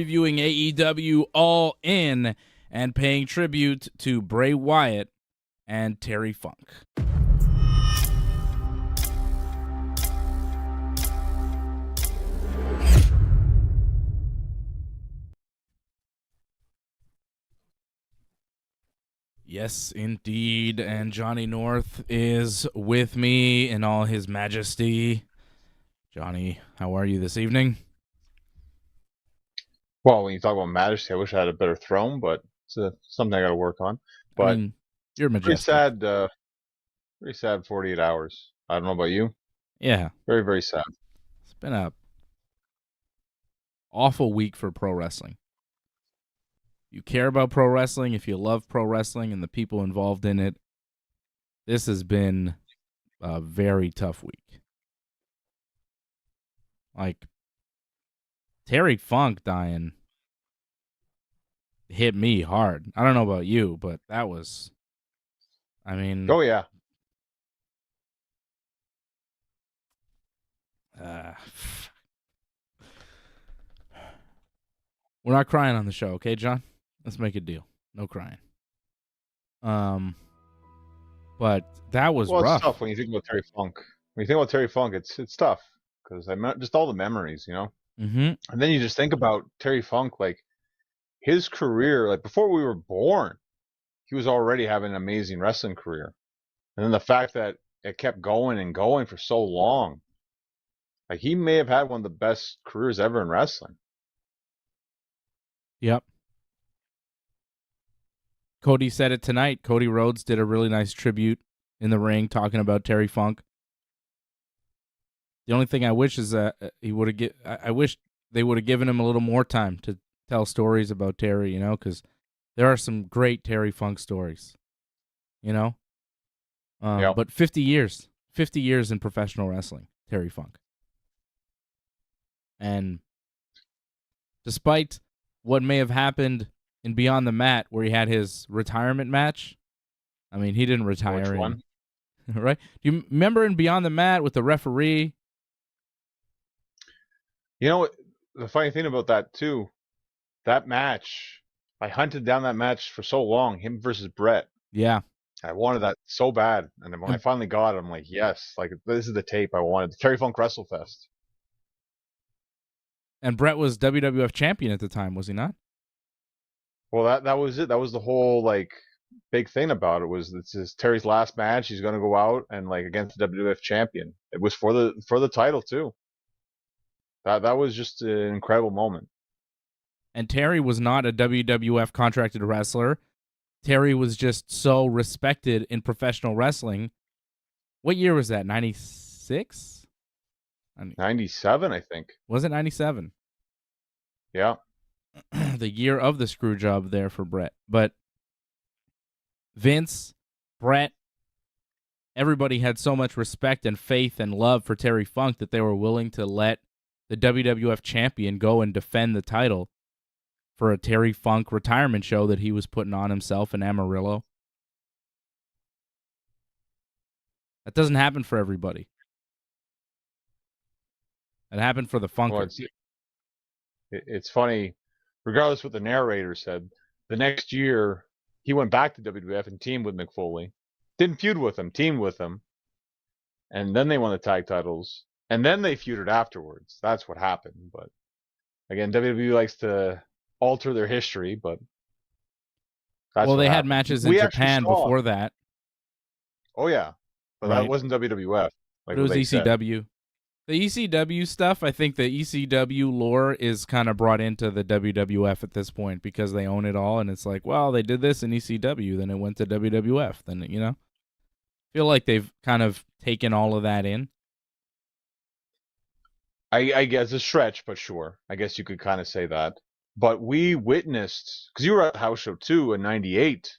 Reviewing AEW All In and paying tribute to Bray Wyatt and Terry Funk. Yes, indeed, and Johnny North is with me in all his majesty. Johnny, how are you this evening? Well, when you talk about majesty, I wish I had a better throne, but it's something I got to work on. But I mean, you're majestic. pretty sad 48 hours. I don't know about you. Yeah. Very, very sad. It's been a awful week for pro wrestling. You care about pro wrestling, if you love pro wrestling and the people involved in it, this has been a very tough week. Like, Terry Funk dying hit me hard. I don't know about you, but that was, I mean... Oh, yeah. We're not crying on the show, okay, John? Let's make a deal. No crying. But that was rough. It's tough when you think about Terry Funk. When you think about Terry Funk, it's tough because just all the memories, you know. Mm-hmm. And then you just think about Terry Funk, like his career, like before we were born, he was already having an amazing wrestling career, and then the fact that it kept going and going for so long, like he may have had one of the best careers ever in wrestling. Yep. Cody said it tonight. Cody Rhodes did a really nice tribute in the ring talking about Terry Funk. The only thing I wish is that I wish they would have given him a little more time to tell stories about Terry, you know, because there are some great Terry Funk stories, you know. Yep. But 50 years in professional wrestling, Terry Funk. And despite what may have happened in Beyond the Mat, where he had his retirement match, I mean, he didn't retire. Which one? Right? Do you remember in Beyond the Mat with the referee? You know, the funny thing about that, too, that match, I hunted down that match for so long, him versus Brett. Yeah. I wanted that so bad. And then when I finally got it, I'm like, yes, like this is the tape I wanted. Terry Funk WrestleFest. And Brett was WWF champion at the time, was he not? Well, that was it. That was the whole like big thing about it. Was this is Terry's last match? He's going to go out and like against the WWF champion. It was for the title too. That was just an incredible moment. And Terry was not a WWF contracted wrestler. Terry was just so respected in professional wrestling. What year was that? 96? 97, I think. Was it 97? Yeah. The year of the screw job there for Brett. But Vince, Brett, everybody had so much respect and faith and love for Terry Funk that they were willing to let the WWF champion go and defend the title for a Terry Funk retirement show that he was putting on himself in Amarillo. That doesn't happen for everybody. It happened for the Funker. Well, it's funny. Regardless of what the narrator said, the next year he went back to WWF and teamed with Mick Foley. Didn't feud with him, teamed with him. And then they won the tag titles. And then they feuded afterwards. That's what happened. But again, WWE likes to alter their history, but well, they had matches in Japan before that. Oh yeah, but that wasn't WWF. Like it was ECW. The ECW stuff, I think the ECW lore is kind of brought into the WWF at this point because they own it all, and it's like, well, they did this in ECW, then it went to WWF, then you know, feel like they've kind of taken all of that in. I guess a stretch, but sure, I guess you could kind of say that. But we witnessed, because you were at the house show too in '98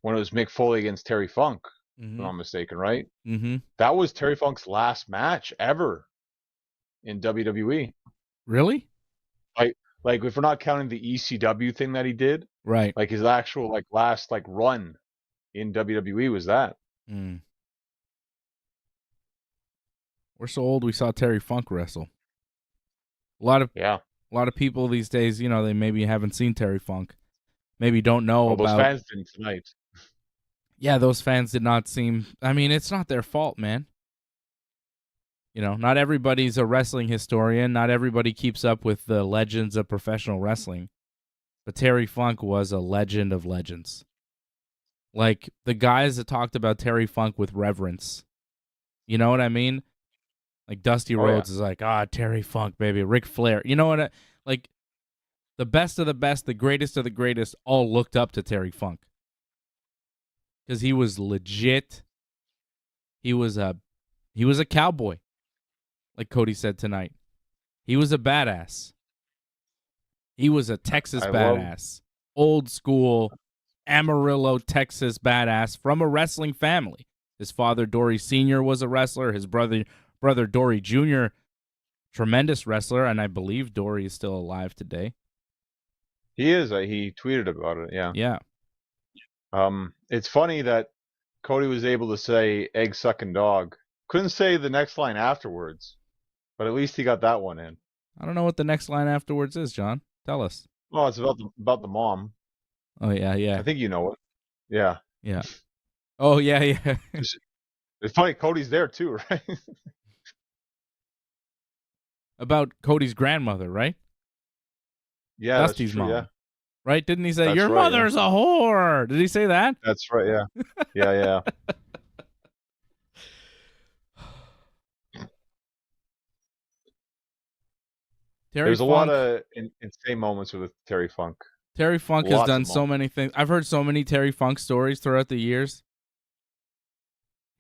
when it was Mick Foley against Terry Funk, if I'm not mistaken, right? Mm-hmm. That was Terry Funk's last match ever in WWE. Really? Like if we're not counting the ECW thing that he did, right? Like his actual like last like run in WWE was that. Mm. We're so old we saw Terry Funk wrestle. A lot A lot of people these days, they maybe haven't seen Terry Funk. Maybe don't know Well, those about. fans didn't tonight. Yeah, those fans did not seem. I mean, it's not their fault, man. Not everybody's a wrestling historian. Not everybody keeps up with the legends of professional wrestling. But Terry Funk was a legend of legends. Like, the guys that talked about Terry Funk with reverence. You know what I mean? Like, Dusty Rhodes is like, Terry Funk, baby. Ric Flair. You know what? Like, the best of the best, the greatest of the greatest, all looked up to Terry Funk. Because he was legit. He was a cowboy, like Cody said tonight. He was a badass. He was a Texas badass. Old school Amarillo, Texas badass from a wrestling family. His father, Dory Sr., was a wrestler. His brother Dory Jr., tremendous wrestler, and I believe Dory is still alive today. He is. He tweeted about it, yeah. Yeah. It's funny that Cody was able to say egg-sucking dog. Couldn't say the next line afterwards, but at least he got that one in. I don't know what the next line afterwards is, John. Tell us. Well, it's about the mom. Oh, yeah. I think you know it. Yeah. Yeah. Oh, yeah. It's funny, Cody's there too, right? About Cody's grandmother, right? Yeah, Dusty's that's true, mom. yeah. Right? Didn't he say, That's your right, mother's a whore? Did he say that? That's right, yeah. Yeah. There's a lot of insane moments with Terry Funk. Terry Funk has done so many things. I've heard so many Terry Funk stories throughout the years.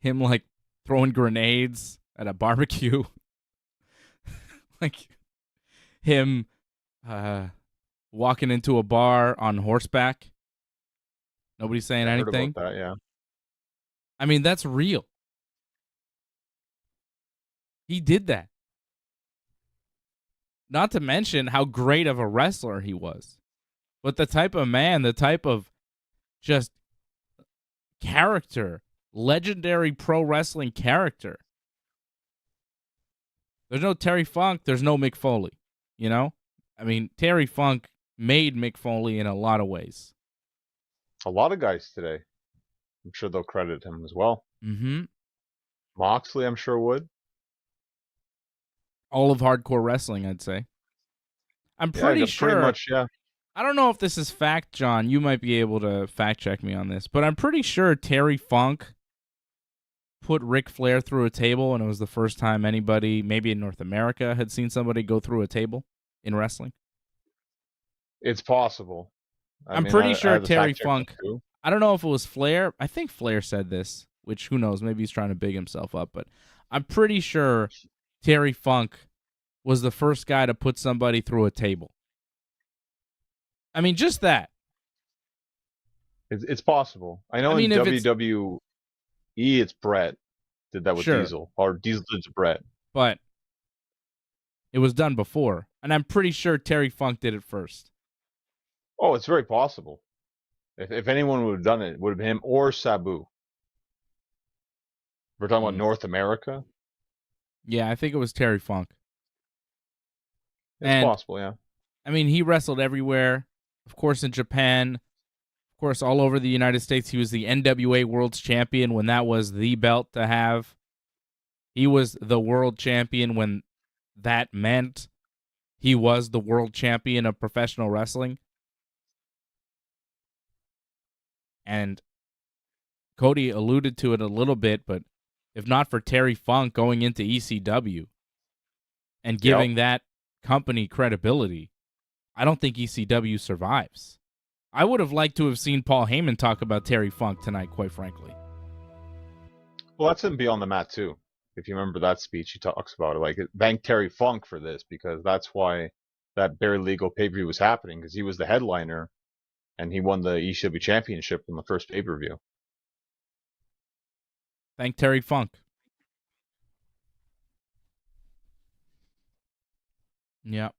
Him, like, throwing grenades at a barbecue. Like, him walking into a bar on horseback. Nobody's saying anything. Heard about that, yeah. I mean, that's real. He did that. Not to mention how great of a wrestler he was. But the type of man, the type of just character, legendary pro wrestling character. There's no Terry Funk, there's no Mick Foley, I mean, Terry Funk made Mick Foley in a lot of ways. A lot of guys today. I'm sure they'll credit him as well. Mm-hmm. Moxley, I'm sure would. All of hardcore wrestling, I'd say. I'm pretty sure. Pretty much, yeah. I don't know if this is fact, John. You might be able to fact check me on this, but I'm pretty sure Terry Funk put Ric Flair through a table, and it was the first time anybody, maybe in North America, had seen somebody go through a table in wrestling. It's possible. I'm pretty sure Terry Funk. I don't know if it was Flair. I think Flair said this, which who knows? Maybe he's trying to big himself up, but I'm pretty sure Terry Funk was the first guy to put somebody through a table. I mean, just that. It's possible. I know in WWE, it's Brett did that with Diesel, or Diesel did to Brett. But it was done before, and I'm pretty sure Terry Funk did it first. Oh, it's very possible. If anyone would have done it, it would have been him or Sabu. We're talking about North America? Yeah, I think it was Terry Funk. It's possible, yeah. I mean, he wrestled everywhere. Of course, in Japan. Of course, all over the United States. He was the NWA World's Champion when that was the belt to have. He was the world champion when that meant he was the world champion of professional wrestling. And Cody alluded to it a little bit, but if not for Terry Funk going into ECW and giving that company credibility, I don't think ECW survives. I would have liked to have seen Paul Heyman talk about Terry Funk tonight, quite frankly. Well, that's him be on the mat, too. If you remember that speech, he talks about it. Like, thank Terry Funk for this, because that's why that bare legal pay-per-view was happening, because he was the headliner, and he won the ECW championship in the first pay-per-view. Thank Terry Funk. Yeah.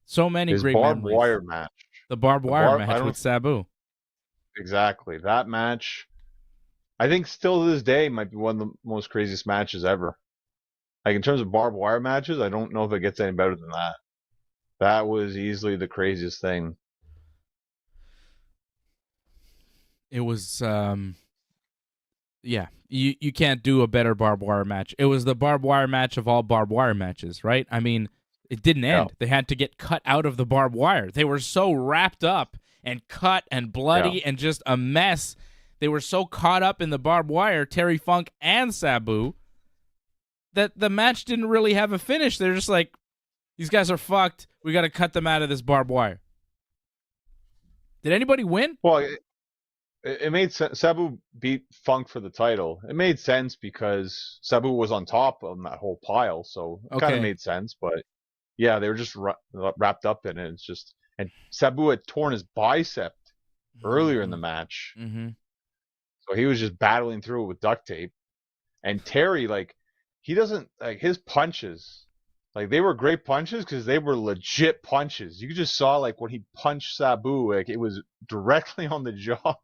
So many great memories. Barbed wire match. The barbed wire match with Sabu. Exactly. That match, I think still to this day, might be one of the most craziest matches ever. Like in terms of barbed wire matches, I don't know if it gets any better than that. That was easily the craziest thing. It was yeah, you can't do a better barbed wire match. It was the barbed wire match of all barbed wire matches, right? I mean, it didn't Yeah, end. They had to get cut out of the barbed wire. They were so wrapped up and cut and yeah. bloody and just a mess. They were so caught up in the barbed wire, Terry Funk and Sabu, that the match didn't really have a finish. They're just like, these guys are fucked. We got to cut them out of this barbed wire. Did anybody win? Well, it made sense. Sabu beat Funk for the title. It made sense because Sabu was on top of that whole pile, so it kind of Okay. made sense. But yeah, they were just wrapped up in it. It's just, and Sabu had torn his bicep earlier in the match, Mm-hmm. so he was just battling through it with duct tape. And Terry, like, he doesn't like his punches. Like they were great punches because they were legit punches. You just saw like when he punched Sabu, like it was directly on the jaw,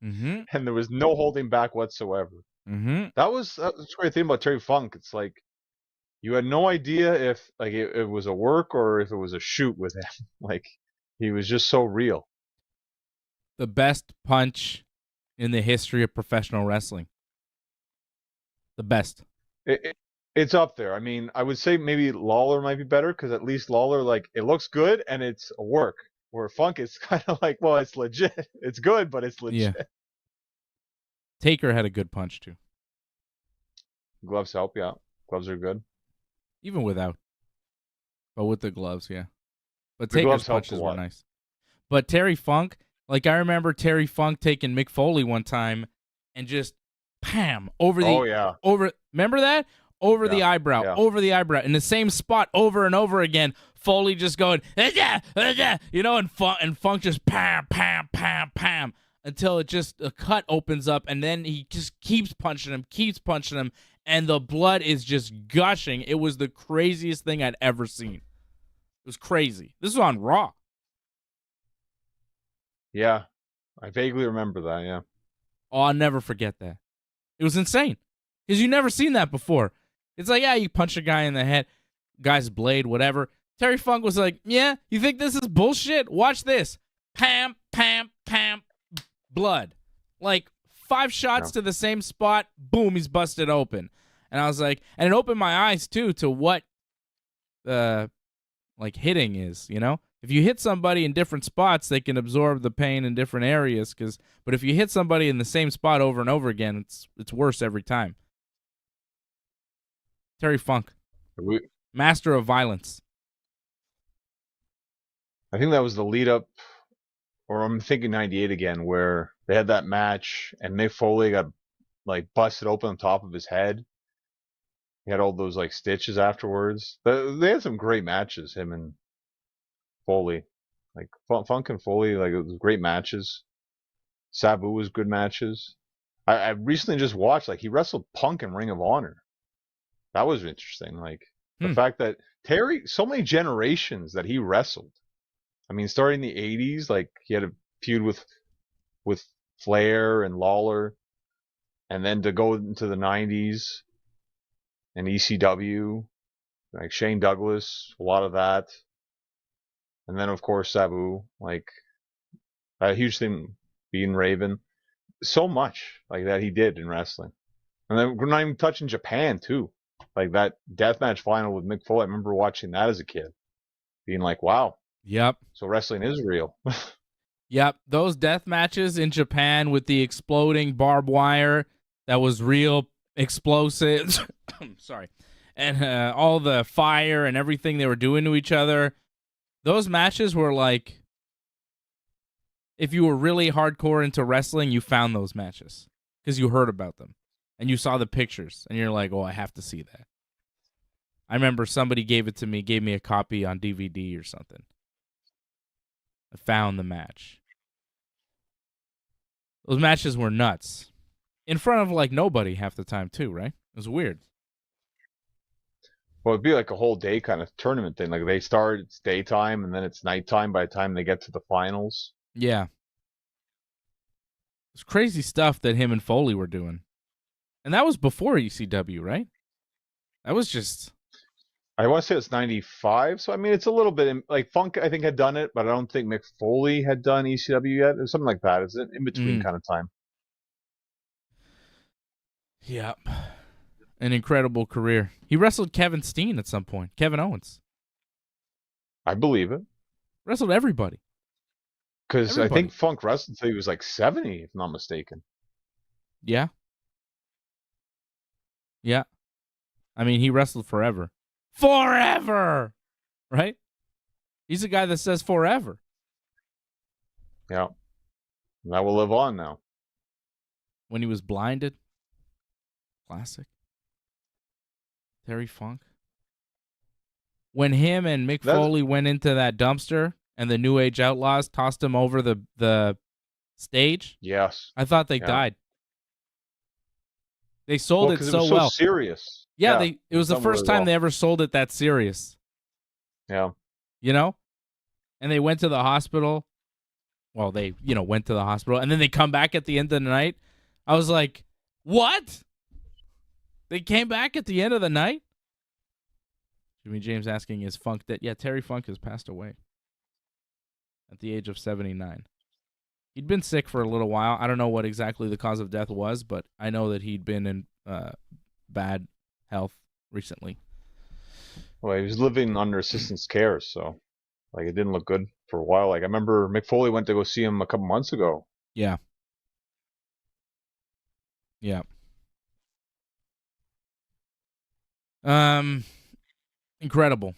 Mm-hmm. and there was no holding back whatsoever. Mm-hmm. That was the great thing about Terry Funk. It's like you had no idea if like it was a work or if it was a shoot with him. Like he was just so real. The best punch in the history of professional wrestling. The best. It's up there. I mean, I would say maybe Lawler might be better because at least Lawler, like, it looks good and it's a work. Where Funk is kind of like, well, it's legit. It's good, but it's Yeah. legit. Taker had a good punch too, Gloves help, yeah. Gloves are good. even without. But with the gloves, yeah. But The Taker's gloves helped a punches were lot. nice. But Terry Funk, like I remember Terry Funk taking Mick Foley one time and just pam over the Oh yeah, remember that? Over the yeah, eyebrow, yeah. over the eyebrow, in the same spot over and over again. Foley just going, you know, and Funk just pam, pam, pam, pam, until it just a cut opens up, and then he just keeps punching him, and the blood is just gushing. It was the craziest thing I'd ever seen. It was crazy. This was on Raw. Yeah. I vaguely remember that, yeah. Oh, I'll never forget that. It was insane because you never seen that before. It's like, yeah, you punch a guy in the head, guy's blade, whatever. Terry Funk was like, yeah, you think this is bullshit? Watch this. Pam, pam, pam, blood. Like 5 shots Yeah. to the same spot, boom, he's busted open. And I was like, and it opened my eyes too to what like hitting is, you know? If you hit somebody in different spots, they can absorb the pain in different areas. But if you hit somebody in the same spot over and over again, it's worse every time. Terry Funk, We, master of violence. I think that was the lead up, or I'm thinking 98 again, where they had that match and Mick Foley got like busted open on top of his head. He had all those like stitches afterwards. They had some great matches, him and Foley. Like Funk and Foley, like it was great matches. Sabu was good matches. I recently just watched like he wrestled Punk in Ring of Honor. That was interesting. Like the Hmm. fact that Terry, so many generations that he wrestled. I mean, starting in the '80s, like he had a feud with Flair and Lawler, and then to go into the '90s and ECW, like Shane Douglas, a lot of that, and then of course Sabu, like a huge thing being Raven. So much like that he did in wrestling. And then we're not even touching Japan too. Like that deathmatch final with Mick Foley. I remember watching that as a kid, being like, "Wow, Yep. so wrestling is real." Yep. Those death matches in Japan with the exploding barbed wire that was real explosives. Sorry. And all the fire and everything they were doing to each other. Those matches were like, if you were really hardcore into wrestling, you found those matches because you heard about them and you saw the pictures and you're like, oh, I have to see that. I remember somebody gave me a copy on DVD or something. I found the match. Those matches were nuts. In front of like nobody half the time too, right? It was weird. Well, it'd be like a whole day kind of tournament thing. Like they start, it's daytime, and then it's nighttime by the time they get to the finals. Yeah. It's crazy stuff that him and Foley were doing. And that was before ECW, right? That was just I want to say it's 95. So, I mean, it's a little bit like Funk, I think, had done it, but I don't think Mick Foley had done ECW yet. Or something like that. It's an in between kind of time. yeah, an incredible career. He wrestled Kevin Steen at some point. Kevin Owens. I believe it. Wrestled everybody. Because I think Funk wrestled until he was like 70, if not mistaken. Yeah. Yeah. I mean, he wrestled forever. Forever! Right? He's a guy that says forever. Yeah. And that will live on now. When he was blinded. Classic. Terry Funk. When him and Mick Foley went into that dumpster and the New Age Outlaws tossed him over the stage. Yes. I thought they died. They sold it so well. well. Serious. Yeah, it was the first time they ever sold it that serious. Yeah. You know? And they went to the hospital. Well, they, went to the hospital. And then they come back at the end of the night. I was like, what? They came back at the end of the night? Jimmy James asking, is Funk dead? Yeah, Terry Funk has passed away at the age of 79. He'd been sick for a little while. I don't know what exactly the cause of death was, but I know that he'd been in bad health recently. Well, he was living under assistance care, so it didn't look good for a while. I remember Mick Foley went to go see him a couple months ago. Yeah. Yeah. Incredible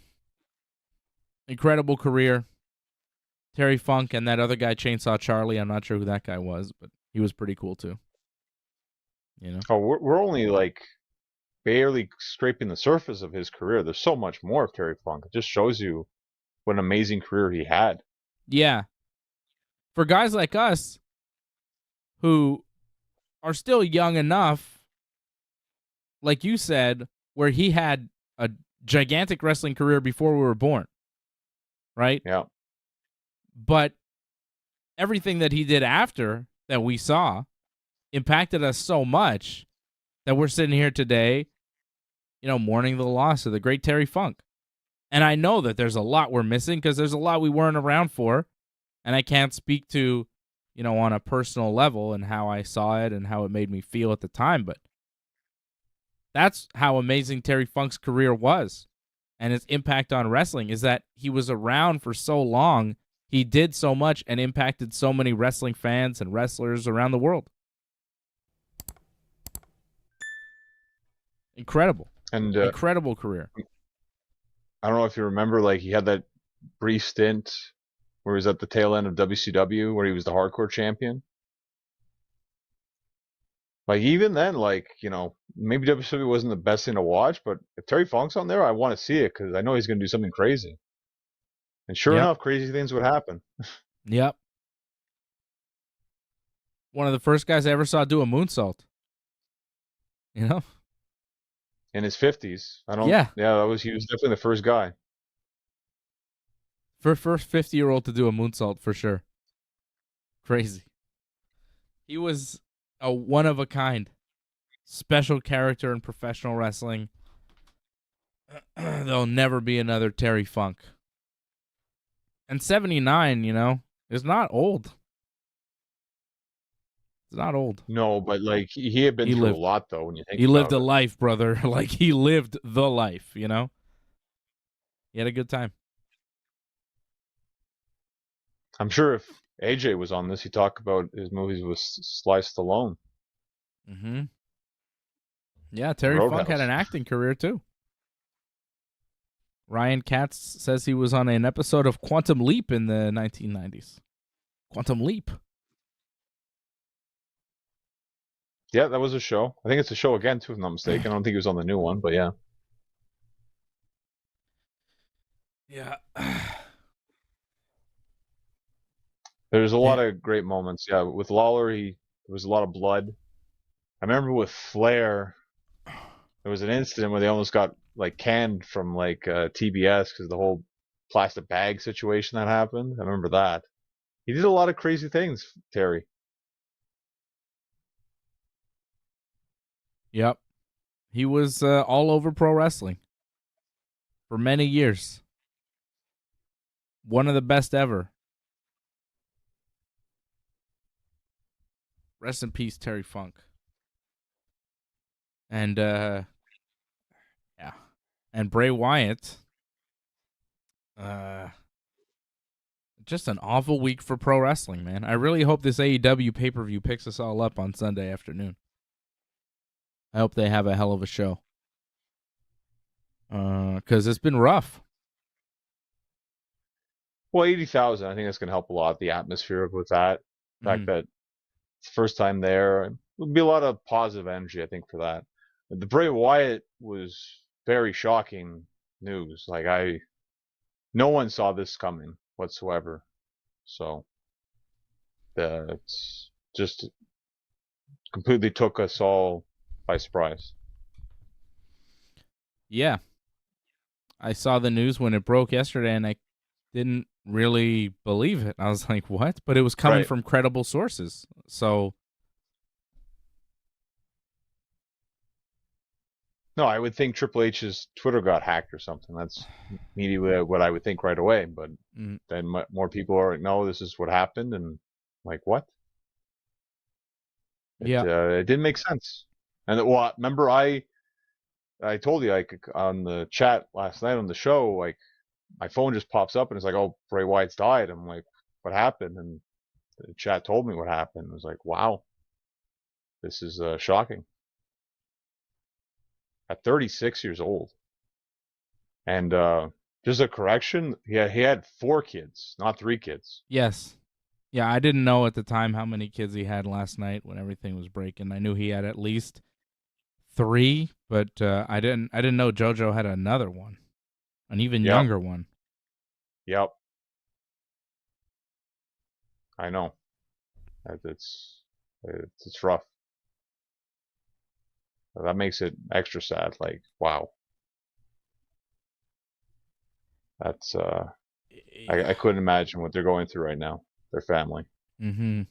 career. Terry Funk and that other guy, Chainsaw Charlie. I'm not sure who that guy was, but he was pretty cool too. Oh, we're only barely scraping the surface of his career. There's so much more of Terry Funk. It just shows you what an amazing career he had. Yeah. For guys like us who are still young enough, like you said, where he had a gigantic wrestling career before we were born. Right? Yeah. But everything that he did after that we saw impacted us so much that we're sitting here today, mourning the loss of the great Terry Funk. And I know that there's a lot we're missing because there's a lot we weren't around for. And I can't speak to, on a personal level and how I saw it and how it made me feel at the time. But that's how amazing Terry Funk's career was. And his impact on wrestling is that he was around for so long. He did so much and impacted so many wrestling fans and wrestlers around the world. Incredible. And incredible career. I don't know if you remember, he had that brief stint where he was at the tail end of WCW, where he was the hardcore champion. Even then, maybe WCW wasn't the best thing to watch, but if Terry Funk's on there, I want to see it because I know he's going to do something crazy. And sure enough, crazy things would happen. Yep. One of the first guys I ever saw do a moonsault. In his 50s. Yeah, he was definitely the first guy. First 50-year-old to do a moonsault for sure. Crazy. He was a one-of-a-kind, special character in professional wrestling. There'll never be another Terry Funk. And 79, is not old. It's not old. No, but he had been through a lot though. When you think he lived a life, brother. He lived the life. He had a good time. I'm sure if AJ was on this, he'd talk about his movies with Sly Stallone. Mm-hmm. Yeah, Terry Funk had an acting career too. Ryan Katz says he was on an episode of Quantum Leap in the 1990s. Quantum Leap. Yeah, that was a show. I think it's a show again, too, if I'm not mistaken. I don't think he was on the new one, but yeah. Yeah. There's a lot of great moments. Yeah, with Lawler, there was a lot of blood. I remember with Flair, there was an incident where they almost got canned from TBS because the whole plastic bag situation that happened. I remember that. He did a lot of crazy things, Terry. Yep. He was all over pro wrestling for many years. One of the best ever. Rest in peace, Terry Funk. And yeah. And Bray Wyatt. Just an awful week for pro wrestling, man. I really hope this AEW pay-per-view picks us all up on Sunday afternoon. I hope they have a hell of a show. Because it's been rough. Well, 80,000, I think that's going to help a lot, the atmosphere with that. The fact that it's the first time there. There'll be a lot of positive energy, I think, for that. The Bray Wyatt was very shocking news. Like, no one saw this coming whatsoever. So, it's just completely took us all by surprise. Yeah. I saw the news when it broke yesterday, and I didn't really believe it. I was like, what? But it was coming from credible sources. So, no, I would think Triple H's Twitter got hacked or something. That's immediately what I would think right away. But then more people are like, no, this is what happened. And like, what? It didn't make sense. And well, remember I told you on the chat last night on the show, like my phone just pops up and it's like, oh, Bray Wyatt's died. I'm like, what happened? And the chat told me what happened. I was like, wow, this is shocking. At 36 years old. And just a correction, he had 4 kids, not 3 kids. Yes. Yeah, I didn't know at the time how many kids he had last night when everything was breaking. I knew he had at least 3, but I didn't know JoJo had another one, an even younger one. Yep. I know. It's rough. That makes it extra sad. Like, wow. That's I couldn't imagine what they're going through right now. Their family. Mm-hmm.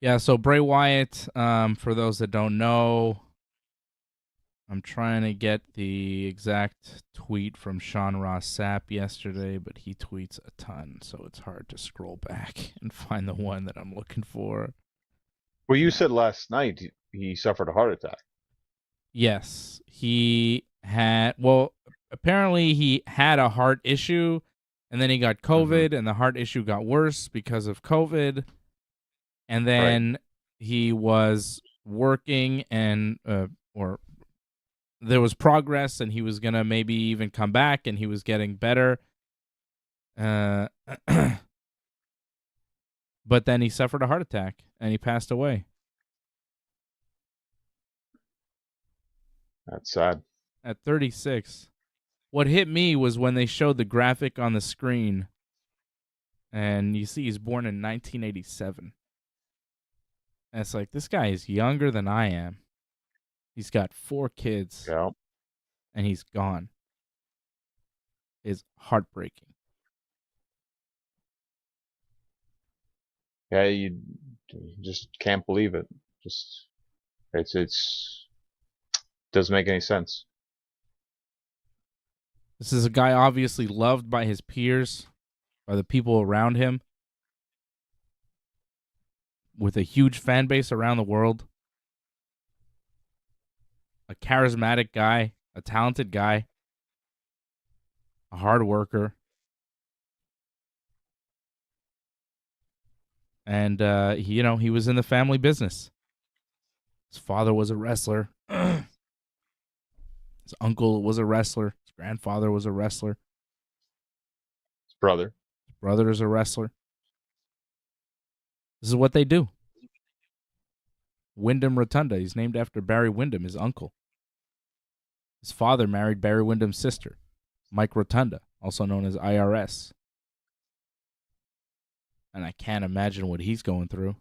Yeah. So Bray Wyatt. For those that don't know, I'm trying to get the exact tweet from Sean Ross Sapp yesterday, but he tweets a ton, so it's hard to scroll back and find the one that I'm looking for. Well, you said last night he suffered a heart attack. Yes, he had. Well, apparently he had a heart issue, and then he got COVID, and the heart issue got worse because of COVID. And then he was working, and or there was progress, and he was gonna maybe even come back, and he was getting better. But then he suffered a heart attack, and he passed away. That's sad. At 36. What hit me was when they showed the graphic on the screen, and you see he's born in 1987. And it's like, this guy is younger than I am. He's got 4 kids. Yeah. And he's gone. It's heartbreaking. Yeah, you just can't believe it. It's doesn't make any sense. This is a guy obviously loved by his peers, by the people around him, with a huge fan base around the world. A charismatic guy, a talented guy, a hard worker. And, he was in the family business. His father was a wrestler. His uncle was a wrestler. His grandfather was a wrestler. His brother is a wrestler. This is what they do. Wyndham Rotunda. He's named after Barry Windham, his uncle. His father married Barry Windham's sister, Mike Rotunda, also known as IRS. And I can't imagine what he's going through.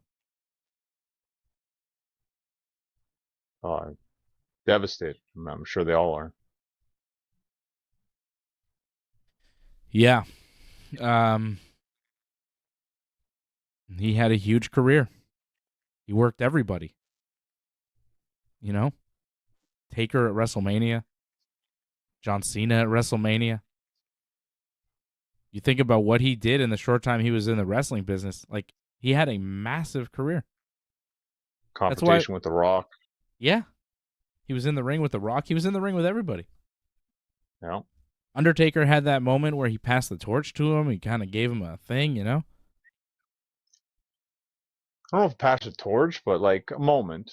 Devastated. I'm sure they all are. Yeah. He had a huge career. He worked everybody. Taker at WrestleMania, John Cena at WrestleMania. You think about what he did in the short time he was in the wrestling business. Like, he had a massive career. That's why, Confrontation with The Rock. yeah, he was in the ring with The Rock. He was in the ring with everybody. Yeah. Undertaker had that moment where he passed the torch to him. He kind of gave him a thing, you know? I don't know if pass the torch, but like a moment.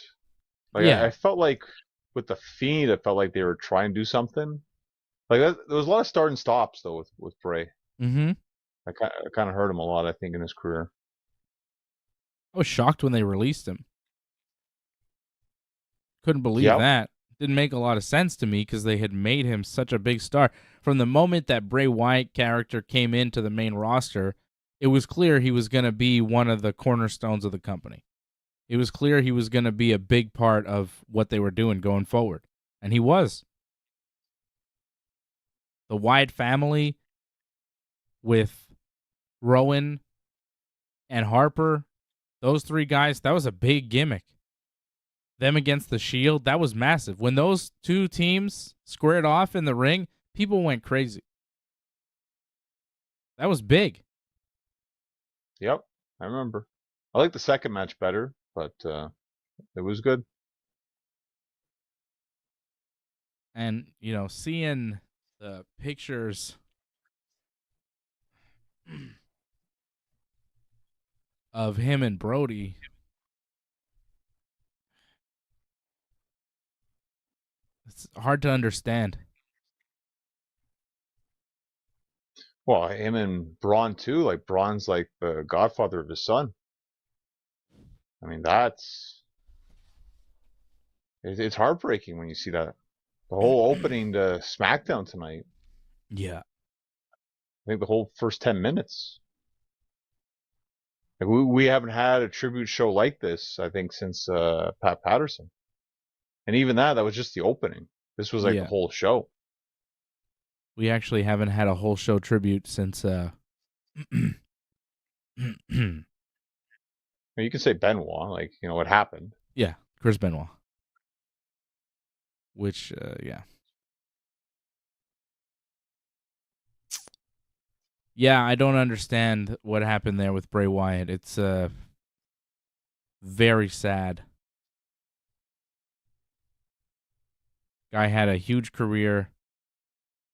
Like Yeah. I felt like with the Fiend, I felt like they were trying to do something. Like there was a lot of start and stops though with Bray. Mm-hmm. I kind of hurt him a lot, I think, in his career. I was shocked when they released him. Couldn't believe Yep. that. Didn't make a lot of sense to me because they had made him such a big star. From the moment that Bray Wyatt character came into the main roster, it was clear he was going to be one of the cornerstones of the company. It was clear he was going to be a big part of what they were doing going forward. And he was. The Wyatt family with Rowan and Harper, those three guys, that was a big gimmick. Them against the Shield, that was massive. When those two teams squared off in the ring, people went crazy. That was big. Yep, I remember. I like the second match better, but it was good. And, seeing the pictures of him and Brody, it's hard to understand. Well, him and Braun too. Like Braun's like the godfather of his son. I mean, it's heartbreaking when you see that. The whole opening to SmackDown tonight. Yeah. I think the whole first 10 minutes. Like we haven't had a tribute show like this, I think, since Pat Patterson. And even that was just the opening. This was like the whole show. We actually haven't had a whole show tribute since You can say Benoit, like, what happened. Yeah, Chris Benoit. Which, yeah. Yeah, I don't understand what happened there with Bray Wyatt. It's very sad. Guy had a huge career.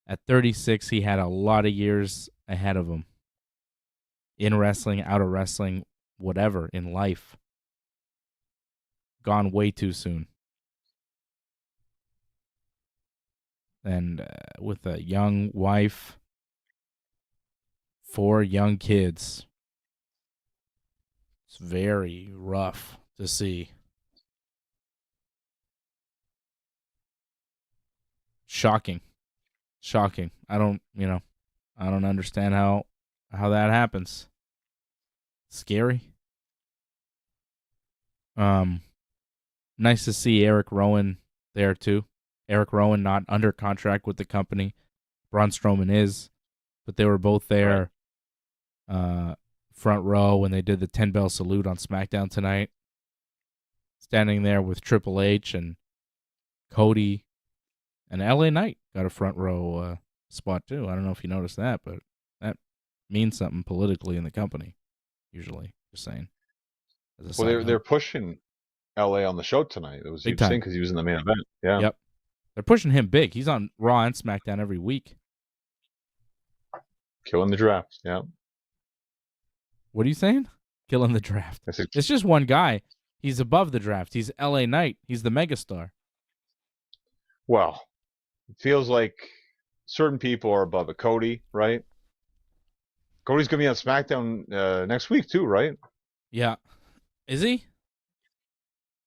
At 36, he had a lot of years ahead of him. In wrestling, out of wrestling, whatever, in life. Gone way too soon. And with a young wife, 4 young kids. It's very rough to see. Shocking. I don't understand how that happens. Scary. Nice to see Eric Rowan there too. Eric Rowan not under contract with the company. Braun Strowman is, but they were both there. Right. Front row when they did the 10-bell salute on SmackDown tonight. Standing there with Triple H and Cody, and LA Knight got a front row spot too. I don't know if you noticed that, but that means something politically in the company. Usually, just saying. Well, they're pushing LA on the show tonight. It was huge thing because he was in the main event. Yeah. Yep. They're pushing him big. He's on Raw and SmackDown every week. Killing the draft. Yeah. What are you saying? Killing the draft. It's just one guy. He's above the draft. He's LA Knight. He's the megastar. Well, it feels like certain people are above it. Cody, right? Cody's going to be on SmackDown next week too, right? Yeah. Is he?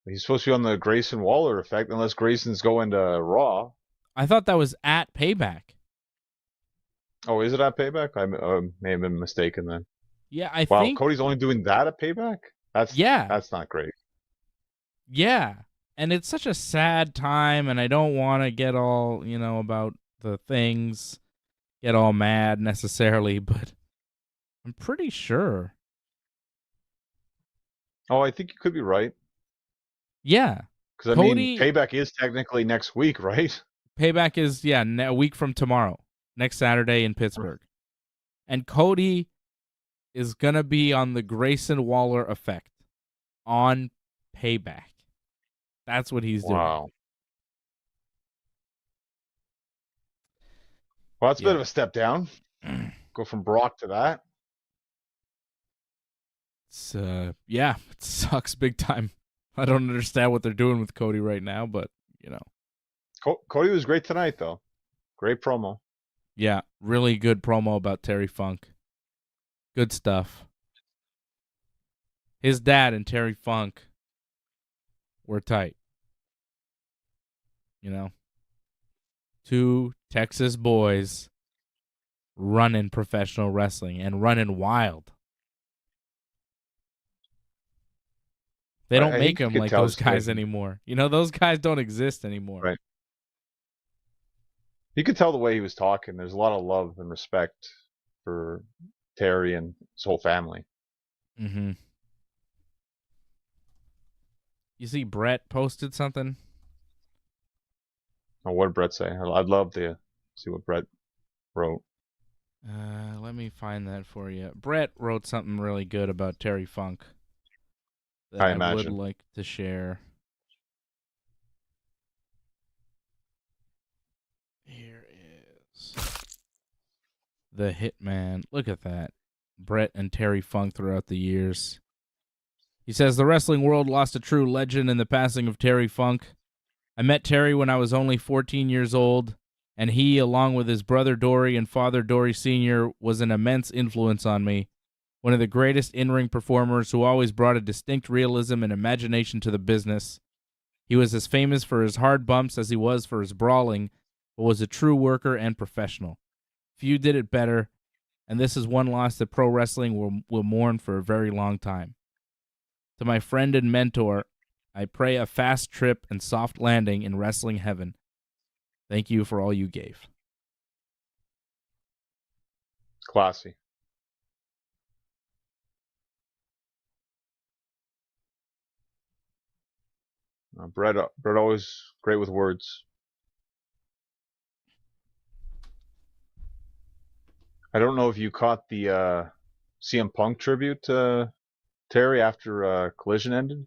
He's supposed to be on the Grayson Waller effect unless Grayson's going to Raw. I thought that was at Payback. Oh, is it at Payback? I may have been mistaken then. Yeah, I think. Wow, Cody's only doing that at Payback? That's not great. Yeah. And it's such a sad time, and I don't want to get all, about the things, get all mad necessarily, but I'm pretty sure. Oh, I think you could be right. Yeah. Because, I mean, Payback is technically next week, right? Payback is, a week from tomorrow, next Saturday in Pittsburgh. And Cody is going to be on the Grayson Waller effect on Payback. That's what he's doing. Wow. Well, that's a bit of a step down. Go from Brock to that. It's, it sucks big time. I don't understand what they're doing with Cody right now, but, Cody was great tonight, though. Great promo. Yeah, really good promo about Terry Funk. Good stuff. His dad and Terry Funk were tight. Two Texas boys running professional wrestling and running wild. They don't make them like those guys anymore. Those guys don't exist anymore. Right. You could tell the way he was talking. There's a lot of love and respect for Terry and his whole family. Mm-hmm. You see Brett posted something? Oh, what did Brett say? I'd love to see what Brett wrote. Let me find that for you. Brett wrote something really good about Terry Funk that I would like to share. Here is the Hitman. Look at that. Brett and Terry Funk throughout the years. He says, the wrestling world lost a true legend in the passing of Terry Funk. I met Terry when I was only 14 years old, and he, along with his brother Dory and father Dory Sr., was an immense influence on me. One of the greatest in-ring performers who always brought a distinct realism and imagination to the business. He was as famous for his hard bumps as he was for his brawling, but was a true worker and professional. Few did it better, and this is one loss that pro wrestling will mourn for a very long time. To my friend and mentor, I pray a fast trip and soft landing in wrestling heaven. Thank you for all you gave. Classy. Brett always great with words. I don't know if you caught the CM Punk tribute to Terry after Collision ended.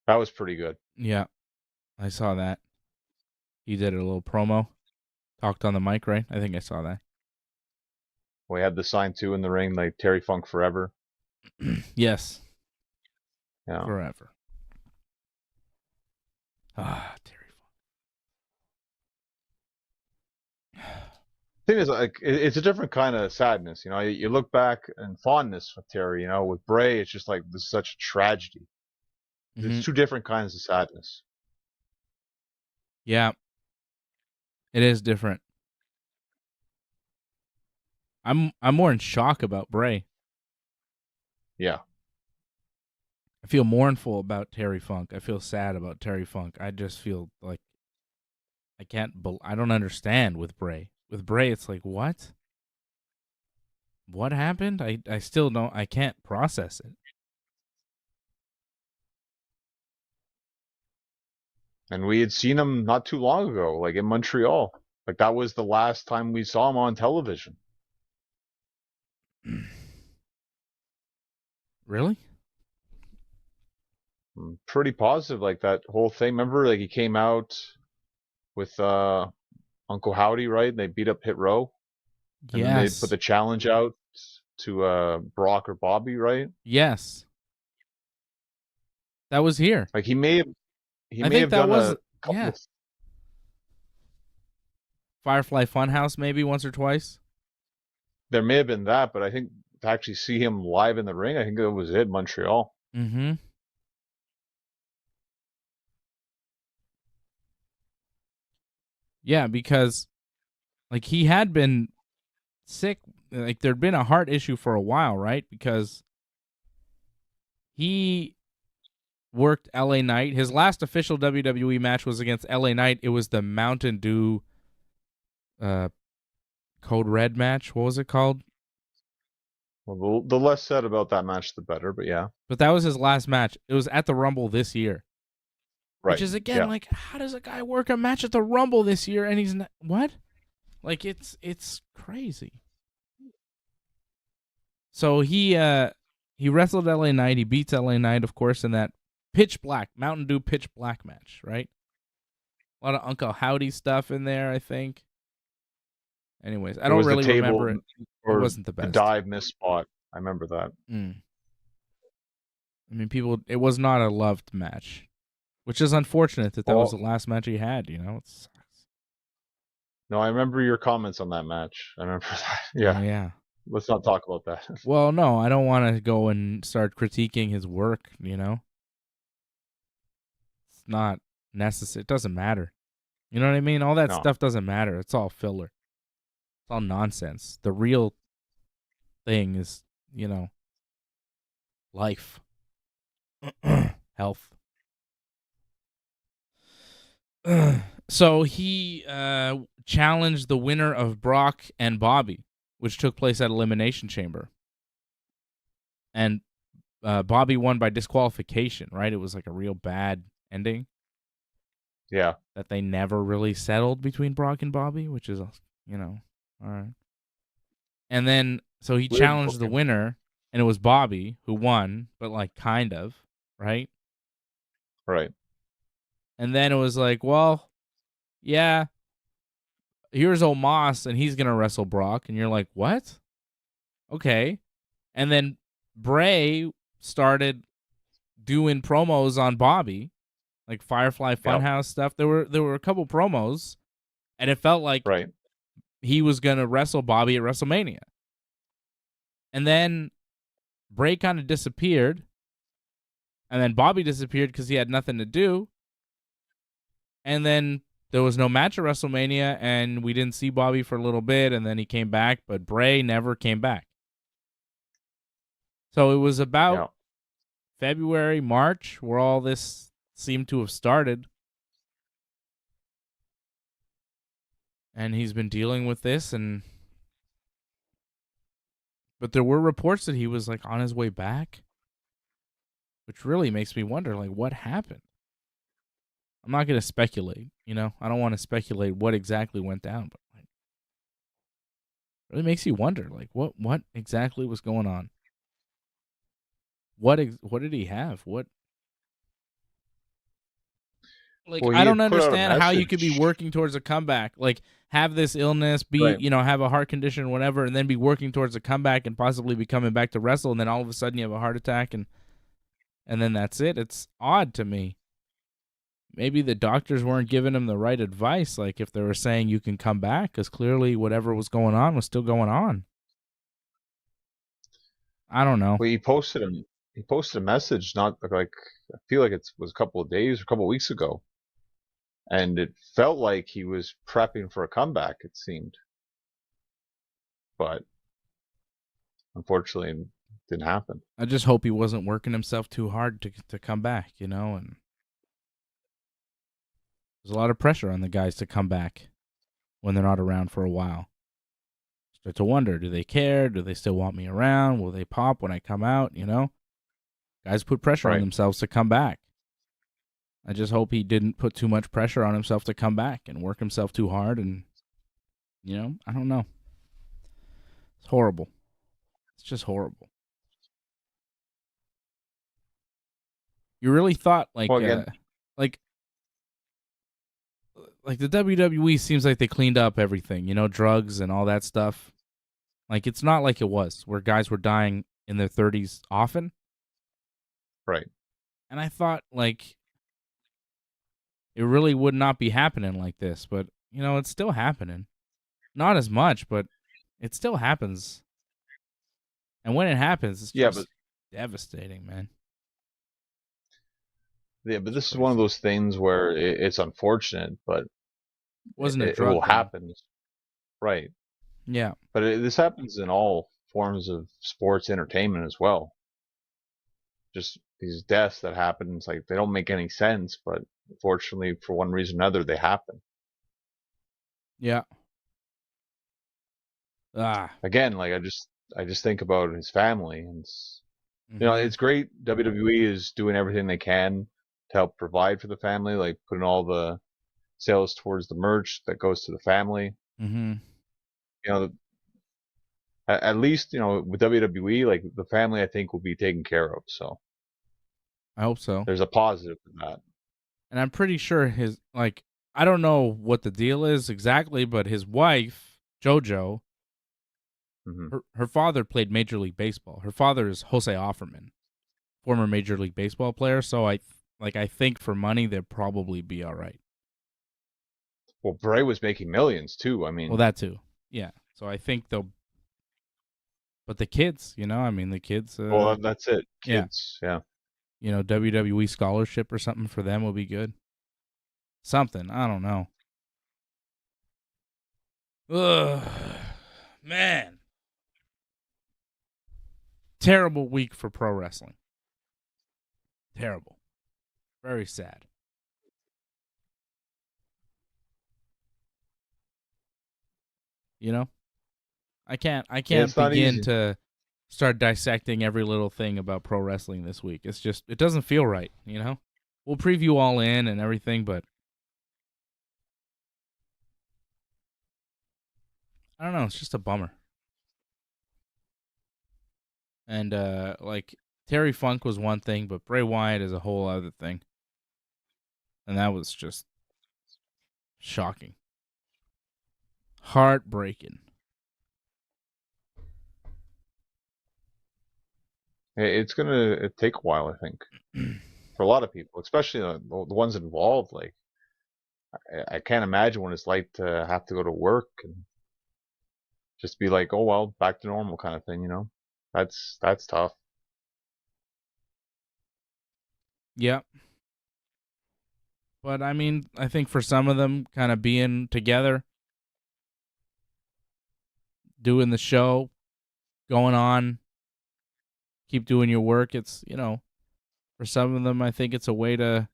That was pretty good. Yeah, I saw that. He did a little promo. Talked on the mic, right? I think I saw that. We had the sign too in the ring, like Terry Funk forever. Yes. Yeah. Forever. Terry Funk. Thing is, like, it's a different kind of sadness. You look back and fondness with Terry. With Bray, it's just like this is such a tragedy. Mm-hmm. It's two different kinds of sadness. Yeah. It is different. I'm more in shock about Bray. Yeah. I feel mournful about Terry Funk. I feel sad about Terry Funk. I just feel like I don't understand with Bray. With Bray, it's like, what? What happened? I still don't, I can't process it. And we had seen him not too long ago, like in Montreal. Like that was the last time we saw him on television. Really? I'm pretty positive, like that whole thing. Remember, like he came out with Uncle Howdy, right? And they beat up Hit Row. And then they put the challenge out to Brock or Bobby, right? Yes. That was here. Like he may have done a couple of... Firefly Funhouse maybe once or twice. There may have been that, but I think to actually see him live in the ring, I think it was it, Montreal. Mm-hmm. Yeah, because like he had been sick. Like there'd been a heart issue for a while, right? Because he worked LA Knight. His last official WWE match was against LA Knight. It was the Mountain Dew Code Red match. What was it called? Well, the less said about that match, the better, but yeah. But that was his last match. It was at the Rumble this year. which is again like, how does a guy work a match at the Rumble this year and he's not what? Like it's crazy. So he wrestled LA Knight. He beats LA Knight, of course, in that pitch black Mountain Dew pitch black match, right? A lot of Uncle Howdy stuff in there, I think. Anyways, I don't really remember it. It wasn't the best. The dive miss spot. I remember that. I mean, it was not a loved match, which is unfortunate that was the last match he had, you know? It sucks. No, I remember your comments on that match. I remember that. Yeah. Oh, yeah. Let's not talk about that. Well, no, I don't want to go and start critiquing his work, you know? It's not necessary. It doesn't matter. You know what I mean? All that stuff doesn't matter. It's all filler. It's all nonsense. The real thing is, you know, life. Health. So he challenged the winner of Brock and Bobby, which took place at Elimination Chamber. And Bobby won by disqualification, right? It was like a real bad ending. Yeah. That they never really settled between Brock and Bobby, which is, you know, all right. And then, so he challenged the winner, and it was Bobby who won, but like kind of, right? Right. And then it was like, well, yeah, here's Omos, and he's going to wrestle Brock. And you're like, what? Okay. And then Bray started doing promos on Bobby, like Firefly Funhouse stuff. There were a couple promos, and it felt like he was going to wrestle Bobby at WrestleMania. And then Bray kind of disappeared. And then Bobby disappeared because he had nothing to do. And then there was no match at WrestleMania, and we didn't see Bobby for a little bit, and then he came back, but Bray never came back. So it was about February, March, where all this seemed to have started. And he's been dealing with this, but there were reports that he was like on his way back, which really makes me wonder, like, what happened? I'm not going to speculate, you know? I don't want to speculate what exactly went down, but like, it really makes you wonder, like, what exactly was going on? What did he have? What? Like, I don't understand how you could be working towards a comeback, like have this illness, be you know, have a heart condition or whatever, and then be working towards a comeback and possibly be coming back to wrestle, and then all of a sudden you have a heart attack and then that's it. It's odd to me. Maybe the doctors weren't giving him the right advice, like if they were saying you can come back, because clearly whatever was going on was still going on. I don't know. Well, he posted a message, not like, I feel like it was a couple of days or a couple of weeks ago. And it felt like he was prepping for a comeback, it seemed. But unfortunately, it didn't happen. I just hope he wasn't working himself too hard to come back, you know, and there's a lot of pressure on the guys to come back when they're not around for a while. Start to wonder, do they care? Do they still want me around? Will they pop when I come out, you know? Guys put pressure on themselves to come back. I just hope he didn't put too much pressure on himself to come back and work himself too hard, and, you know, I don't know. It's horrible. It's just horrible. You really thought, like, like the WWE seems like they cleaned up everything, you know, drugs and all that stuff. Like, it's not like it was, where guys were dying in their 30s often. Right. And I thought, like, it really would not be happening like this, but, you know, it's still happening. Not as much, but it still happens. And when it happens, it's just devastating, man. Yeah, but this is one of those things where it's unfortunate, but it will happen. Right. Yeah. But this happens in all forms of sports entertainment as well. Just these deaths that happen, it's like they don't make any sense, but unfortunately, for one reason or another, they happen. Yeah. Again, like I just think about his family, and you know, it's great WWE is doing everything they can to help provide for the family, like putting all the sales towards the merch that goes to the family. Mm-hmm. You know, at least, with WWE, like the family, I think will be taken care of. So I hope so. there's a positive in that. And I'm pretty sure I don't know what the deal is exactly, but his wife, JoJo, Hmm. her father played Major League Baseball. Her father is Jose Offerman, former Major League Baseball player. So I think for money, they'd probably be all right. Well, Bray was making millions too. I mean, Well, that too. Yeah. So I think but the kids, the kids, well, that's it. yeah. Kids, yeah. WWE scholarship or something for them will be good. Something. I don't know. Ugh. Man. Terrible week for pro wrestling. Terrible. Very sad. I can't It's not begin easy. to start dissecting every little thing about pro wrestling this week. It's just it doesn't feel right, We'll preview All In and everything, but I don't know, it's just a bummer. And Terry Funk was one thing, but Bray Wyatt is a whole other thing. And that was just shocking. Heartbreaking. It's gonna take a while, I think, for a lot of people, especially the ones involved. Like, I can't imagine what it's like to have to go to work and just be like, oh well, back to normal kind of thing. That's tough. Yeah. But I mean, I think for some of them kind of being together, doing the show, going on, keep doing your work, it's, for some of them I think it's a way to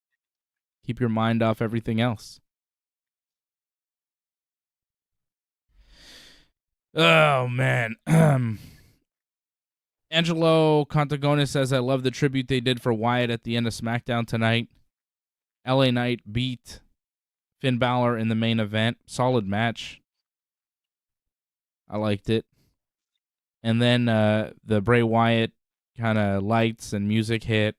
keep your mind off everything else. Oh man. Angelo Contagonis says, I love the tribute they did for Wyatt at the end of SmackDown tonight. LA Knight beat Finn Balor in the main event. Solid match. I liked it. And then the Bray Wyatt kind of lights and music hit.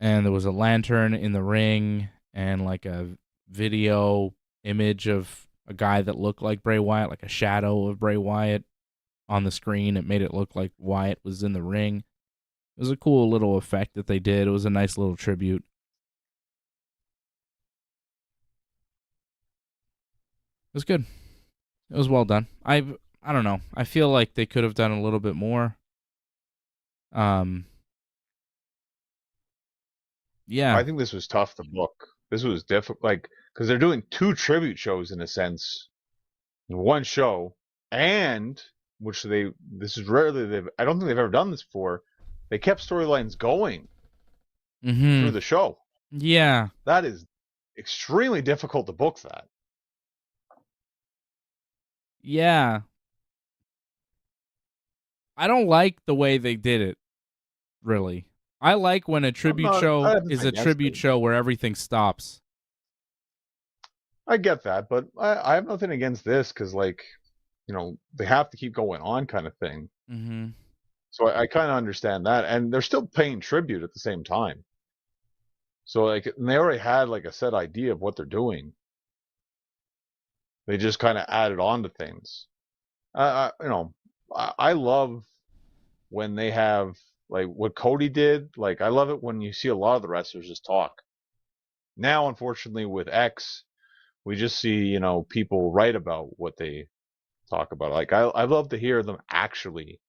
And there was a lantern in the ring and like a video image of a guy that looked like Bray Wyatt, like a shadow of Bray Wyatt on the screen. It made it look like Wyatt was in the ring. It was a cool little effect that they did. It was a nice little tribute. It was good. It was well done. I don't know. I feel like they could have done a little bit more. Yeah. I think this was tough to book. This was difficult, like, because they're doing two tribute shows in a sense in one show, and this is rarely I don't think they've ever done this before. They kept storylines going through the show. Yeah. That is extremely difficult to book that. Yeah. I don't like the way they did it, really. I like when a tribute show is a tribute show where everything stops. I get that, but I have nothing against this because, like, they have to keep going on kind of thing. Mm-hmm. So I kind of understand that. And they're still paying tribute at the same time. So, like, and they already had, like, a set idea of what they're doing. They just kind of added on to things. I love when they have, like, what Cody did. Like, I love it when you see a lot of the wrestlers just talk. Now, unfortunately, with X, we just see, people write about what they talk about. Like, I love to hear them actually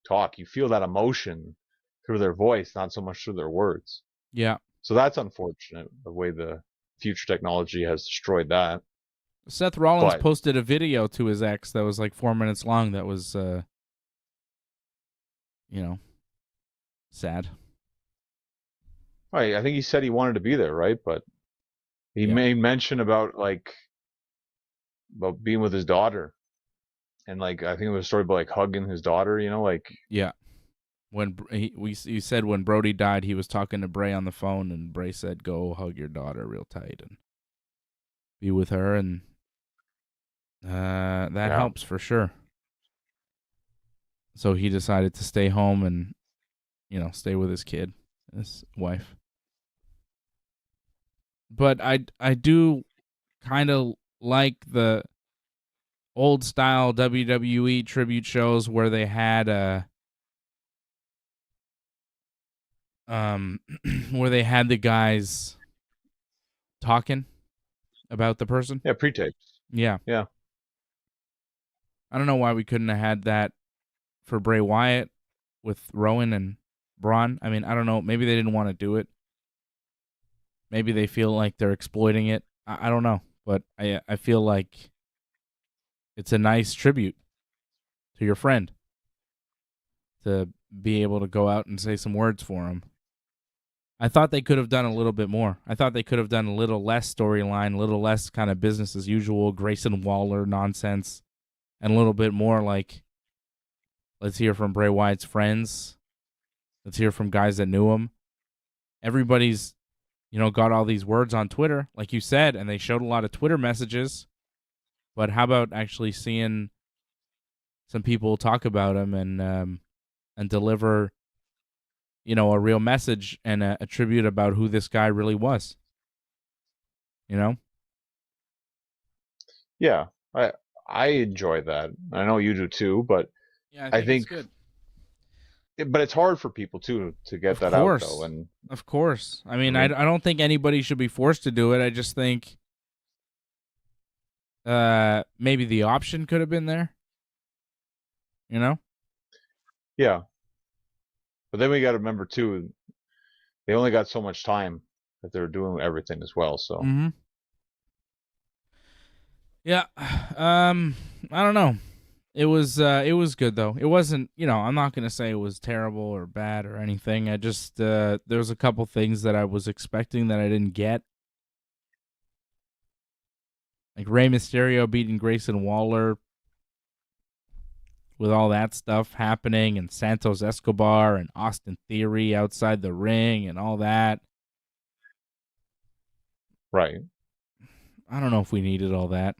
talk. You feel that emotion through their voice, not so much through their words. Yeah. So that's unfortunate, the way the future technology has destroyed that. Seth Rollins posted a video to his ex that was like 4 minutes long that was, sad. Right, I think he said he wanted to be there, right? But he made mention about being with his daughter. And, like, I think it was a story about, like, hugging his daughter, like... Yeah. When you said when Brody died, he was talking to Bray on the phone, and Bray said, "Go hug your daughter real tight and be with her," and that helps for sure. So he decided to stay home and, stay with his kid, his wife. But I do kind of like the old style WWE tribute shows where they had where they had the guys talking about the person. Yeah, pre-tapes. Yeah. Yeah. I don't know why we couldn't have had that for Bray Wyatt with Rowan and Braun. I mean, I don't know. Maybe they didn't want to do it. Maybe they feel like they're exploiting it. I don't know. But I feel like it's a nice tribute to your friend to be able to go out and say some words for him. I thought they could have done a little bit more. I thought they could have done a little less storyline, a little less kind of business as usual, Grayson Waller nonsense, and a little bit more like, let's hear from Bray Wyatt's friends. Let's hear from guys that knew him. Everybody's, got all these words on Twitter, like you said, and they showed a lot of Twitter messages. But how about actually seeing some people talk about him and deliver, a real message and a tribute about who this guy really was? Yeah, I enjoy that. I know you do too, but yeah, I think it's good. But it's hard for people too to get that out though. And of course, I mean, I don't think anybody should be forced to do it. I just think maybe the option could have been there. Yeah. But then we got to remember too, they only got so much time that they're doing everything as well. So. Mm-hmm. Yeah. I don't know. It was good though. It wasn't, I'm not going to say it was terrible or bad or anything. I just there was a couple things that I was expecting that I didn't get. Like Rey Mysterio beating Grayson Waller with all that stuff happening, and Santos Escobar and Austin Theory outside the ring and all that. Right. I don't know if we needed all that.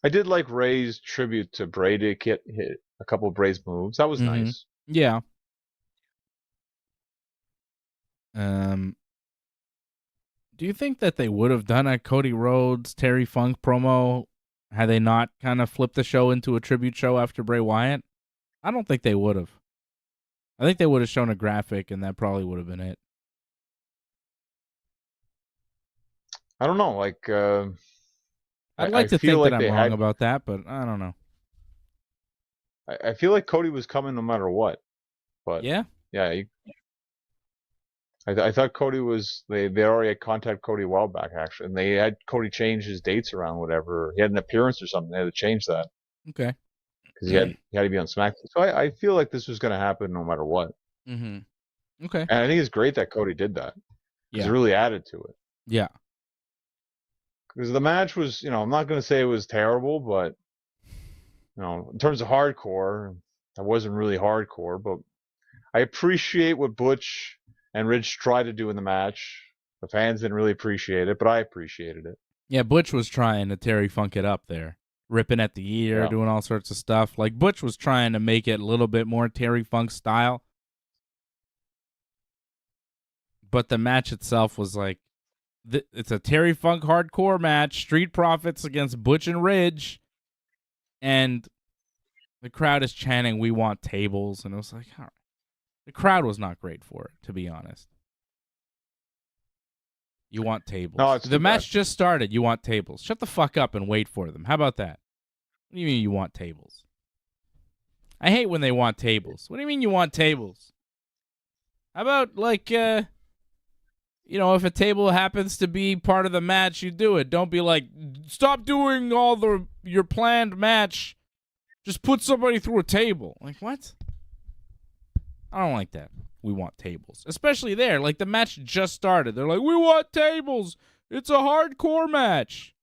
I did like Ray's tribute to Bray to hit a couple of Bray's moves. That was nice. Yeah. Do you think that they would have done a Cody Rhodes, Terry Funk promo had they not kind of flipped the show into a tribute show after Bray Wyatt? I don't think they would have. I think they would have shown a graphic, and that probably would have been it. I don't know. Like, I'd like to think that I'm wrong about that, but I don't know. I feel like Cody was coming no matter what. But yeah. I thought Cody was. They already had contacted Cody a while back actually, and they had Cody change his dates around. Whatever, he had an appearance or something. They had to change that. Okay. Because he had to be on SmackDown. So I feel like this was going to happen no matter what. Mm-hmm. Okay. And I think it's great that Cody did that. Because it really added to it. Yeah. Because the match was, I'm not going to say it was terrible, but, in terms of hardcore, it wasn't really hardcore. But I appreciate what Butch and Ridge tried to do in the match. The fans didn't really appreciate it, but I appreciated it. Yeah, Butch was trying to Terry Funk it up there. Ripping at the ear, doing all sorts of stuff. Like, Butch was trying to make it a little bit more Terry Funk style. But the match itself was like, it's a Terry Funk hardcore match. Street Profits against Butch and Ridge. And the crowd is chanting, "We want tables." And it was like, all right. The crowd was not great for it, to be honest. You want tables. No, the match just started. You want tables. Shut the fuck up and wait for them. How about that? What do you mean you want tables? I hate when they want tables. What do you mean you want tables? How about, like, if a table happens to be part of the match, you do it. Don't be like, stop doing all your planned match. Just put somebody through a table. Like, what? I don't like that. We want tables. Especially there. Like, the match just started. They're like, we want tables. It's a hardcore match.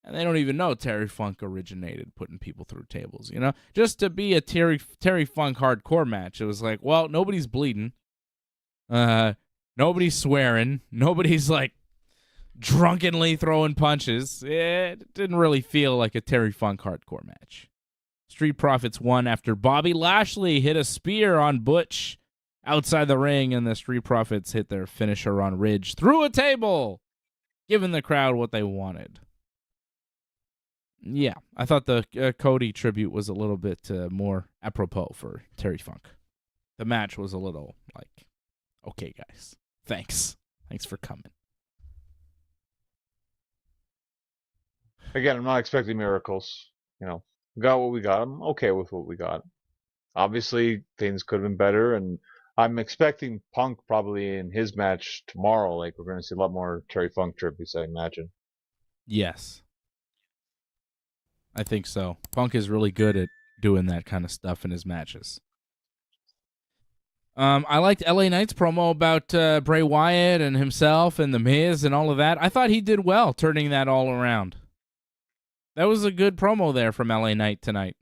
And they don't even know Terry Funk originated putting people through tables, you know? Just to be a Terry Funk hardcore match, it was like, well, nobody's bleeding. Nobody's swearing. Nobody's, like, drunkenly throwing punches. It didn't really feel like a Terry Funk hardcore match. Street Profits won after Bobby Lashley hit a spear on Butch outside the ring, and the Street Profits hit their finisher on Ridge through a table, giving the crowd what they wanted. Yeah, I thought the Cody tribute was a little bit more apropos for Terry Funk. The match was a little like, okay, guys, thanks for coming. Again, I'm not expecting miracles. We got what we got. I'm okay with what we got. Obviously, things could have been better, and I'm expecting Punk probably in his match tomorrow. Like, we're going to see a lot more Terry Funk tributes, I imagine. Yes. I think so. Punk is really good at doing that kind of stuff in his matches. I liked LA Knight's promo about Bray Wyatt and himself and The Miz and all of that. I thought he did well turning that all around. That was a good promo there from LA Knight tonight.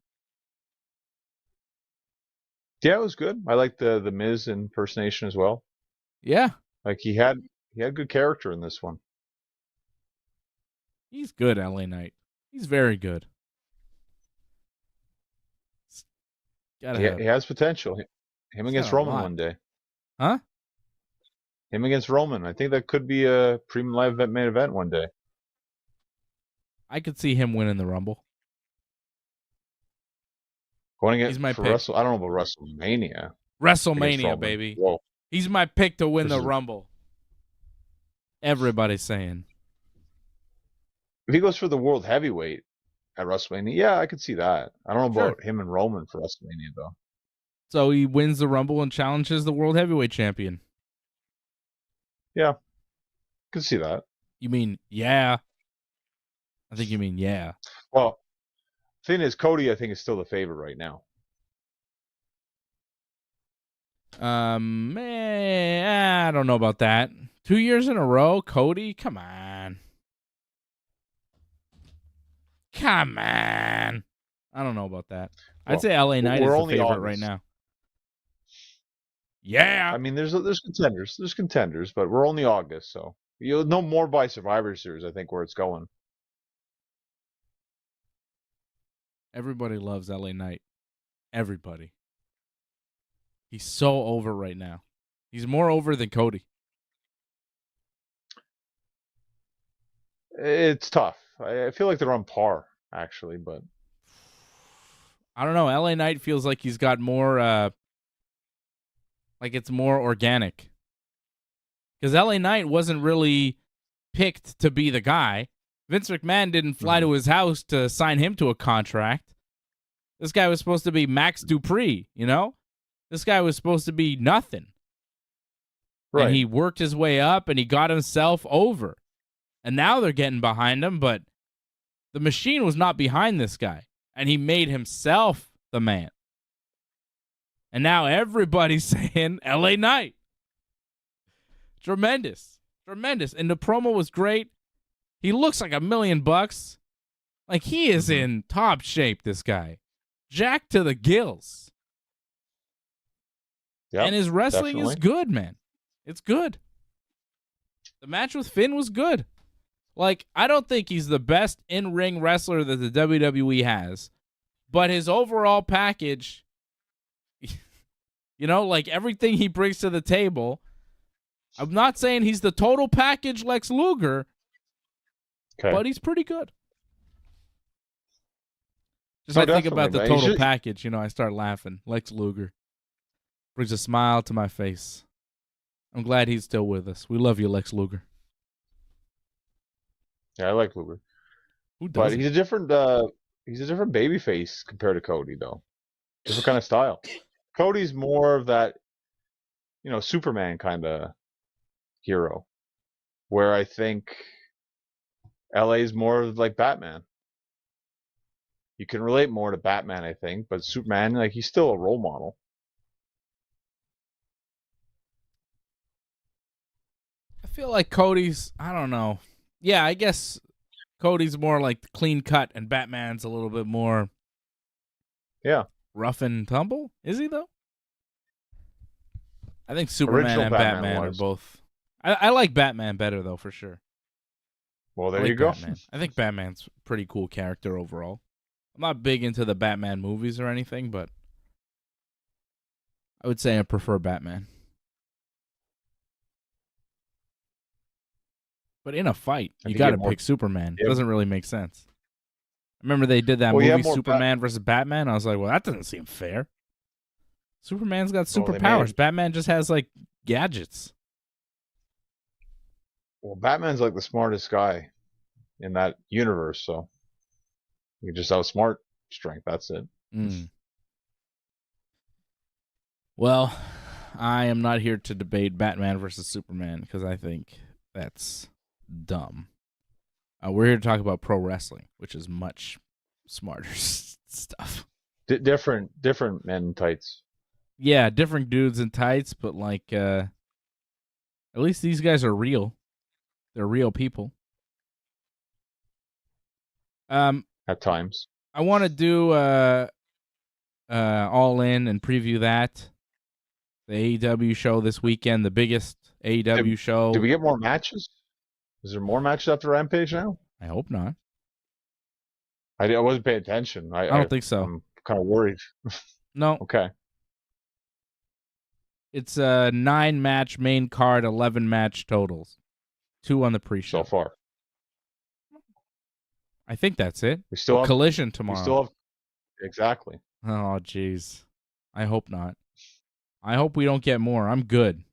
Yeah, it was good. I liked the Miz impersonation as well. Yeah. Like, he had good character in this one. He's good, LA Knight. He's very good. He has potential. Him against Roman one day. Huh? Him against Roman. I think that could be a premium live event main event one day. I could see him winning the Rumble. Going against He's my pick. I don't know about WrestleMania. WrestleMania, baby. Whoa. He's my pick to win the Rumble. Everybody's saying. If he goes for the World Heavyweight at WrestleMania, yeah, I could see that. I don't know about him and Roman for WrestleMania, though. So he wins the Rumble and challenges the World Heavyweight Champion. Yeah. Could see that. You mean, yeah? I think you mean, yeah. Well, the thing is, Cody, I think, is still the favorite right now. I don't know about that. 2 years in a row, Cody? Come on. I don't know about that. I'd say LA Knight is the favorite right now. Yeah. I mean, there's contenders. There's contenders, but we're only August, so you'll know more by Survivor Series, I think, where it's going. Everybody loves LA Knight. Everybody. He's so over right now. He's more over than Cody. It's tough. I feel like they're on par, actually, but I don't know. LA Knight feels like he's got more, like it's more organic. Because LA Knight wasn't really picked to be the guy. Vince McMahon didn't fly to his house to sign him to a contract. This guy was supposed to be Max Dupree, you know? This guy was supposed to be nothing. Right. And he worked his way up and he got himself over. And now they're getting behind him, but the machine was not behind this guy. And he made himself the man. And now everybody's saying LA Knight. Tremendous. Tremendous. And the promo was great. He looks like $1 million. Like, he is in top shape, this guy. Jacked to the gills. Yep, and his wrestling is good, man. It's good. The match with Finn was good. Like, I don't think he's the best in-ring wrestler that the WWE has, but his overall package, you know, like everything he brings to the table, I'm not saying he's the total package Lex Luger, but he's pretty good. Just I think about the total package, you know, I start laughing. Lex Luger brings a smile to my face. I'm glad he's still with us. We love you, Lex Luger. Yeah, I like Luger. But he's a different baby face compared to Cody, though. Different kind of style. Cody's more of that, you know, Superman kind of hero. Where I think LA's more like Batman. You can relate more to Batman, I think, but Superman, like, he's still a role model. I feel like Cody's, I don't know. Yeah, I guess Cody's more like clean cut, and Batman's a little bit more rough and tumble. Is he though? I think Superman Original and Batman Batman was. are both. I like Batman better though, for sure. Well, there I like you go. Batman. I think Batman's a pretty cool character overall. I'm not big into the Batman movies or anything, but I would say I prefer Batman. But in a fight, you got to pick Superman. It doesn't really make sense. I remember they did that movie, Superman versus Batman. I was like, well, that doesn't seem fair. Superman's got superpowers. Batman just has, like, gadgets. Well, Batman's like the smartest guy in that universe, so you just outsmart strength. That's it. Well, I am not here to debate Batman versus Superman because I think that's dumb. We're here to talk about pro wrestling, which is much smarter stuff. Different men in tights. Yeah, different dudes in tights, but like, at least these guys are real. They're real people. At times. I want to do All In and preview that. The AEW show this weekend, the biggest AEW show. Did we get more matches? Is there more matches after Rampage now? I hope not. I wasn't paying attention. I don't think so. I'm kind of worried. No. Okay. It's a 9-match main card, 11-match totals. 2 on the pre-show. So far. I think that's it. We still have Collision tomorrow. We still have exactly. Oh, jeez. I hope not. I hope we don't get more. I'm good.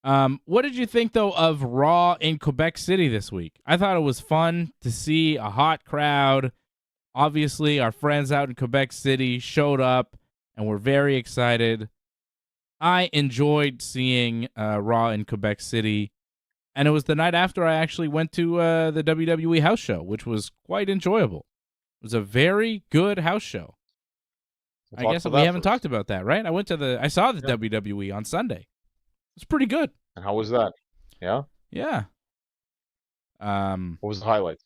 What did you think, though, of Raw in Quebec City this week? I thought it was fun to see a hot crowd. Obviously, our friends out in Quebec City showed up, and we're very excited. I enjoyed seeing Raw in Quebec City, and it was the night after I actually went to the WWE house show, which was quite enjoyable. It was a very good house show. I guess we haven't talked about that, right? I saw the WWE on Sunday. It's pretty good. And how was that? Yeah? Yeah. What was the highlights?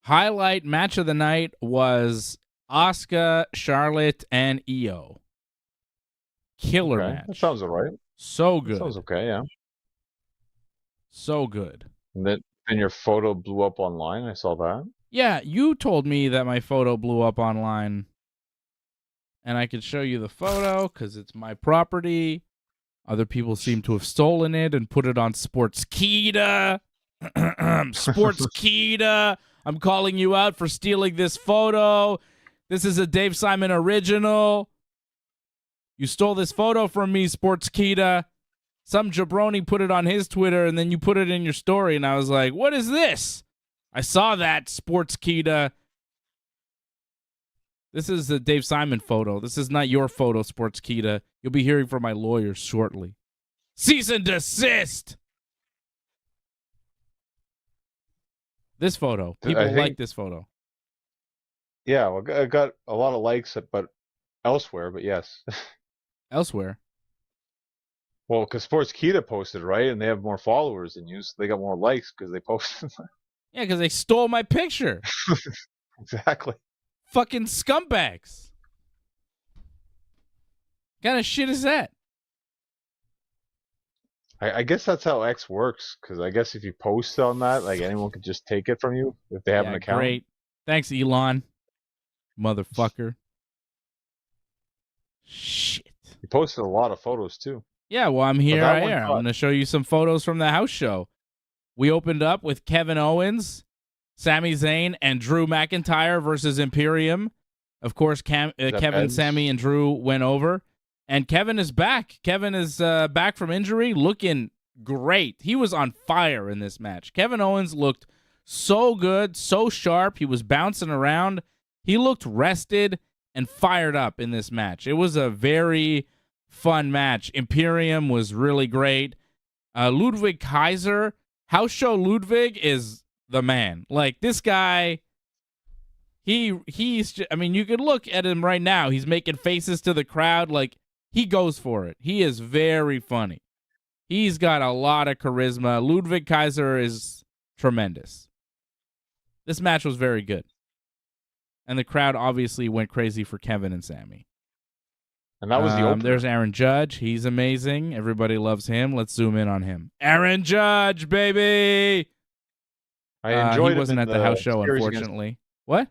Highlight match of the night was Asuka, Charlotte, and Io. Killer match. That sounds all right. So good. That sounds okay, yeah. So good. And then your photo blew up online. I saw that. Yeah, you told me that my photo blew up online. And I could show you the photo because it's my property. Other people seem to have stolen it and put it on Sportskeeda. Sportskeeda, I'm calling you out for stealing this photo. This is a Dave Simon original. You stole this photo from me, Sportskeeda. Some jabroni put it on his Twitter, and then you put it in your story, and I was like, what is this? I saw that, Sportskeeda. This is the Dave Simon photo. This is not your photo, Sportskeeda. You'll be hearing from my lawyers shortly. Cease and desist! This photo. People like this photo. Yeah, well, I got a lot of likes, but elsewhere, but yes. Elsewhere? Well, because Sportskeeda posted, right? And they have more followers than you, so they got more likes because they posted. Yeah, because they stole my picture. Exactly. Fucking scumbags. What kind of shit is that? I guess that's how X works, because I guess if you post on that, like anyone could just take it from you if they have an account. Great. Thanks, Elon. Motherfucker. Shit. You posted a lot of photos, too. Yeah, well, I'm here. I'm going to show you some photos from the house show. We opened up with Kevin Owens, Sami Zayn, and Drew McIntyre versus Imperium. Of course, Kevin, Sami, and Drew went over. And Kevin is back. Kevin is back from injury, looking great. He was on fire in this match. Kevin Owens looked so good, so sharp. He was bouncing around. He looked rested and fired up in this match. It was a very fun match. Imperium was really great. Ludwig Kaiser, house show Ludwig is the man. Like, this guy, he's I mean, you could look at him right now. He's making faces to the crowd. Like, he goes for it. He is very funny. He's got a lot of charisma. Ludwig Kaiser is tremendous. This match was very good. And the crowd obviously went crazy for Kevin and Sammy. And that was the opener. There's Aaron Judge. He's amazing. Everybody loves him. Let's zoom in on him. Aaron Judge, baby! I enjoyed he wasn't him at the house show, unfortunately. What?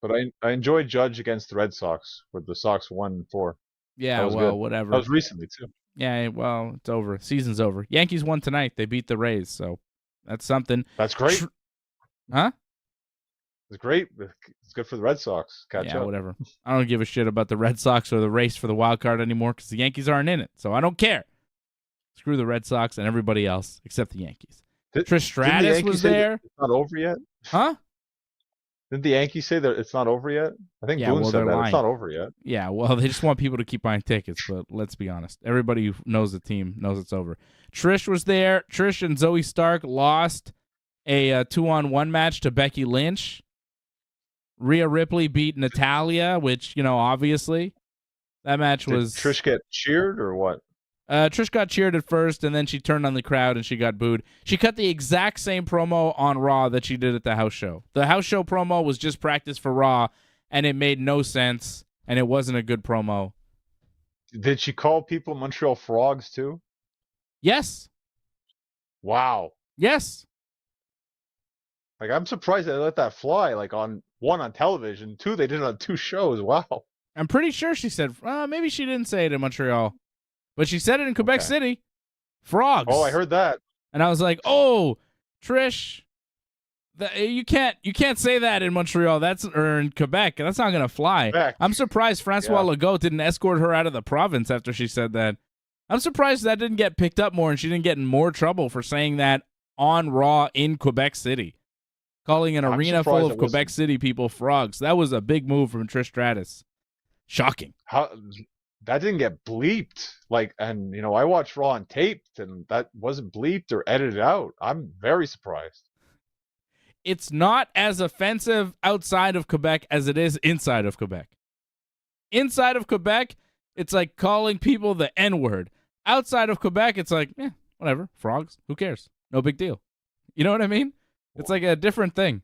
But I enjoyed Judge against the Red Sox, where the Sox won 4. Yeah, well, good. whatever. That was recently, too. Yeah, well, it's over. Season's over. Yankees won tonight. They beat the Rays, so that's something. That's great. Huh? It's great. It's good for the Red Sox. Catch up. Whatever. I don't give a shit about the Red Sox or the race for the wild card anymore because the Yankees aren't in it, so I don't care. Screw the Red Sox and everybody else except the Yankees. Trish Stratus was there. It's not over yet? Huh? Didn't the Yankees say that it's not over yet? I think Boone said that. Lying. It's not over yet. Yeah, well, they just want people to keep buying tickets, but let's be honest. Everybody who knows the team knows it's over. Trish was there. Trish and Zoe Stark lost a 2-on-1 match to Becky Lynch. Rhea Ripley beat Natalya, which, obviously, that match was... Did Trish get cheered or what? Trish got cheered at first, and then she turned on the crowd, and she got booed. She cut the exact same promo on Raw that she did at the house show. The house show promo was just practice for Raw, and it made no sense, and it wasn't a good promo. Did she call people Montreal frogs, too? Yes. Wow. Yes. Like, I'm surprised they let that fly, like, on television. 2, they did it on 2 shows. Wow. I'm pretty sure she said, maybe she didn't say it in Montreal, but she said it in Quebec City. Frogs. Oh, I heard that. And I was like, oh, Trish, you can't say that in Montreal. Or in Quebec. That's not going to fly. Quebec. I'm surprised Francois Legault didn't escort her out of the province after she said that. I'm surprised that didn't get picked up more and she didn't get in more trouble for saying that on Raw in Quebec City. Calling an arena full of Quebec City people frogs. That was a big move from Trish Stratus. Shocking. That didn't get bleeped. And I watched Raw on taped, and that wasn't bleeped or edited out. I'm very surprised. It's not as offensive outside of Quebec as it is inside of Quebec. Inside of Quebec, it's like calling people the N-word. Outside of Quebec, it's like, whatever, frogs, who cares? No big deal. You know what I mean? It's like a different thing.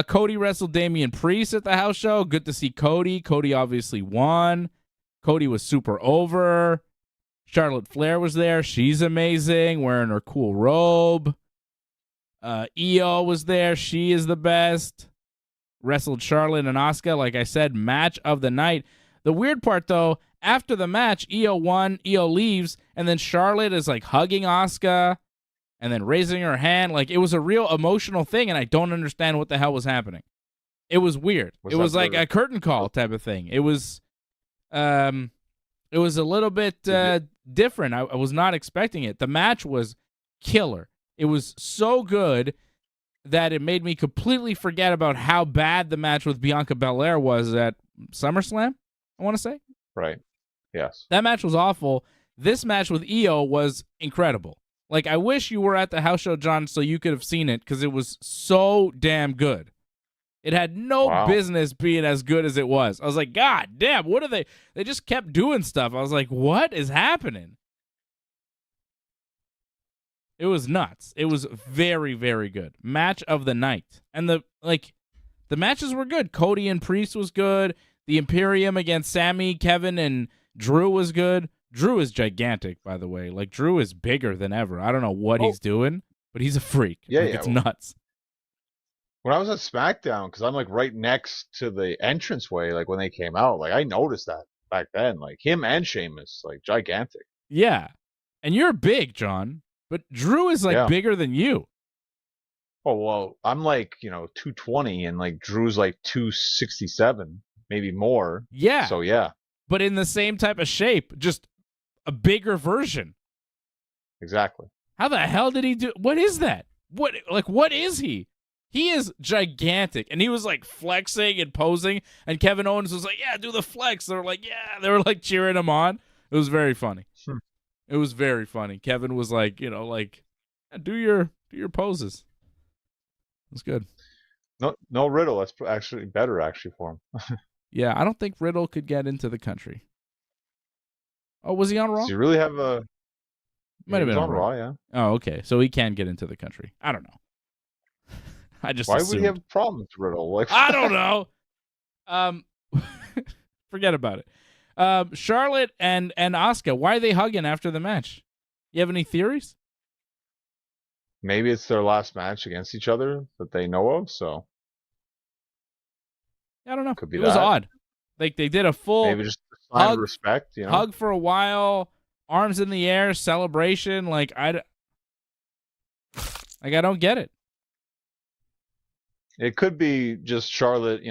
Cody wrestled Damian Priest at the house show. Good to see Cody. Cody obviously won. Cody was super over. Charlotte Flair was there. She's amazing, wearing her cool robe. Io was there. She is the best. Wrestled Charlotte and Asuka. Like I said, match of the night. The weird part, though, after the match, Io won. Io leaves, and then Charlotte is like hugging Asuka and then raising her hand. Like, it was a real emotional thing, and I don't understand what the hell was happening. It was weird. It was like a curtain call type of thing. It was a little bit different. I was not expecting it. The match was killer. It was so good that it made me completely forget about how bad the match with Bianca Belair was at SummerSlam, I want to say. Right. Yes. That match was awful. This match with Io was incredible. Like, I wish you were at the house show, John, so you could have seen it, because it was so damn good. It had no business being as good as it was. I was like, God damn, what are they? They just kept doing stuff. I was like, what is happening? It was nuts. It was very, very good. Match of the night. And the matches were good. Cody and Priest was good. The Imperium against Sammy, Kevin, and Drew was good. Drew is gigantic, by the way. Like, Drew is bigger than ever. I don't know what he's doing, but he's a freak. Yeah, It's nuts. When I was at SmackDown, because I'm like right next to the entranceway, like when they came out, like I noticed that back then. Like him and Sheamus, like gigantic. Yeah. And you're big, John, but Drew is like bigger than you. Oh, well, I'm like, 220 and like Drew's like 267, maybe more. Yeah. So yeah. But in the same type of shape, just a bigger version. Exactly. How the hell did he do? What is that? What is he? He is gigantic, and he was like flexing and posing, and Kevin Owens was like, "Yeah, do the flex." They were like, "Yeah," they were like cheering him on. It was very funny. It was very funny. Kevin was like, do your poses. It was good. No Riddle. That's actually better for him. Yeah, I don't think Riddle could get into the country. Oh, was he on Raw? Does he really have a? Might have been on Raw. Yeah. Oh, okay. So he can get into the country. I don't know. I just Why assumed. would he have problems with Riddle? Like, I don't know. Forget about it. Charlotte and Asuka, why are they hugging after the match? You have any theories? Maybe it's their last match against each other that they know of, so I don't know. could be It was that. odd. Like they did a full Maybe just a sign of respect, hug for a while, arms in the air, celebration. Like I don't get it. It could be just Charlotte,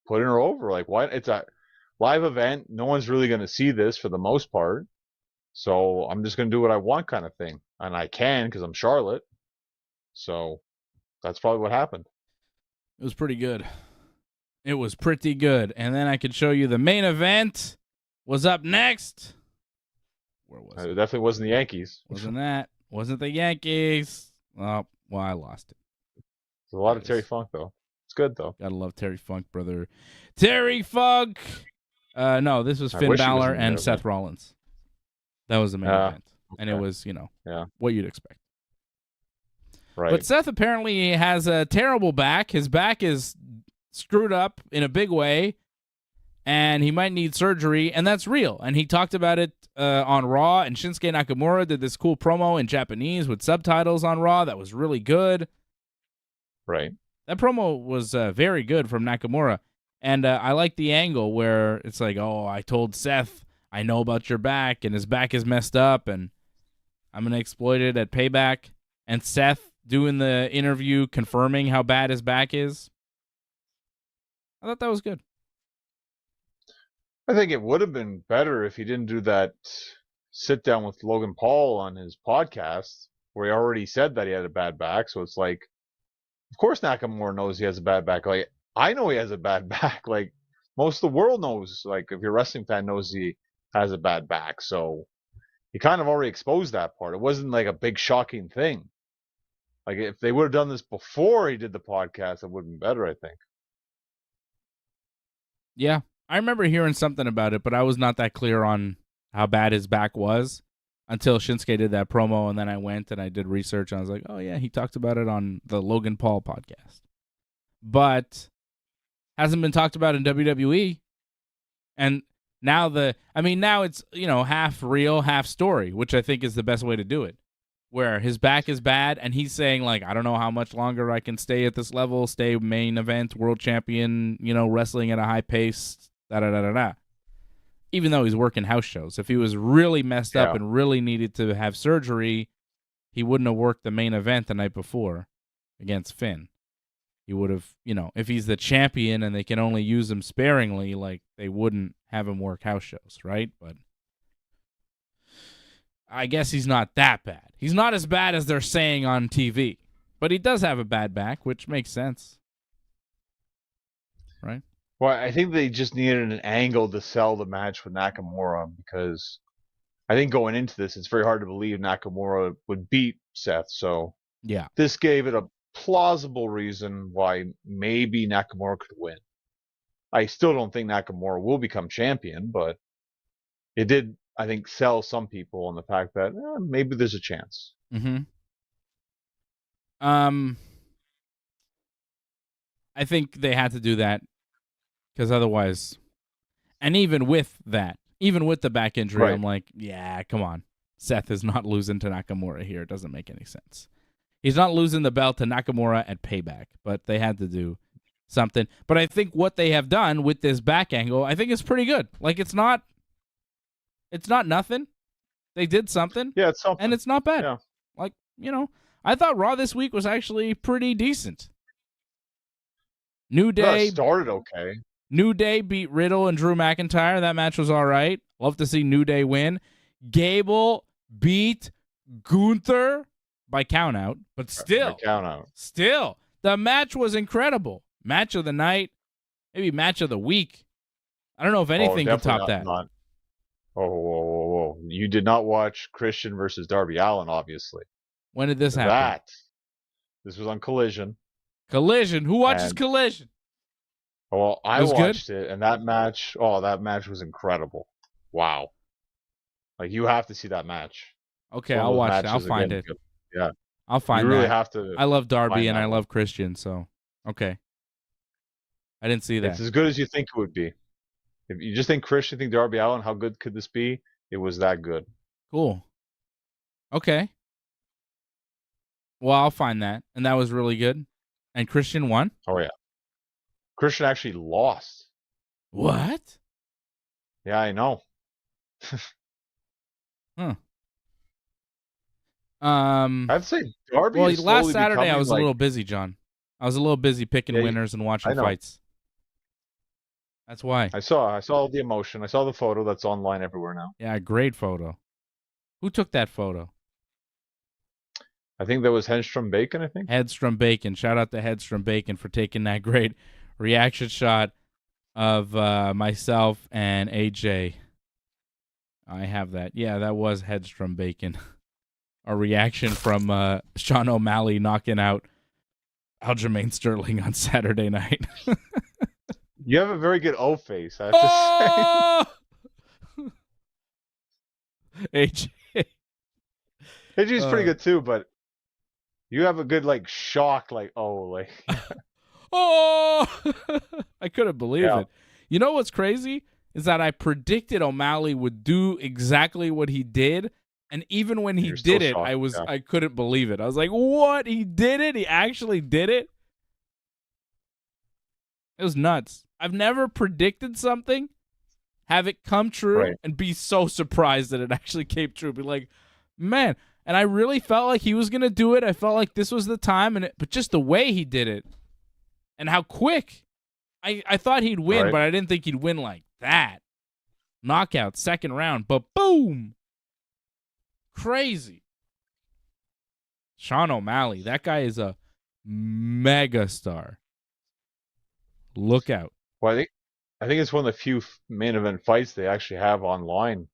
putting her over. Like, what? It's a live event. No one's really going to see this for the most part. So I'm just going to do what I want kind of thing. And I can because I'm Charlotte. So that's probably what happened. It was pretty good. It was pretty good. And then I could show you the main event was up next. Where was it? It definitely wasn't the Yankees. Wasn't that? Wasn't the Yankees. Oh, well, I lost it. There's a lot of Terry Funk, though. It's good, though. Gotta love Terry Funk, brother. Terry Funk! No, this was Finn Balor and Seth Rollins. That was the main event. Okay. And it was, what you'd expect. Right. But Seth apparently has a terrible back. His back is screwed up in a big way, and he might need surgery, and that's real. And he talked about it on Raw, and Shinsuke Nakamura did this cool promo in Japanese with subtitles on Raw that was really good. Right. That promo was very good from Nakamura, and I like the angle where it's like, oh, I told Seth I know about your back, and his back is messed up, and I'm going to exploit it at Payback, and Seth doing the interview confirming how bad his back is. I thought that was good. I think it would have been better if he didn't do that sit down with Logan Paul on his podcast where he already said that he had a bad back. So it's like, of course Nakamura knows he has a bad back. Like, I know he has a bad back. Like, most of the world knows. Like, if you're a wrestling fan, knows he has a bad back. So he kind of already exposed that part. It wasn't like a big shocking thing. Like, if they would have done this before he did the podcast, it would have been better, I think. Yeah. I remember hearing something about it, but I was not that clear on how bad his back was until Shinsuke did that promo, and then I went and I did research, and I was like, oh, yeah, he talked about it on the Logan Paul podcast. But hasn't been talked about in WWE. And now now it's, half real, half story, which I think is the best way to do it, where his back is bad, and he's saying, like, I don't know how much longer I can stay at this level, stay main event, world champion, wrestling at a high pace, da-da-da-da-da. Even though he's working house shows. If he was really messed up and really needed to have surgery, he wouldn't have worked the main event the night before against Finn. He would have, if he's the champion and they can only use him sparingly, like, they wouldn't have him work house shows, right? But I guess he's not that bad. He's not as bad as they're saying on TV. But he does have a bad back, which makes sense. Right? Well, I think they just needed an angle to sell the match with Nakamura because I think going into this, it's very hard to believe Nakamura would beat Seth. So yeah, this gave it a plausible reason why maybe Nakamura could win. I still don't think Nakamura will become champion, but it did, I think, sell some people on the fact that maybe there's a chance. Mm-hmm. I think they had to do that because otherwise, and even with that, even with the back injury, right. I'm like, yeah, come on. Seth is not losing to Nakamura here. It doesn't make any sense. He's not losing the belt to Nakamura at Payback, but they had to do something. But I think what they have done with this back angle, I think is pretty good. Like, it's not nothing. They did something. Yeah, it's something. And it's not bad. Yeah. Like, I thought Raw this week was actually pretty decent. New Day started okay. New Day beat Riddle and Drew McIntyre. That match was all right. Love to see New Day win. Gable beat Gunther by countout, but still, still, the match was incredible. Match of the night, maybe match of the week. I don't know if anything can top that. Whoa. You did not watch Christian versus Darby Allin, obviously. When did this happen? This was on Collision. Collision? Who watches Collision? Well, I watched it, and that match was incredible. Wow. Like, you have to see that match. Okay, I'll watch it. I'll find it. Yeah. I'll find it. You really have to. I love Darby and I love Christian, so Okay. I didn't see that. It's as good as you think it would be. If you just think Christian, think Darby Allin, how good could this be? It was that good. Cool. Okay. Well, I'll find that. And that was really good. And Christian won? Oh, yeah. Christian actually lost. What? Yeah, I know. Huh. I'd say Darby well, is last slowly Saturday I becoming, was a little busy, John. I was a little busy picking Yeah, winners and watching I know. fights. That's why. I saw the emotion. I saw the photo that's online everywhere now. Yeah, great photo. Who took that photo? I think that was Henstrom Bacon, I think. Headstrom Bacon. Shout out to Headstrom Bacon for taking that great reaction shot of myself and AJ. I have that. Yeah, that was Headstrom Bacon. A reaction from Sean O'Malley knocking out Aljamain Sterling on Saturday night. You have a very good O face, I have to say. AJ. AJ's pretty good too, but you have a good shock, Oh! I couldn't believe Yeah. it. You know what's crazy? Is that I predicted O'Malley would do exactly what he did, and even when he You're still did it, shocked, I couldn't believe it. I was like, "What? He did it? He actually did it?" It was nuts. I've never predicted something, have it come true, Right. and be so surprised that it actually came true. Be like, man, and I really felt like he was gonna do it. I felt like this was the time, but just the way he did it, and how quick. I thought he'd win, Right. but I didn't think he'd win like that. Knockout, second round, but boom! Crazy. Sean O'Malley, that guy is a mega star. Look out. Well, I think it's one of the few main event fights they actually have online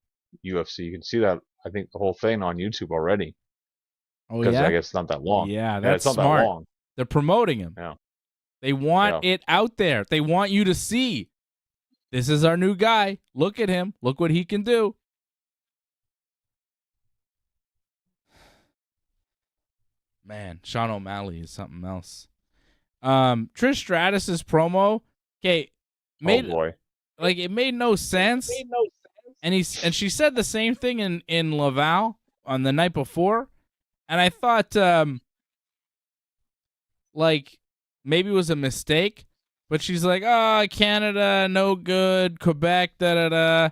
UFC. You can see that, I think, the whole thing on YouTube already. Oh, Because yeah? I guess it's not that long. Yeah, that's it's not smart. that long. They're promoting him. Yeah. They want it out there. They want you to see. This is our new guy. Look at him. Look what he can do. Man, Sean O'Malley is something else. Trish Stratus's promo, okay, Oh boy. it made no sense. And she said the same thing in Laval on the night before, and I thought maybe it was a mistake, but she's like, "Oh, Canada, no good. Quebec, da da da,"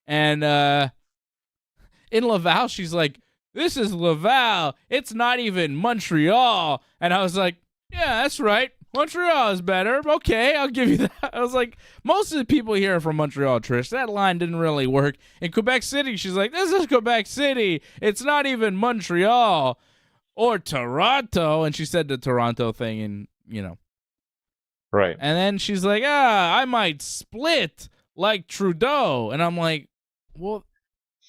and in Laval, she's like, "This is Laval. It's not even Montreal." And I was like, "Yeah, that's right. Montreal is better. Okay, I'll give you that." I was like, most of the people here are from Montreal, Trish. That line didn't really work. In Quebec City, she's like, "This is Quebec City. It's not even Montreal or Toronto." And she said the Toronto thing, and Right. and then she's like, "I might split like Trudeau." And I'm like, well,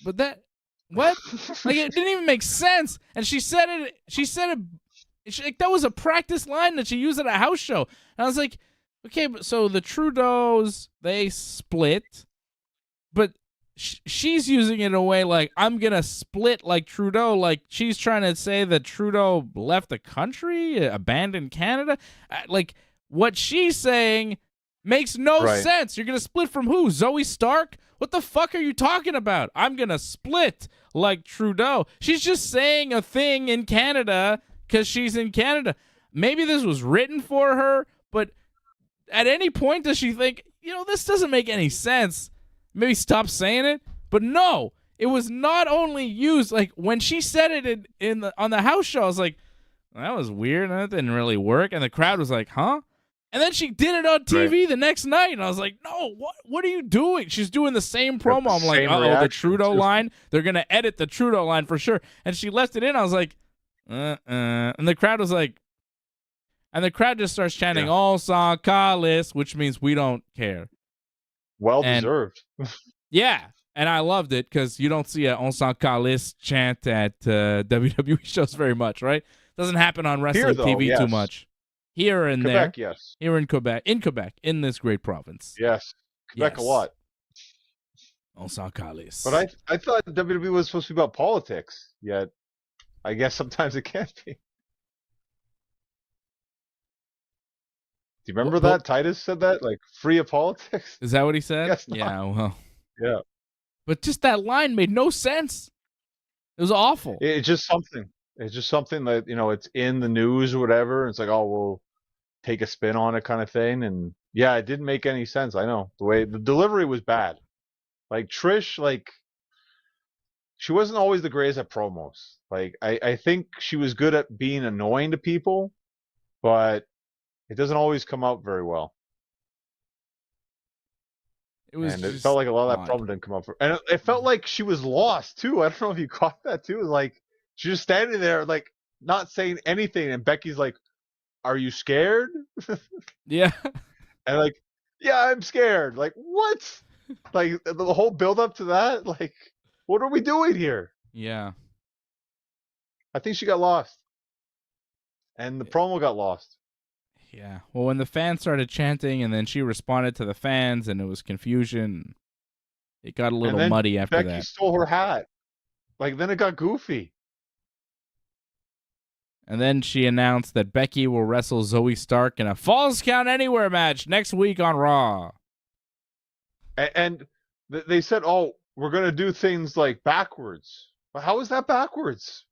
but that, what? Like, it didn't even make sense. And she said it, that was a practice line that she used at a house show. And I was like, okay, but so the Trudeaus, they split, but she's using it in a way like, I'm going to split like Trudeau. Like, she's trying to say that Trudeau left the country, abandoned Canada. Like, what she's saying makes no sense. You're going to split from who? Zoe Stark? What the fuck are you talking about? I'm going to split like Trudeau. She's just saying a thing in Canada because she's in Canada. Maybe this was written for her, but at any point does she think, this doesn't make any sense? Maybe stop saying it? But no, it was not only used, like, when she said it on the house show, I was like, that was weird, and that didn't really work. And the crowd was like, huh? And then she did it on TV the next night, and I was like, no, what are you doing? She's doing the same promo. I'm like, uh-oh, the Trudeau line. They're going to edit the Trudeau line for sure. And she left it in. I was like, and the crowd was like, and the crowd just starts chanting, "On s'en calisse," which means we don't care. Well deserved. Yeah, and I loved it because you don't see a "On s'en calisse" chant at WWE shows very much, right? Doesn't happen on wrestling TV too much. Here and Quebec, there. Yes. Here in Quebec, in this great province. Yes. Quebec a lot. On s'en calisse. But I thought WWE was supposed to be about politics, yet I guess sometimes it can't be. Do you remember that? Titus said that, like, free of politics? Is that what he said? Yes, not. Yeah, well. Yeah. But just that line made no sense. It was awful. It's just something. It's just something that, it's in the news or whatever. It's like, oh, we'll take a spin on it kind of thing. And yeah, it didn't make any sense. I know. The delivery was bad. Like Trish, like, she wasn't always the greatest at promos. Like, I think she was good at being annoying to people, but it doesn't always come out very well. It felt like a lot of that problem didn't come up. And it felt like she was lost, too. I don't know if you caught that, too. It was like, she's just standing there, like, not saying anything. And Becky's like, are you scared? Yeah. And like, yeah, I'm scared. Like, what? Like, the whole build up to that? Like, what are we doing here? Yeah. I think she got lost. And the promo got lost. Yeah. Well, when the fans started chanting and then she responded to the fans and it was confusion, it got a little muddy after that. Becky stole her hat. Like, then it got goofy. And then she announced that Becky will wrestle Zoe Stark in a Falls Count Anywhere match next week on Raw. And they said, oh, we're going to do things like backwards. But how is that backwards?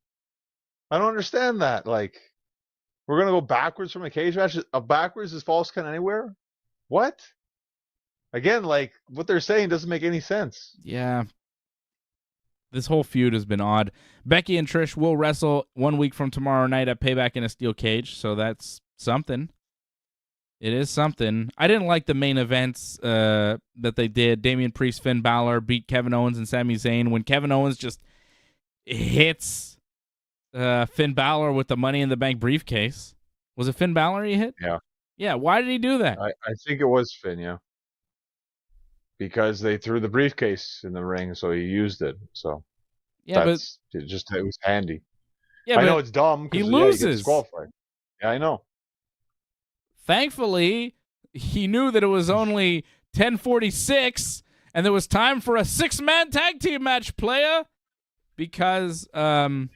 I don't understand that. Like, we're going to go backwards from a cage match? Backwards is Falls Count Anywhere? What? Again, like, what they're saying doesn't make any sense. Yeah. This whole feud has been odd. Becky and Trish will wrestle 1 week from tomorrow night at Payback in a steel cage, so that's something. It is something. I didn't like the main events that they did. Damian Priest, Finn Balor beat Kevin Owens and Sami Zayn when Kevin Owens just hits Finn Balor with the Money in the Bank briefcase. Was it Finn Balor he hit? Yeah. Yeah, why did he do that? I think it was Finn, yeah. Because they threw the briefcase in the ring, so he used it. So yeah, but it was handy. Yeah, I know it's dumb. He loses. He gets disqualified. Yeah, I know. Thankfully, he knew that it was only 10:46, and there was time for a 6-man tag team match, playa, because Dominic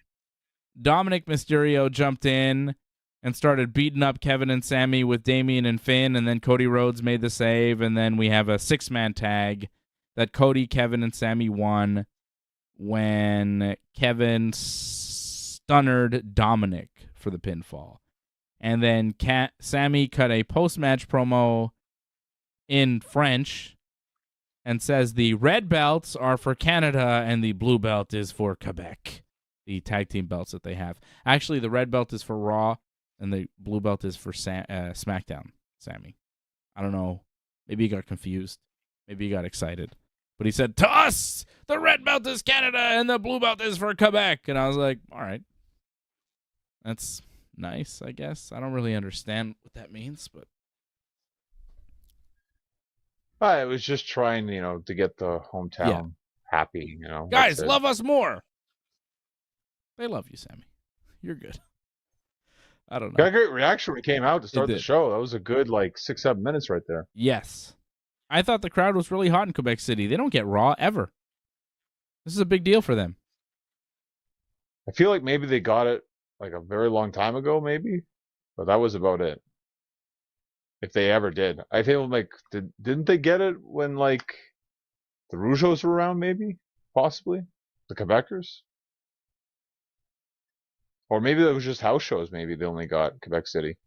Mysterio jumped in and started beating up Kevin and Sami with Damian and Finn, and then Cody Rhodes made the save, and then we have a 6-man tag that Cody, Kevin, and Sami won when Kevin stunnered Dominic for the pinfall. And then Sami cut a post-match promo in French and says the red belts are for Canada and the blue belt is for Quebec, the tag team belts that they have. Actually, the red belt is for Raw, and the blue belt is for SmackDown, Sami. I don't know. Maybe he got confused. Maybe he got excited. But he said, to us, the red belt is Canada and the blue belt is for Quebec. And I was like, all right. That's nice, I guess. I don't really understand what that means, but. I was just trying, to get the hometown happy, Guys, love us more. They love you, Sami. You're good. I don't know. Got a great reaction when it came out to start the show. That was a good, 6-7 minutes right there. Yes. I thought the crowd was really hot in Quebec City. They don't get Raw ever. This is a big deal for them. I feel like maybe they got it, a very long time ago, maybe. But that was about it. If they ever did. I feel like, didn't they get it when, the Rougeos were around, maybe? Possibly? The Quebecers? Or maybe it was just house shows. Maybe they only got Quebec City.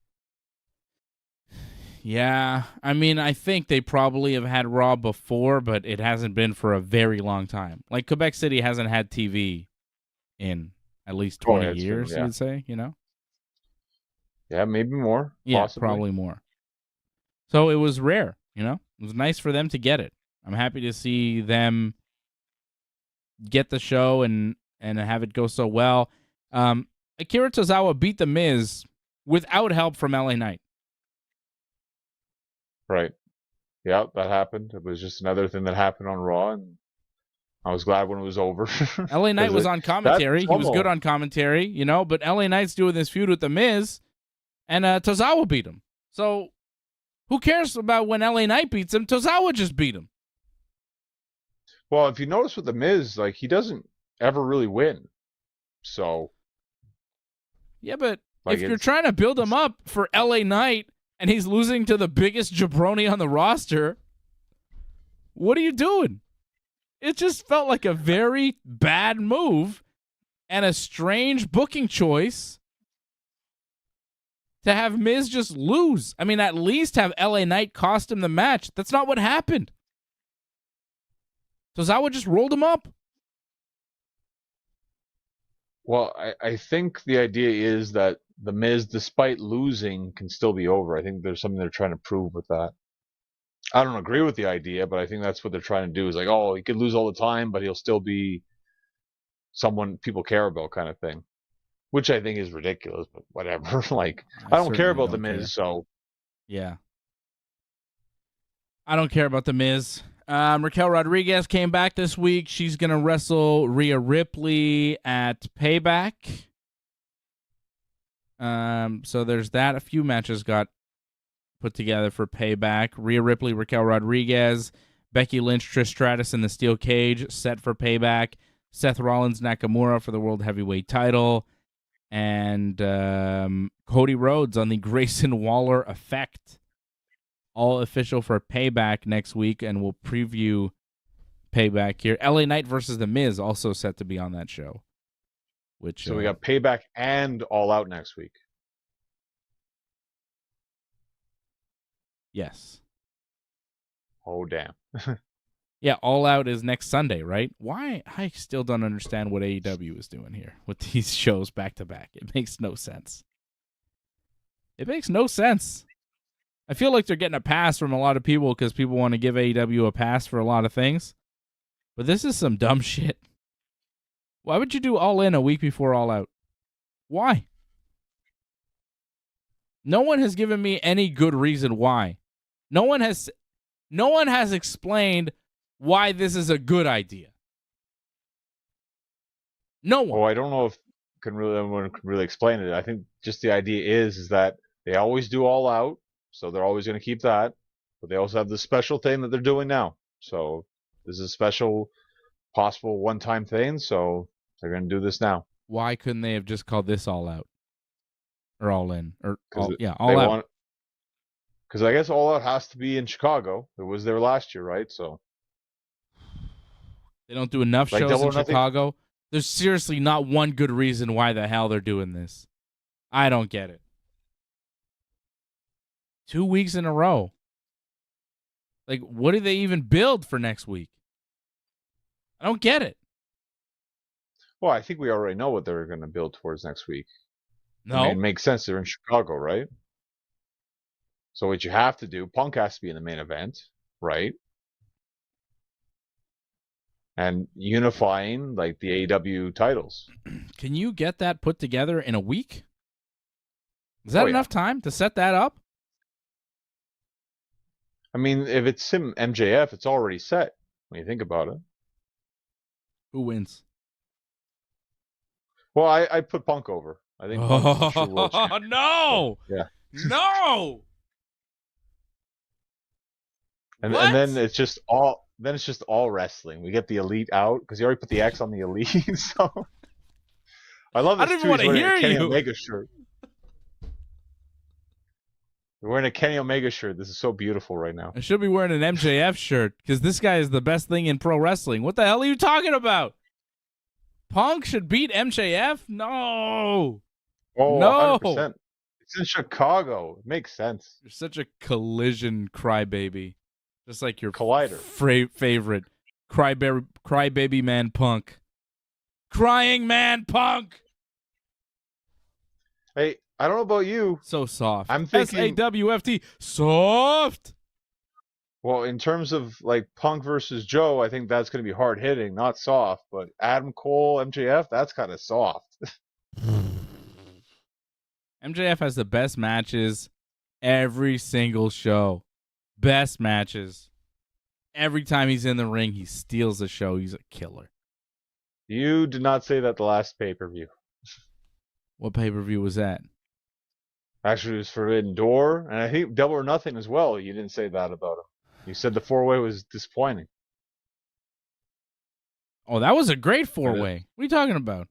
Yeah. I mean, I think they probably have had Raw before, but it hasn't been for a very long time. Quebec City hasn't had TV in at least 20 years, you would say, Yeah, maybe more. Yeah, possibly. Probably more. So it was rare, It was nice for them to get it. I'm happy to see them get the show and have it go so well. Akira Tozawa beat The Miz without help from LA Knight. Right. Yeah, that happened. It was just another thing that happened on Raw, and I was glad when it was over. LA Knight was on commentary. He was good on commentary, but LA Knight's doing this feud with The Miz, and Tozawa beat him. So who cares about when LA Knight beats him? Tozawa just beat him. Well, if you notice with The Miz, he doesn't ever really win. So. Yeah, but if you're trying to build him up for LA Knight and he's losing to the biggest jabroni on the roster. What are you doing? It just felt like a very bad move and a strange booking choice to have Miz just lose. I mean, at least have LA Knight cost him the match. That's not what happened. Tozawa just rolled him up. Well, I think the idea is that the Miz, despite losing, can still be over. I think there's something they're trying to prove with that. I don't agree with the idea, but I think that's what they're trying to do. Is like, oh, he could lose all the time, but he'll still be someone people care about, kind of thing. Which I think is ridiculous, but whatever. Like, I don't care about the Miz, so yeah, I don't care about the Miz. Raquel Rodriguez came back this week. She's gonna wrestle Rhea Ripley at Payback. So there's that. A few matches got put together for Payback. Rhea Ripley, Raquel Rodriguez, Becky Lynch, Trish Stratus in the steel cage set for Payback. Seth Rollins, Nakamura for the World Heavyweight title. And Cody Rhodes on the Grayson Waller effect. All official for Payback next week, and we'll preview Payback here. LA Knight versus The Miz also set to be on that show. So we got Payback and All Out next week. Yes. Oh, damn. Yeah, All Out is next Sunday, right? Why? I still don't understand what AEW is doing here with these shows back to back. It makes no sense. It makes no sense. I feel like they're getting a pass from a lot of people because people want to give AEW a pass for a lot of things. But this is some dumb shit. Why would you do All In a week before All Out? Why? No one has given me any good reason why. No one has explained why this is a good idea. No one. Well, I don't know if anyone can really explain it. I think just the idea is that they always do All Out, so they're always going to keep that. But they also have this special thing that they're doing now. So this is a special, possible one-time thing, so they're going to do this now. Why couldn't they have just called this All Out? Or All In? Or All Out. Because I guess All Out has to be in Chicago. It was there last year, right? So they don't do enough shows in Chicago. There's seriously not one good reason why the hell they're doing this. I don't get it. 2 weeks in a row. Like, what do they even build for next week? I don't get it. Well, I think we already know what they're going to build towards next week. No. I mean, it makes sense. They're in Chicago, right? So what you have to do, Punk has to be in the main event, right? And unifying, like, the AEW titles. Can you get that put together in a week? Is that enough time to set that up? I mean, if it's MJF, it's already set when you think about it. Who wins? Well, I put Punk over. I think Punk's the true world champion. No! So, yeah. No! And then it's just all wrestling. We get the Elite out because you already put the X on the Elite. So I love this. I didn't want to hear Kenny you. Omega shirt. We're wearing a Kenny Omega shirt. This is so beautiful right now. I should be wearing an MJF shirt because this guy is the best thing in pro wrestling. What the hell are you talking about? Punk should beat MJF? No. Oh, no. 100%. It's in Chicago. It makes sense. You're such a collision crybaby. Just like your Collider. Favorite crybaby man Punk. Crying man Punk. Hey, I don't know about you. So soft. I'm thinking SAWFT. Soft. Well, in terms of like Punk versus Joe, I think that's going to be hard hitting, not soft. But Adam Cole, MJF, that's kind of soft. MJF has the best matches every single show. Best matches. Every time he's in the ring, he steals the show. He's a killer. You did not say that the last pay-per-view. What pay-per-view was that? Actually, it was Forbidden Door, and I think Double or Nothing as well. You didn't say that about him. You said the four-way was disappointing. Oh, that was a great four-way. What are you talking about?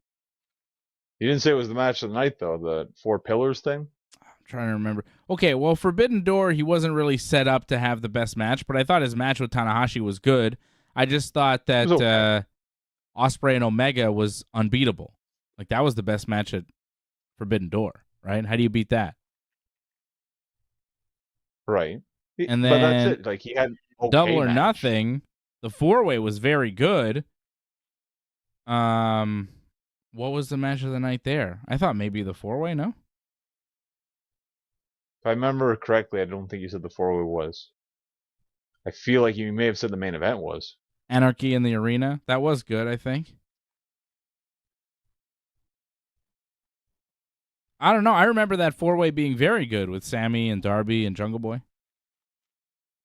You didn't say it was the match of the night, though, the Four Pillars thing? I'm trying to remember. Okay, well, Forbidden Door, he wasn't really set up to have the best match, but I thought his match with Tanahashi was good. I just thought It was that okay. Ospreay and Omega was unbeatable. Like, that was the best match at Forbidden Door, right? How do you beat that? Right. And But that's then it. Like, he had Double okay or match. Nothing, the four-way was very good. What was the match of the night there? I thought maybe the four-way, no? If I remember correctly, I don't think you said the 4-way was. I feel like you may have said the main event was. Anarchy in the Arena. That was good, I think. I don't know. I remember that four-way being very good with Sammy and Darby and Jungle Boy.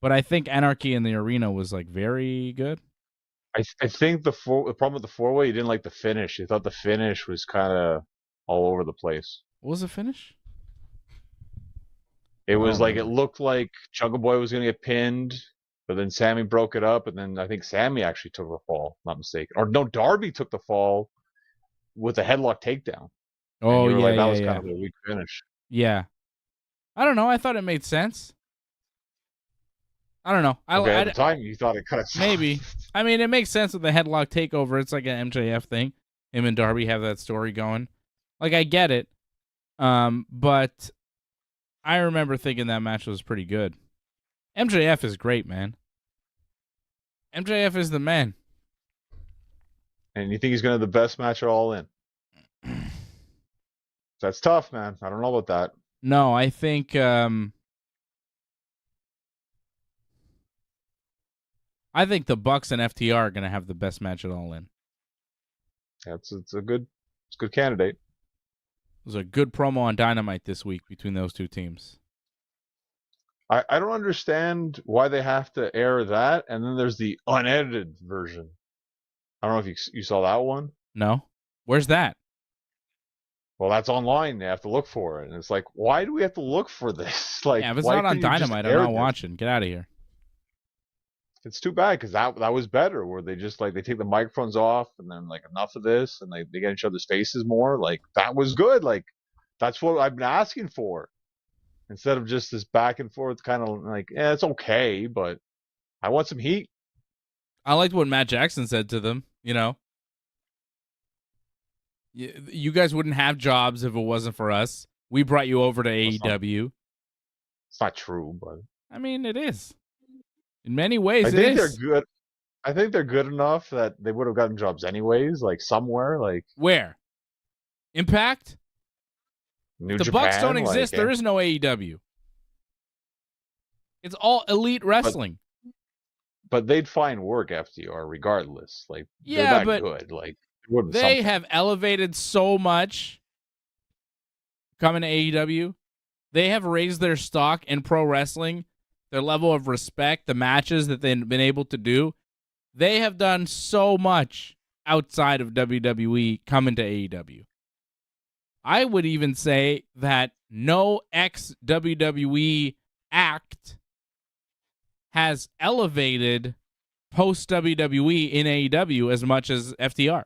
But I think Anarchy in the Arena was like very good. I think the problem with the 4-way, you didn't like the finish. You thought the finish was kind of all over the place. What was the finish? It I was don't like it remember. looked like Jungle Boy was gonna get pinned, but then Sammy broke it up, and then I think Sammy actually took the fall, not mistaken. Or no, Darby took the fall with a headlock takedown, and Oh, you were yeah, like, that yeah, was kind yeah. of a weak finish. Yeah. I don't know. I thought it made sense. I don't know. Okay, at the time you thought it kind of maybe. I mean, it makes sense with the headlock takeover. It's like an MJF thing. Him and Darby have that story going. Like, I get it. But I remember thinking that match was pretty good. MJF is great, man. MJF is the man. and you think he's gonna have the best match at All In. That's tough, man. I don't know about that. No, I think the Bucks and FTR are gonna have the best match at All In. Yeah, it's a good candidate. It was a good promo on Dynamite this week between those two teams. I don't understand why they have to air that, and then there's the unedited version. I don't know if you saw that one. No? Where's that? Well, that's online. They have to look for it, and it's like, why do we have to look for this? Like, Yeah, if it's why not on couldn't you just Dynamite, I'm air not this? watching. Get out of here. It's too bad because that was better. Where they just like they take the microphones off, and then like enough of this, and they get each other's faces more. Like that was good. Like that's what I've been asking for, instead of just this back and forth kind of like, yeah, it's okay, but I want some heat. I liked what Matt Jackson said to them, You guys wouldn't have jobs if it wasn't for us. We brought you over to AEW. It's not true, but I mean, it is. In many ways, I it think they're is. good. I think they're good enough that they would have gotten jobs anyways, like somewhere, like Where? Impact? New The Bucks don't Japan, like. exist. There is no AEW. It's all elite But wrestling. but they'd find work FTR regardless. Like they're Yeah, that but good. Like it would be they something. have elevated so much coming to AEW. They have raised their stock in pro wrestling, their level of respect, the matches that they've been able to do. They have done so much outside of WWE coming to AEW. I would even say that no ex-WWE act has elevated post-WWE in AEW as much as FTR.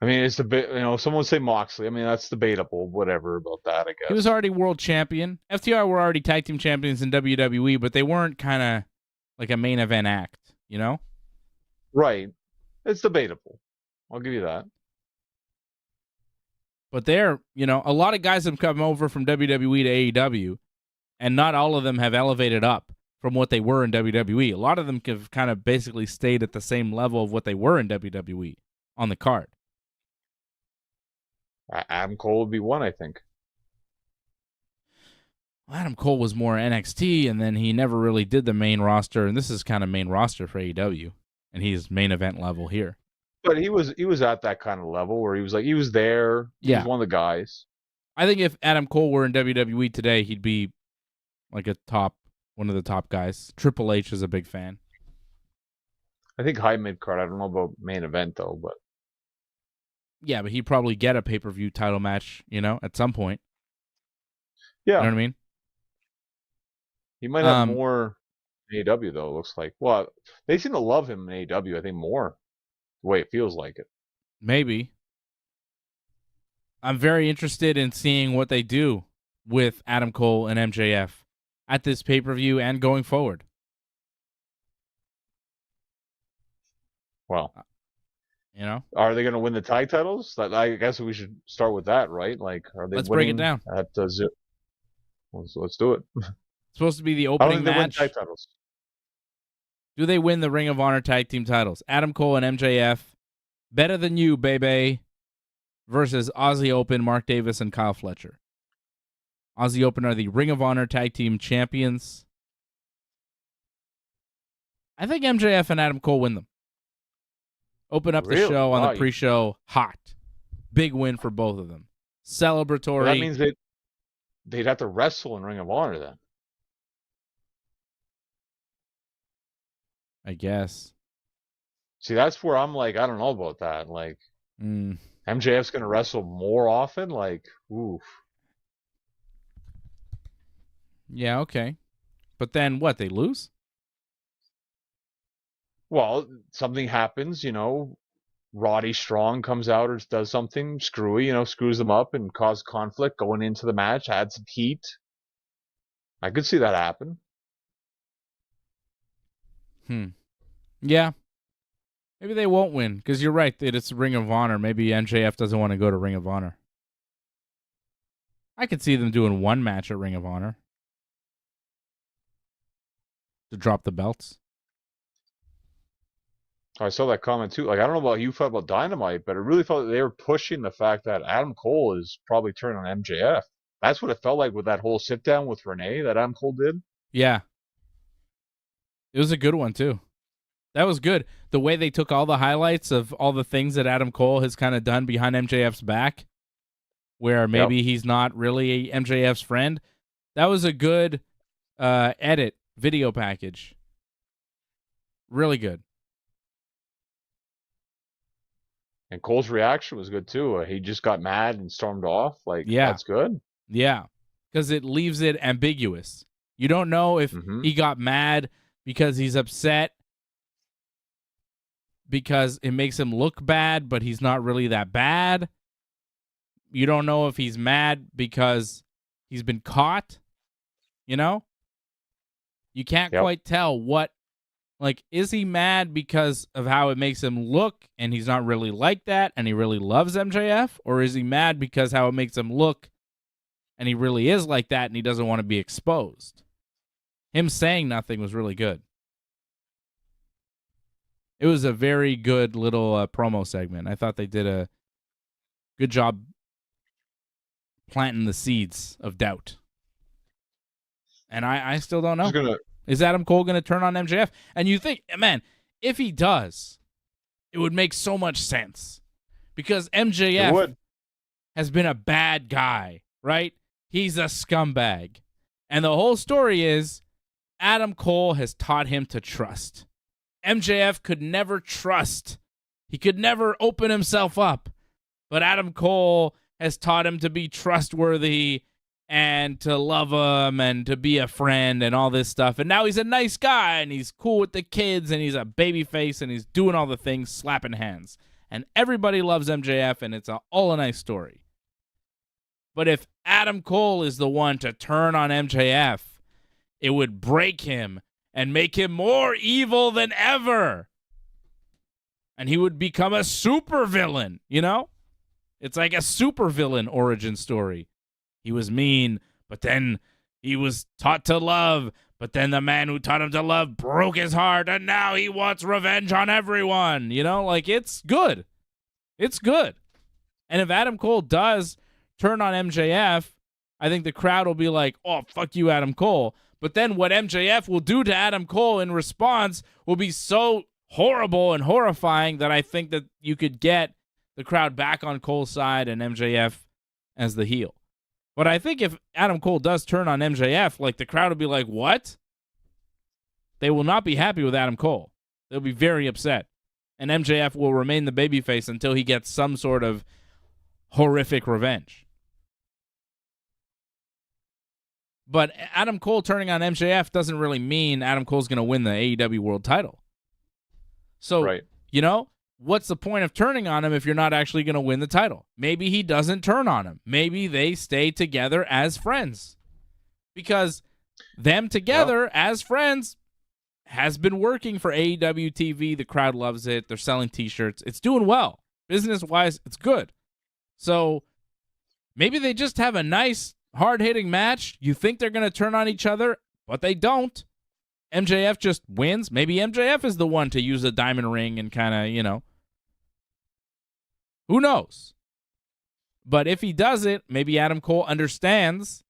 I mean, it's someone would say Moxley. I mean, that's debatable. Whatever about that, I He was guess. already world champion. FTR were already tag team champions in WWE, but they weren't kind of like a main event act, Right. It's debatable. I'll give you that. But they're, a lot of guys have come over from WWE to AEW, and not all of them have elevated up from what they were in WWE. A lot of them have kind of basically stayed at the same level of what they were in WWE on the card. Adam Cole would be one, I think. Adam Cole was more NXT, and then he never really did the main roster, and this is kind of main roster for AEW, and he's main event level here. But he was at that kind of level where he was there. He was one of the guys. I think if Adam Cole were in WWE today, he'd be like one of the top guys. Triple H is a big fan. I think high mid card. I don't know about main event though, but yeah, but he'd probably get a pay-per-view title match, at some point. Yeah, you know what I mean. He might have more in AEW though. It looks like. Well, they seem to love him in AEW. I think more the way it feels like it. Maybe. I'm very interested in seeing what they do with Adam Cole and MJF at this pay-per-view and going forward. Well, you know, are they going to win the tag titles? I guess we should start with that, right? Like, are they let's winning break it down. at let's do it. It's supposed to be the I don't opening think they win match. tag titles. Do they win the Ring of Honor tag team titles? Adam Cole and MJF, better than you, baby, versus Aussie Open, Mark Davis, and Kyle Fletcher. Aussie Open are the Ring of Honor tag team champions. I think MJF and Adam Cole win them. Open up the show on the pre-show hot. Big win for both of them. Celebratory. Well, that means they'd have to wrestle in Ring of Honor then. I guess. See, that's where I'm like, I don't know about that. Like, MJF's going to wrestle more often? Like, oof. Yeah, okay. But then what, they lose? Well, something happens, Roddy Strong comes out or does something screwy, screws them up and cause conflict going into the match, add some heat. I could see that happen. Yeah. Maybe they won't win, because you're right that it's Ring of Honor. Maybe MJF doesn't want to go to Ring of Honor. I could see them doing one match at Ring of Honor to drop the belts. I saw that comment too. Like, I don't know about you felt about Dynamite, but I really felt that they were pushing the fact that Adam Cole is probably turning on MJF. That's what it felt like with that whole sit down with Renee that Adam Cole did. Yeah. It was a good one too. That was good. The way they took all the highlights of all the things that Adam Cole has kind of done behind MJF's back, where maybe he's not really MJF's friend. That was a good edit video package. Really good. And Cole's reaction was good too. He just got mad and stormed off. Like, that's good. Yeah, because it leaves it ambiguous. You don't know if he got mad because he's upset, because it makes him look bad, but he's not really that bad. You don't know if he's mad because he's been caught. You can't quite tell what. Like, is he mad because of how it makes him look and he's not really like that and he really loves MJF? Or is he mad because how it makes him look and he really is like that and he doesn't want to be exposed? Him saying nothing was really good. It was a very good little promo segment. I thought they did a good job planting the seeds of doubt. And I still don't know. Is Adam Cole going to turn on MJF? And you think, man, if he does, it would make so much sense. Because MJF has been a bad guy, right? He's a scumbag. And the whole story is Adam Cole has taught him to trust. MJF could never trust. He could never open himself up. But Adam Cole has taught him to be trustworthy and to love him and to be a friend and all this stuff. And now he's a nice guy and he's cool with the kids and he's a baby face and he's doing all the things, slapping hands. And everybody loves MJF and it's all a nice story. But if Adam Cole is the one to turn on MJF, it would break him and make him more evil than ever. And he would become a supervillain, It's like a supervillain origin story. He was mean, but then he was taught to love. But then the man who taught him to love broke his heart, and now he wants revenge on everyone. It's good. It's good. And if Adam Cole does turn on MJF, I think the crowd will be like, oh, fuck you, Adam Cole. But then what MJF will do to Adam Cole in response will be so horrible and horrifying that I think that you could get the crowd back on Cole's side and MJF as the heel. But I think if Adam Cole does turn on MJF, the crowd will be like, what? They will not be happy with Adam Cole. They'll be very upset. And MJF will remain the babyface until he gets some sort of horrific revenge. But Adam Cole turning on MJF doesn't really mean Adam Cole's going to win the AEW World title. So, what's the point of turning on him if you're not actually going to win the title? Maybe he doesn't turn on him. Maybe they stay together as friends. Because them together as friends has been working for AEW TV. The crowd loves it. They're selling T-shirts. It's doing well. Business-wise, it's good. So maybe they just have a nice, hard-hitting match. You think they're going to turn on each other, but they don't. MJF just wins. Maybe MJF is the one to use a diamond ring and kind of, you know. Who knows? But if he does it, maybe Adam Cole understands.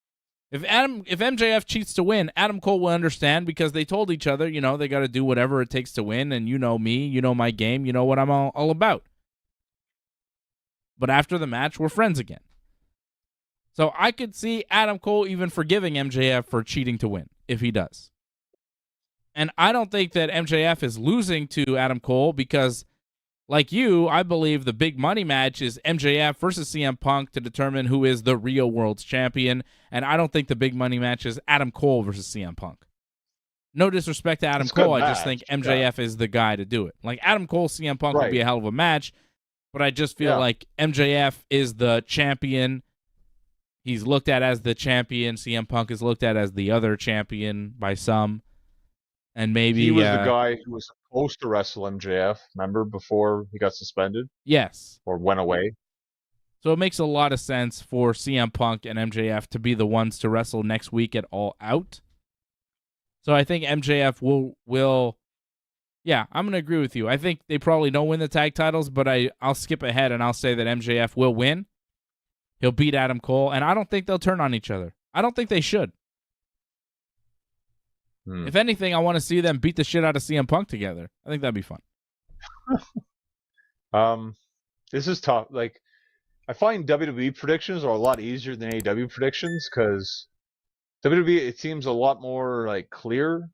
If MJF cheats to win, Adam Cole will understand because they told each other, you know, they got to do whatever it takes to win. And you know me, you know my game, you know what I'm all about. But after the match, we're friends again. So I could see Adam Cole even forgiving MJF for cheating to win if he does. And I don't think that MJF is losing to Adam Cole because, like you, I believe the big money match is MJF versus CM Punk to determine who is the real world's champion. And I don't think the big money match is Adam Cole versus CM Punk. No disrespect to Adam Cole. I just think MJF is the guy to do it. Like Adam Cole, CM Punk would be a hell of a match. But I just feel like MJF is the champion. He's looked at as the champion. CM Punk is looked at as the other champion by some. And maybe he was the guy who was supposed to wrestle MJF, remember, before he got suspended? Yes. Or went away. So it makes a lot of sense for CM Punk and MJF to be the ones to wrestle next week at All Out. So I think MJF will yeah, I'm going to agree with you. I think they probably don't win the tag titles, but I'll skip ahead and I'll say that MJF will win. He'll beat Adam Cole, and I don't think they'll turn on each other. I don't think they should. If anything, I want to see them beat the shit out of CM Punk together. I think that'd be fun. This is tough. Like, I find WWE predictions are a lot easier than AEW predictions because WWE, it seems a lot more like clear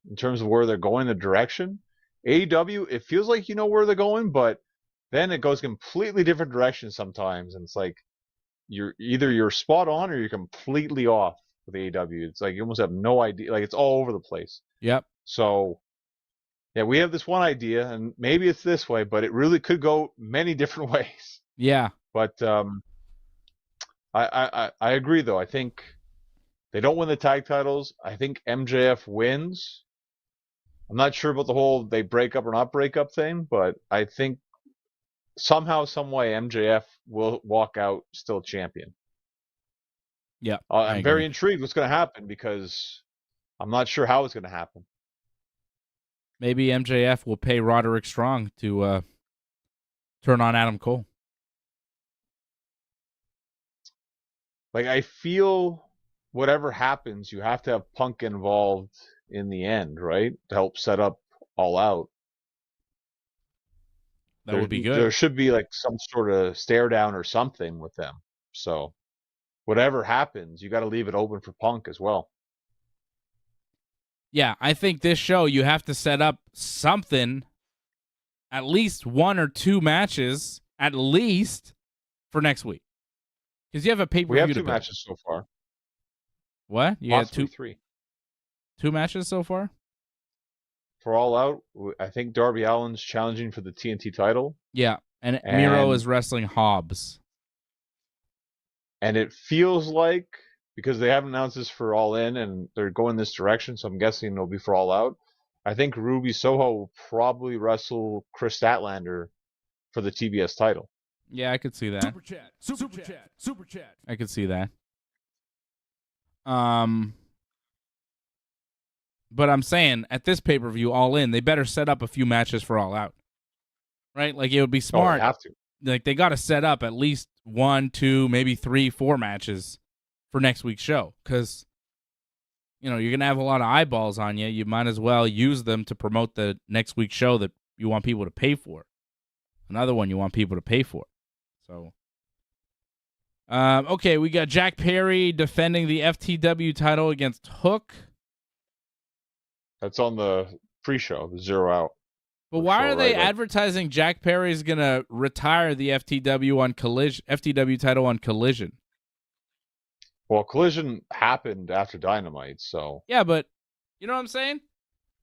in terms of where they're going, the direction. AEW, it feels like you know where they're going, but then it goes completely different directions sometimes, and it's like you're spot on or you're completely off with AEW. It's like you almost have no idea. Like it's all over the place. Yep. So, yeah, we have this one idea, and maybe it's this way, but it really could go many different ways. Yeah. But I agree though. I think they don't win the tag titles. I think MJF wins. I'm not sure about the whole they break up or not break up thing, but I think somehow, some way, MJF will walk out still champion. Yeah. I'm very intrigued what's going to happen because I'm not sure how it's going to happen. Maybe MJF will pay Roderick Strong to turn on Adam Cole. Like, I feel whatever happens, you have to have Punk involved in the end, right? To help set up All Out. That would be good. There should be like some sort of stare down or something with them. So whatever happens, you got to leave it open for Punk as well. Yeah, I think this show you have to set up something, at least one or two matches, at least for next week, because you have a pay-per-view. We have two matches so far. What? You had three matches so far? For All Out, I think Darby Allin's challenging for the TNT title. Yeah, and Miro is wrestling Hobbs. And it feels like, because they haven't announced this for All In, and they're going this direction, so I'm guessing it'll be for All Out. I think Ruby Soho will probably wrestle Chris Statlander for the TBS title. Yeah, I could see that. Super chat. I could see that. But I'm saying, at this pay-per-view, All In, they better set up a few matches for All Out. Right? Like, it would be smart. Oh, they have to. Like, they got to set up at least 1, 2, maybe 3, 4 matches for next week's show. Because, you know, you're going to have a lot of eyeballs on you. You might as well use them to promote the next week's show that you want people to pay for. Another one you want people to pay for. So, okay, we got Jack Perry defending the FTW title against Hook. That's on the pre-show, the Zero Out. But why are they advertising Jack Perry's going to retire the FTW title on Collision? Well, Collision happened after Dynamite, so... Yeah, but you know what I'm saying?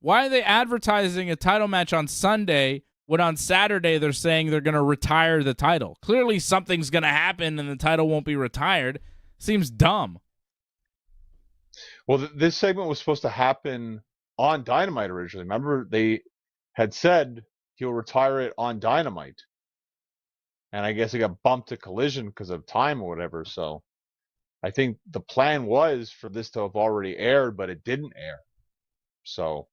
Why are they advertising a title match on Sunday when on Saturday they're saying they're going to retire the title. Clearly something's going to happen and the title won't be retired. Seems dumb. Well, this segment was supposed to happen on Dynamite originally. Remember, they had said he'll retire it on Dynamite. And I guess it got bumped to Collision because of time or whatever. So I think the plan was for this to have already aired, but it didn't air. So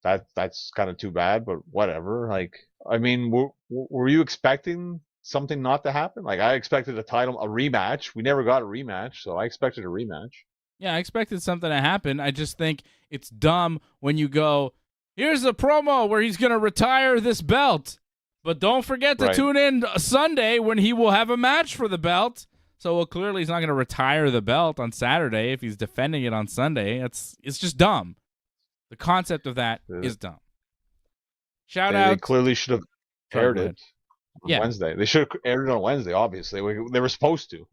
that's kind of too bad, but whatever. Like, I mean, were you expecting something not to happen? Like, I expected a rematch. We never got a rematch, so I expected a rematch. Yeah, I expected something to happen. I just think it's dumb when you go, here's a promo where he's going to retire this belt. But don't forget to tune in Sunday when he will have a match for the belt. So, well, clearly he's not going to retire the belt on Saturday if he's defending it on Sunday. It's just dumb. The concept of that is dumb. Shout out. They clearly should have aired it on Wednesday. They should have aired it on Wednesday, obviously. They were supposed to.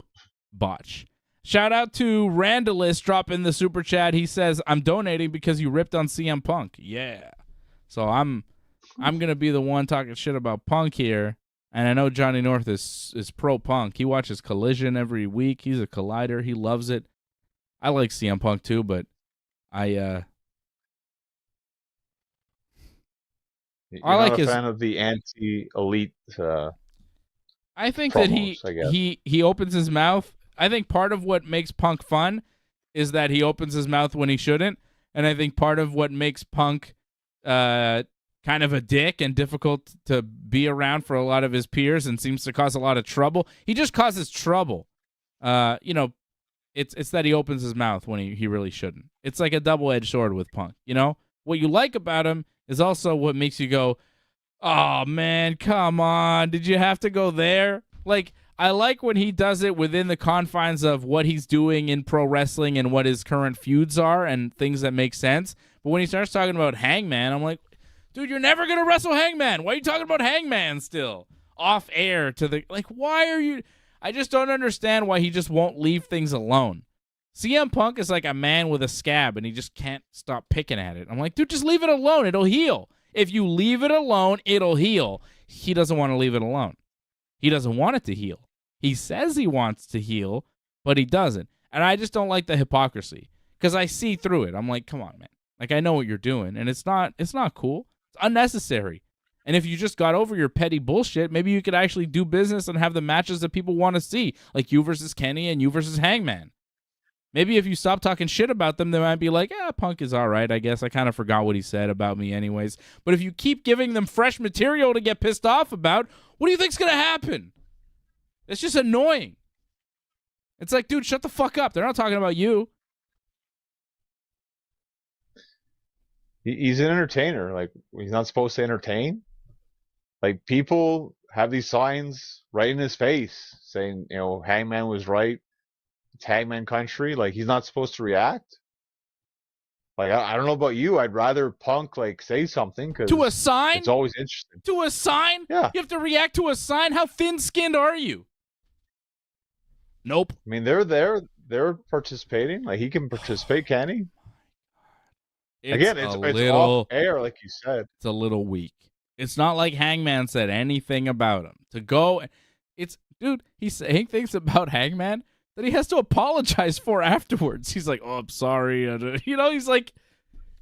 Botch. Shout out to Randallus dropping the super chat. He says, I'm donating because you ripped on CM Punk. Yeah. So I'm going to be the one talking shit about Punk here. And I know Johnny North is pro Punk. He watches Collision every week. He's a Collider. He loves it. I like CM Punk too, but You're not a fan of the anti-elite I think promos, that he opens his mouth. I think part of what makes Punk fun is that he opens his mouth when he shouldn't. And I think part of what makes Punk kind of a dick and difficult to be around for a lot of his peers and seems to cause a lot of trouble. He just causes trouble. It's that he opens his mouth when he really shouldn't. It's like a double-edged sword with Punk. What you like about him is also what makes you go, oh, man, come on. Did you have to go there? Like, I like when he does it within the confines of what he's doing in pro wrestling and what his current feuds are and things that make sense. But when he starts talking about Hangman, I'm like, dude, you're never going to wrestle Hangman. Why are you talking about Hangman still? Off air to the, like, why are you? I just don't understand why he just won't leave things alone. CM Punk is like a man with a scab and he just can't stop picking at it. I'm like, dude, just leave it alone. It'll heal. If you leave it alone, it'll heal. He doesn't want to leave it alone. He doesn't want it to heal. He says he wants to heal, but he doesn't. And I just don't like the hypocrisy because I see through it. I'm like, come on, man. Like, I know what you're doing, and it's not cool. It's unnecessary. And if you just got over your petty bullshit, maybe you could actually do business and have the matches that people want to see, like you versus Kenny and you versus Hangman. Maybe if you stop talking shit about them, they might be like, Punk is all right, I guess. I kind of forgot what he said about me anyways. But if you keep giving them fresh material to get pissed off about, what do you think's going to happen? It's just annoying. It's like, dude, shut the fuck up. They're not talking about you. He's an entertainer. Like, he's not supposed to entertain. Like, people have these signs right in his face saying, Hangman was right. It's Hangman country. Like, he's not supposed to react. Like, I don't know about you. I'd rather Punk, like, say something. To a sign? It's always interesting. To a sign? Yeah. You have to react to a sign? How thin-skinned are you? Nope. I mean, they're there. They're participating. Like, he can participate, can he? It's off air, like you said. It's a little weak. It's not like Hangman said anything about him. To go, dude, he's saying things about Hangman that he has to apologize for afterwards. He's like, oh, I'm sorry. He's like,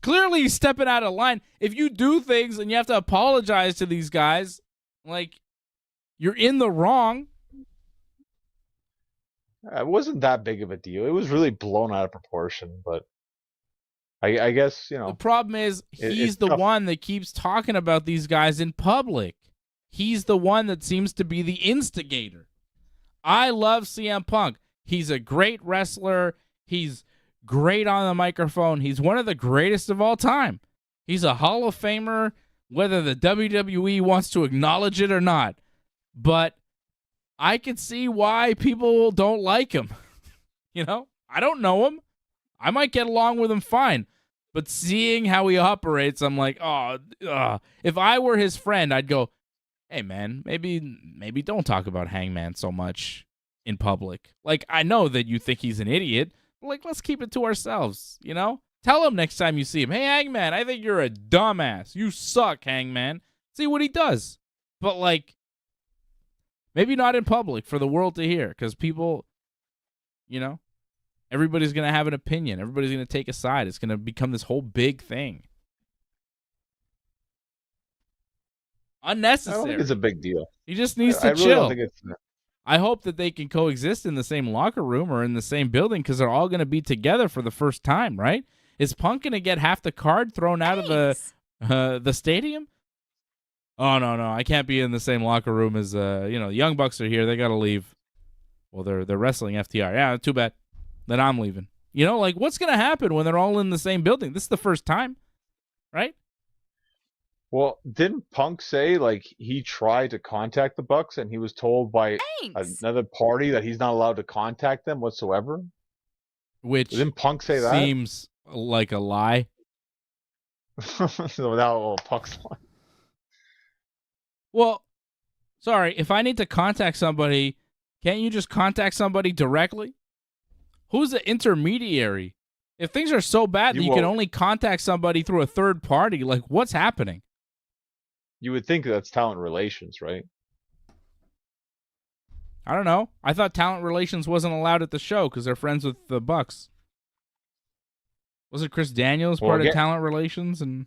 clearly he's stepping out of line. If you do things and you have to apologize to these guys, like, you're in the wrong. It wasn't that big of a deal. It was really blown out of proportion, but I guess, The problem is he's the one that keeps talking about these guys in public. He's the one that seems to be the instigator. I love CM Punk. He's a great wrestler. He's great on the microphone. He's one of the greatest of all time. He's a Hall of Famer, whether the WWE wants to acknowledge it or not. But I can see why people don't like him. I don't know him. I might get along with him fine. But seeing how he operates, I'm like, if I were his friend, I'd go, hey, man, maybe don't talk about Hangman so much in public. Like, I know that you think he's an idiot, but, like, let's keep it to ourselves, Tell him next time you see him, hey, Hangman, I think you're a dumbass. You suck, Hangman. See what he does. But, like, maybe not in public for the world to hear, because people, everybody's going to have an opinion. Everybody's going to take a side. It's going to become this whole big thing. Unnecessary. I don't think it's a big deal. He just needs to I really chill. don't think it's. I hope that they can coexist in the same locker room or in the same building, because they're all going to be together for the first time, right? Is Punk going to get half the card thrown out of the stadium? Oh, no, I can't be in the same locker room as the Young Bucks are here. They got to leave. Well, they're wrestling FTR. Yeah, too bad. Then I'm leaving. What's going to happen when they're all in the same building? This is the first time, right? Well, didn't Punk say he tried to contact the Bucks and he was told by another party that he's not allowed to contact them whatsoever? Which didn't Punk say that? Seems like a lie. So now Punk's lying. Well, sorry, if I need to contact somebody, can't you just contact somebody directly? Who's the intermediary? If things are so bad that you can only contact somebody through a third party, what's happening? You would think that's talent relations, right? I don't know. I thought talent relations wasn't allowed at the show because they're friends with the Bucks. Wasn't Chris Daniels part of talent relations and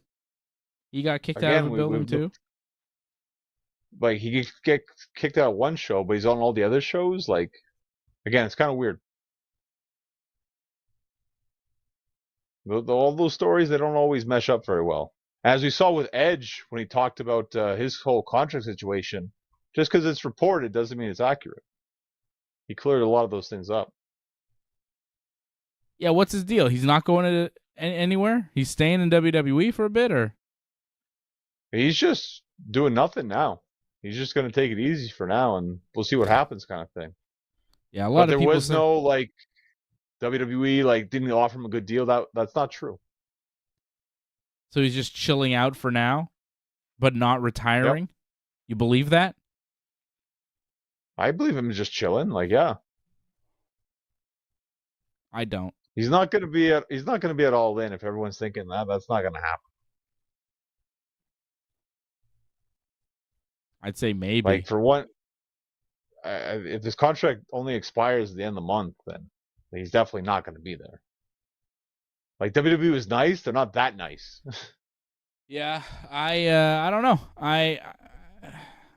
he got kicked out of the building too? He get kicked out of one show, but he's on all the other shows. Again, it's kind of weird. All those stories, they don't always mesh up very well. As we saw with Edge when he talked about his whole contract situation, just because it's reported doesn't mean it's accurate. He cleared a lot of those things up. Yeah, what's his deal? He's not going to anywhere? He's staying in WWE for a bit, or? He's just doing nothing now. He's just going to take it easy for now, and we'll see what happens kind of thing. Yeah, a lot of people there was no, WWE, didn't offer him a good deal. That's not true. So he's just chilling out for now, but not retiring? Yep. You believe that? I believe him just chilling. Yeah. I don't. He's not going to be at All In if everyone's thinking that. That's not going to happen. I'd say maybe. For one, if this contract only expires at the end of the month, then he's definitely not going to be there. WWE was nice, they're not that nice. Yeah, I don't know. I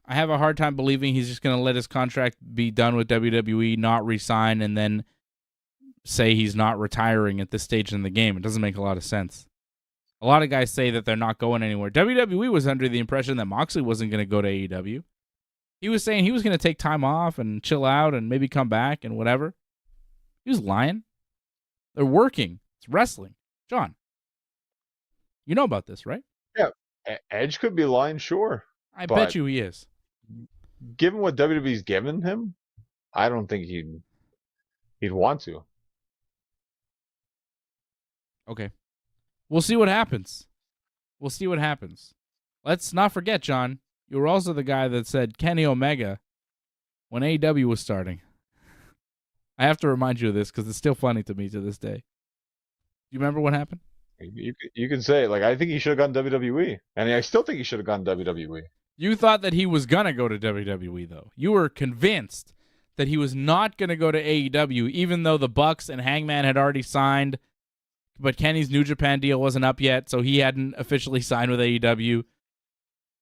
have a hard time believing he's just going to let his contract be done with WWE, not re-sign, and then say he's not retiring at this stage in the game. It doesn't make a lot of sense. A lot of guys say that they're not going anywhere. WWE was under the impression that Moxley wasn't going to go to AEW. He was saying he was going to take time off and chill out and maybe come back and whatever. He was lying. They're working. It's wrestling. John, you know about this, right? Yeah. Edge could be lying, sure. I bet you he is. Given what WWE's given him, I don't think he'd want to. Okay. We'll see what happens. Let's not forget, John, you were also the guy that said Kenny Omega when AEW was starting. I have to remind you of this because it's still funny to me to this day. Do you remember what happened? You can say, I think he should have gone WWE. And I still think he should have gone WWE. You thought that he was going to go to WWE, though. You were convinced that he was not going to go to AEW, even though the Bucks and Hangman had already signed, but Kenny's New Japan deal wasn't up yet, so he hadn't officially signed with AEW.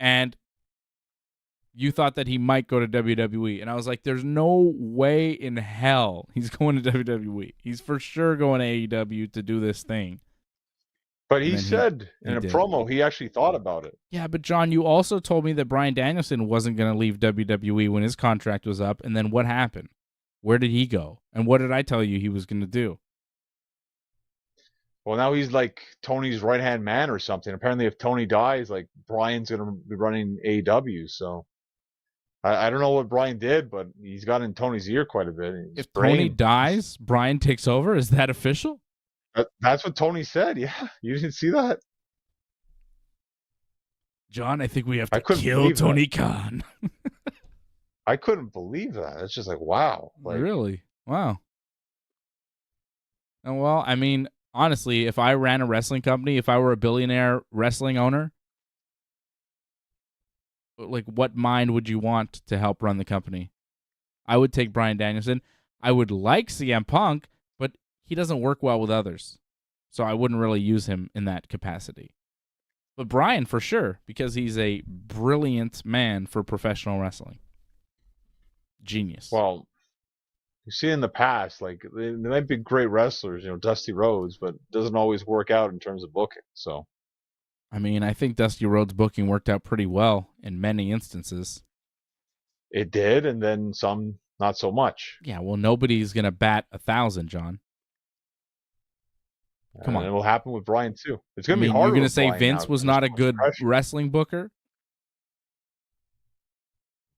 And you thought that he might go to WWE. And I was like, there's no way in hell he's going to WWE. He's for sure going to AEW to do this thing. But he said in a promo he actually thought about it. Yeah, but John, you also told me that Bryan Danielson wasn't going to leave WWE when his contract was up. And then what happened? Where did he go? And what did I tell you he was going to do? Well, now he's like Tony's right-hand man or something. Apparently, if Tony dies, Bryan's going to be running AEW. So I don't know what Bryan did, but he's got in Tony's ear quite a bit. If Tony dies, Bryan takes over? Is that official? That's what Tony said. Yeah, you didn't see that? John, I think we have to kill Tony Khan. I couldn't believe that. It's just wow. Really? Wow. And well, I mean, honestly, if I ran a wrestling company, if I were a billionaire wrestling owner, like what mind would you want to help run the company? I would take Bryan Danielson. I would like CM Punk, but he doesn't work well with others. So I wouldn't really use him in that capacity. But Bryan, for sure, because he's a brilliant man for professional wrestling. Genius. Well, you see in the past, like they might be great wrestlers, Dusty Rhodes, but it doesn't always work out in terms of booking. So, I mean, I think Dusty Rhodes' booking worked out pretty well in many instances. it did, and then some not so much. Yeah, well, nobody's going to bat 1,000, John. Come on. And it'll happen with Bryan too. It's going to be hard. You're going to say Vince was not a good wrestling booker?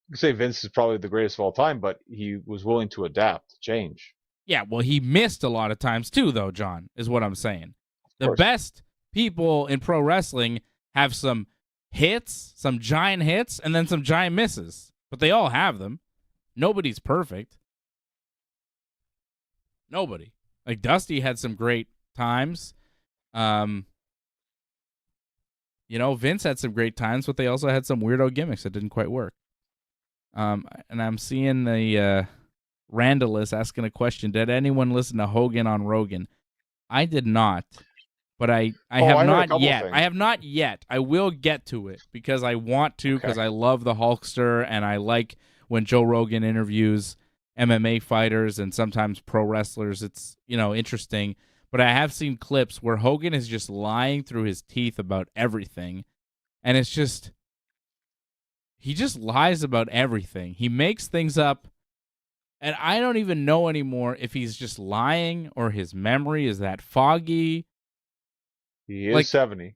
You could say Vince is probably the greatest of all time, but he was willing to adapt, to change. Yeah, well, he missed a lot of times too, though, John, is what I'm saying. The best people in pro wrestling have some hits, some giant hits, and then some giant misses. But they all have them. Nobody's perfect. Nobody. Like, Dusty had some great times. Vince had some great times, but they also had some weirdo gimmicks that didn't quite work. And I'm seeing the Randall is asking a question. Did anyone listen to Hogan on Rogan? I did not, but I have not yet. I have not yet. I will get to it because I want to, because I love the Hulkster, and I like when Joe Rogan interviews MMA fighters and sometimes pro wrestlers. It's, interesting. But I have seen clips where Hogan is just lying through his teeth about everything, and it's just... He just lies about everything. He makes things up, and I don't even know anymore if he's just lying or his memory is that foggy. He is 70.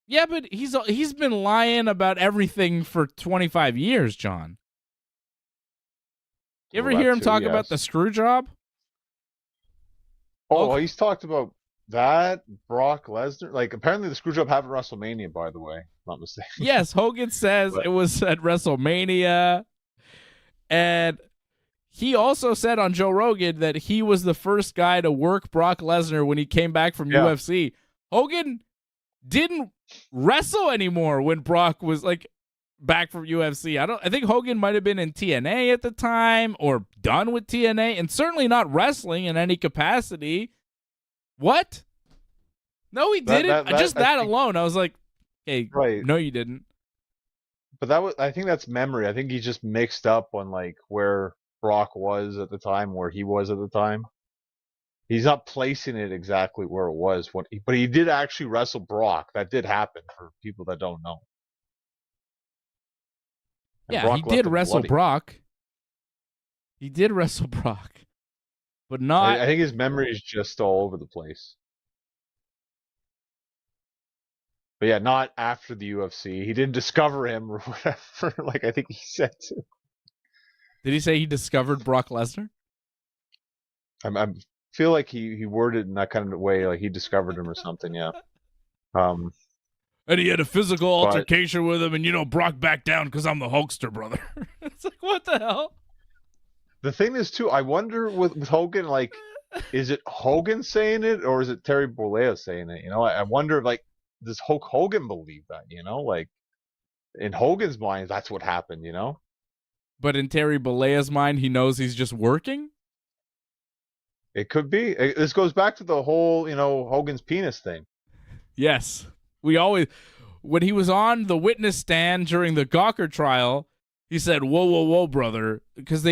Yeah, but he's been lying about everything for 25 years, John. You ever hear him talk about the screw job? Oh, well, he's talked about that, Brock Lesnar. Like, apparently the screw job happened at WrestleMania, by the way. Not mistaken. Yes, Hogan says it was at WrestleMania. And he also said on Joe Rogan that he was the first guy to work Brock Lesnar when he came back from UFC. Hogan didn't wrestle anymore when Brock was back from UFC. I think Hogan might have been in TNA at the time or done with TNA, and certainly not wrestling in any capacity. What? No, he didn't. That alone, I was like, hey, no, you didn't. But I think that's memory. I think he just mixed up on where Brock was at the time, where he was at the time. He's not placing it exactly where it was. But he did actually wrestle Brock. That did happen for people that don't know. And Brock he did wrestle Brock. He did wrestle Brock. But not... I think his memory is just all over the place. But yeah, not after the UFC. He didn't discover him or whatever, I think he said to. Did he say he discovered Brock Lesnar? I feel like he worded it in that kind of way, like he discovered him or something, yeah. And he had a physical altercation with him, and, Brock backed down because I'm the Hulkster, brother. It's like, what the hell? The thing is, too, I wonder with Hogan, is it Hogan saying it or is it Terry Bollea saying it? I wonder, does Hulk Hogan believe that, in Hogan's mind, that's what happened, But in Terry Bollea's mind, he knows he's just working? It could be. This goes back to the whole, Hogan's penis thing. Yes. When he was on the witness stand during the Gawker trial, he said, whoa, brother, because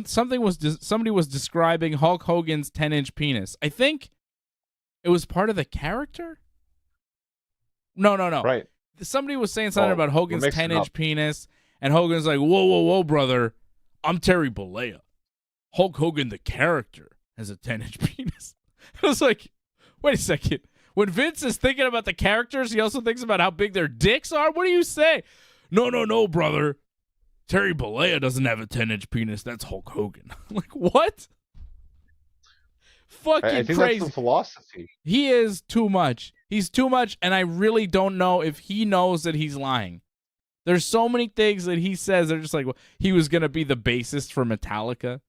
somebody was describing Hulk Hogan's 10-inch penis. I think it was part of the character? No. Right. Somebody was saying something about Hogan's 10-inch penis, and Hogan's like, whoa, brother, I'm Terry Bollea. Hulk Hogan, the character, has a 10-inch penis. I was like, wait a second. When Vince is thinking about the characters, he also thinks about how big their dicks are? What do you say? No, brother. Terry Bollea doesn't have a 10-inch penis. That's Hulk Hogan. Like, what? Fucking I think crazy. That's the philosophy. He is too much. He's too much, and I really don't know if he knows that he's lying. There's so many things that he says that are just like, well, he was going to be the bassist for Metallica.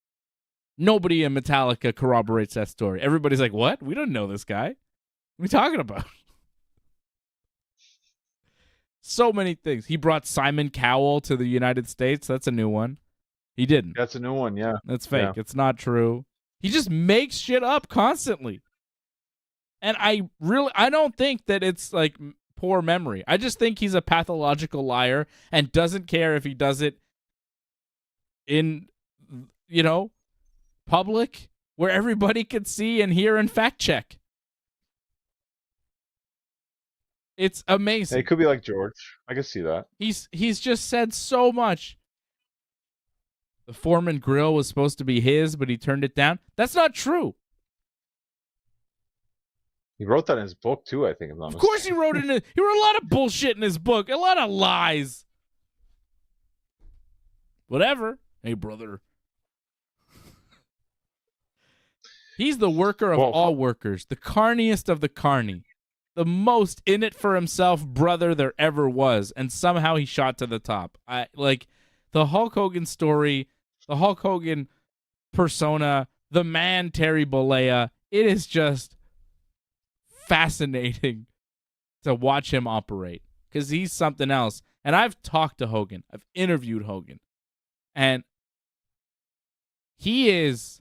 Nobody in Metallica corroborates that story. Everybody's like, what? We don't know this guy. What are we talking about? So many things. He brought Simon Cowell to the United States. That's a new one. He didn't. That's a new one, yeah. That's fake. Yeah. It's not true. He just makes shit up constantly. And I don't think that it's like poor memory. I just think he's a pathological liar and doesn't care if he does it in, public where everybody can see and hear and fact check. It's amazing. It could be like George. I can see that. He's just said so much. The Foreman grill was supposed to be his, but he turned it down. That's not true. He wrote that in his book too, I think. Of course he wrote he wrote a lot of bullshit in his book. A lot of lies. Whatever. Hey, brother. He's the worker of all workers. The carniest of the carny. The most in it for himself brother there ever was. And somehow he shot to the top. The Hulk Hogan story, the Hulk Hogan persona, the man Terry Bollea. It is just fascinating to watch him operate because he's something else. And I've talked to Hogan. I've interviewed Hogan. And he is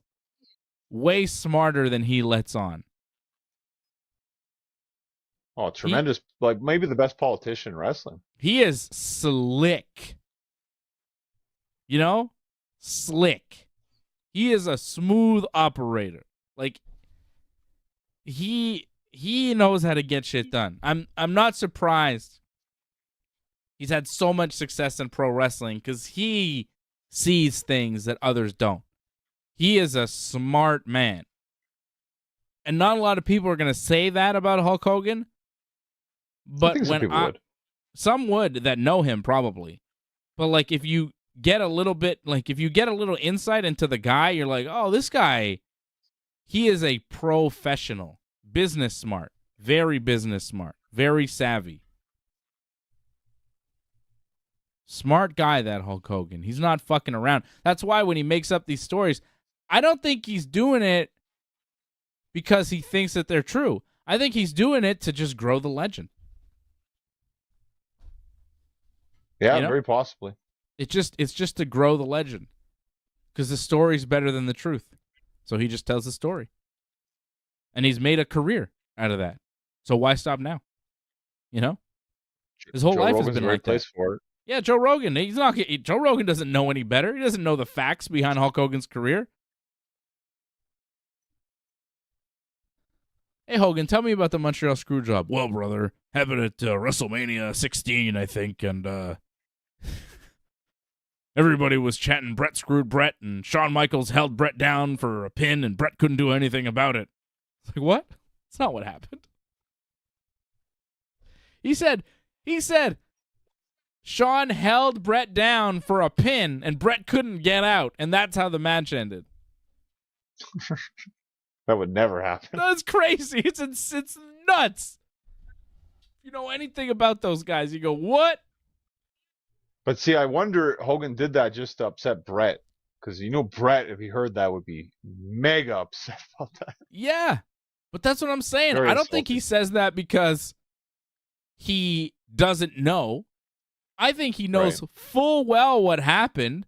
way smarter than he lets on. Oh, tremendous. Maybe the best politician in wrestling. He is slick. Slick. He is a smooth operator. He knows how to get shit done. I'm not surprised he's had so much success in pro wrestling because he sees things that others don't. He is a smart man. And not a lot of people are going to say that about Hulk Hogan. But some would that know him probably. But if you get a little bit, if you get a little insight into the guy, you're like, oh, this guy, he is a professional, business smart, very business smart, very savvy. Smart guy, that Hulk Hogan. He's not fucking around. That's why when he makes up these stories, I don't think he's doing it because he thinks that they're true. I think he's doing it to just grow the legend. Yeah, very possibly. It's just to grow the legend because the story's better than the truth. So he just tells the story. And he's made a career out of that. So why stop now? His whole life has been like that. For it. Yeah, Joe Rogan. Joe Rogan doesn't know any better. He doesn't know the facts behind Hulk Hogan's career. Hey, Hogan, tell me about the Montreal Screwjob. Well, brother, happened at WrestleMania 16, I think, and everybody was chanting Brett screwed Brett, and Shawn Michaels held Brett down for a pin, and Brett couldn't do anything about it. It's like, what? That's not what happened. He said, Shawn held Brett down for a pin, and Brett couldn't get out, and that's how the match ended. That would never happen. That's crazy. It's nuts. If you know anything about those guys, you go, what? But see, I wonder Hogan did that just to upset Brett. Because Brett, if he heard that, would be mega upset about that. Yeah. But that's what I'm saying. I don't think he says that because he doesn't know. I think he knows full well what happened.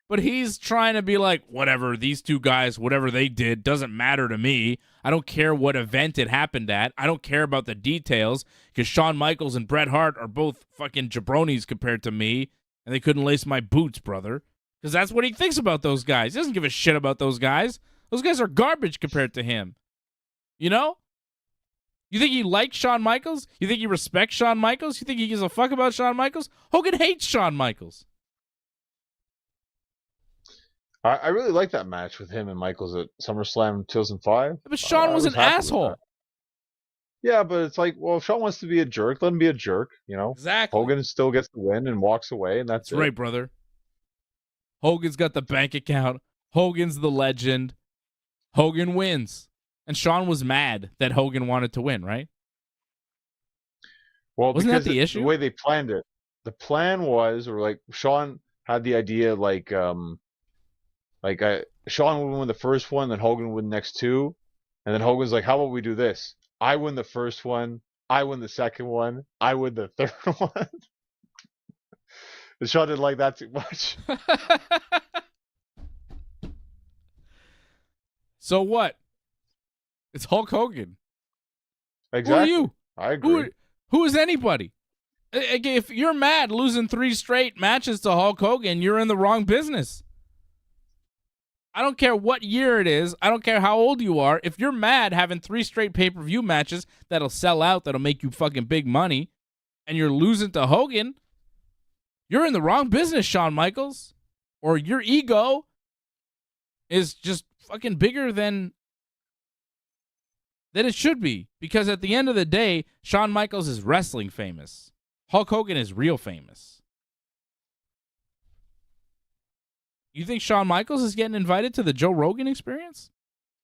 But he's trying to be like, whatever, these two guys, whatever they did, doesn't matter to me. I don't care what event it happened at. I don't care about the details because Shawn Michaels and Bret Hart are both fucking jabronis compared to me, and they couldn't lace my boots, brother. Because that's what he thinks about those guys. He doesn't give a shit about those guys. Those guys are garbage compared to him. You think he likes Shawn Michaels? You think he respects Shawn Michaels? You think he gives a fuck about Shawn Michaels? Hogan hates Shawn Michaels. I really like that match with him and Michaels at SummerSlam 2005. But Shawn was an asshole. Yeah, but it's like, well, if Shawn wants to be a jerk, let him be a jerk, Exactly. Hogan still gets the win and walks away, and that's it. Right, brother. Hogan's got the bank account. Hogan's the legend. Hogan wins. And Shawn was mad that Hogan wanted to win, right? Well, wasn't that the issue? The way they planned it. The plan was, Shawn had the idea, Shawn would win the first one, then Hogan would win the next two. And then Hogan's like, how about we do this? I win the first one. I win the second one. I win the third one. Sean didn't like that too much. So what? It's Hulk Hogan. Exactly. Who are you? I agree. Who is anybody? If you're mad losing 3 straight matches to Hulk Hogan, you're in the wrong business. I don't care what year it is. I don't care how old you are. If you're mad having 3 straight pay-per-view matches that'll sell out, that'll make you fucking big money, and you're losing to Hogan, you're in the wrong business, Shawn Michaels. Or your ego is just fucking bigger than it should be. Because at the end of the day, Shawn Michaels is wrestling famous. Hulk Hogan is real famous. You think Shawn Michaels is getting invited to the Joe Rogan Experience?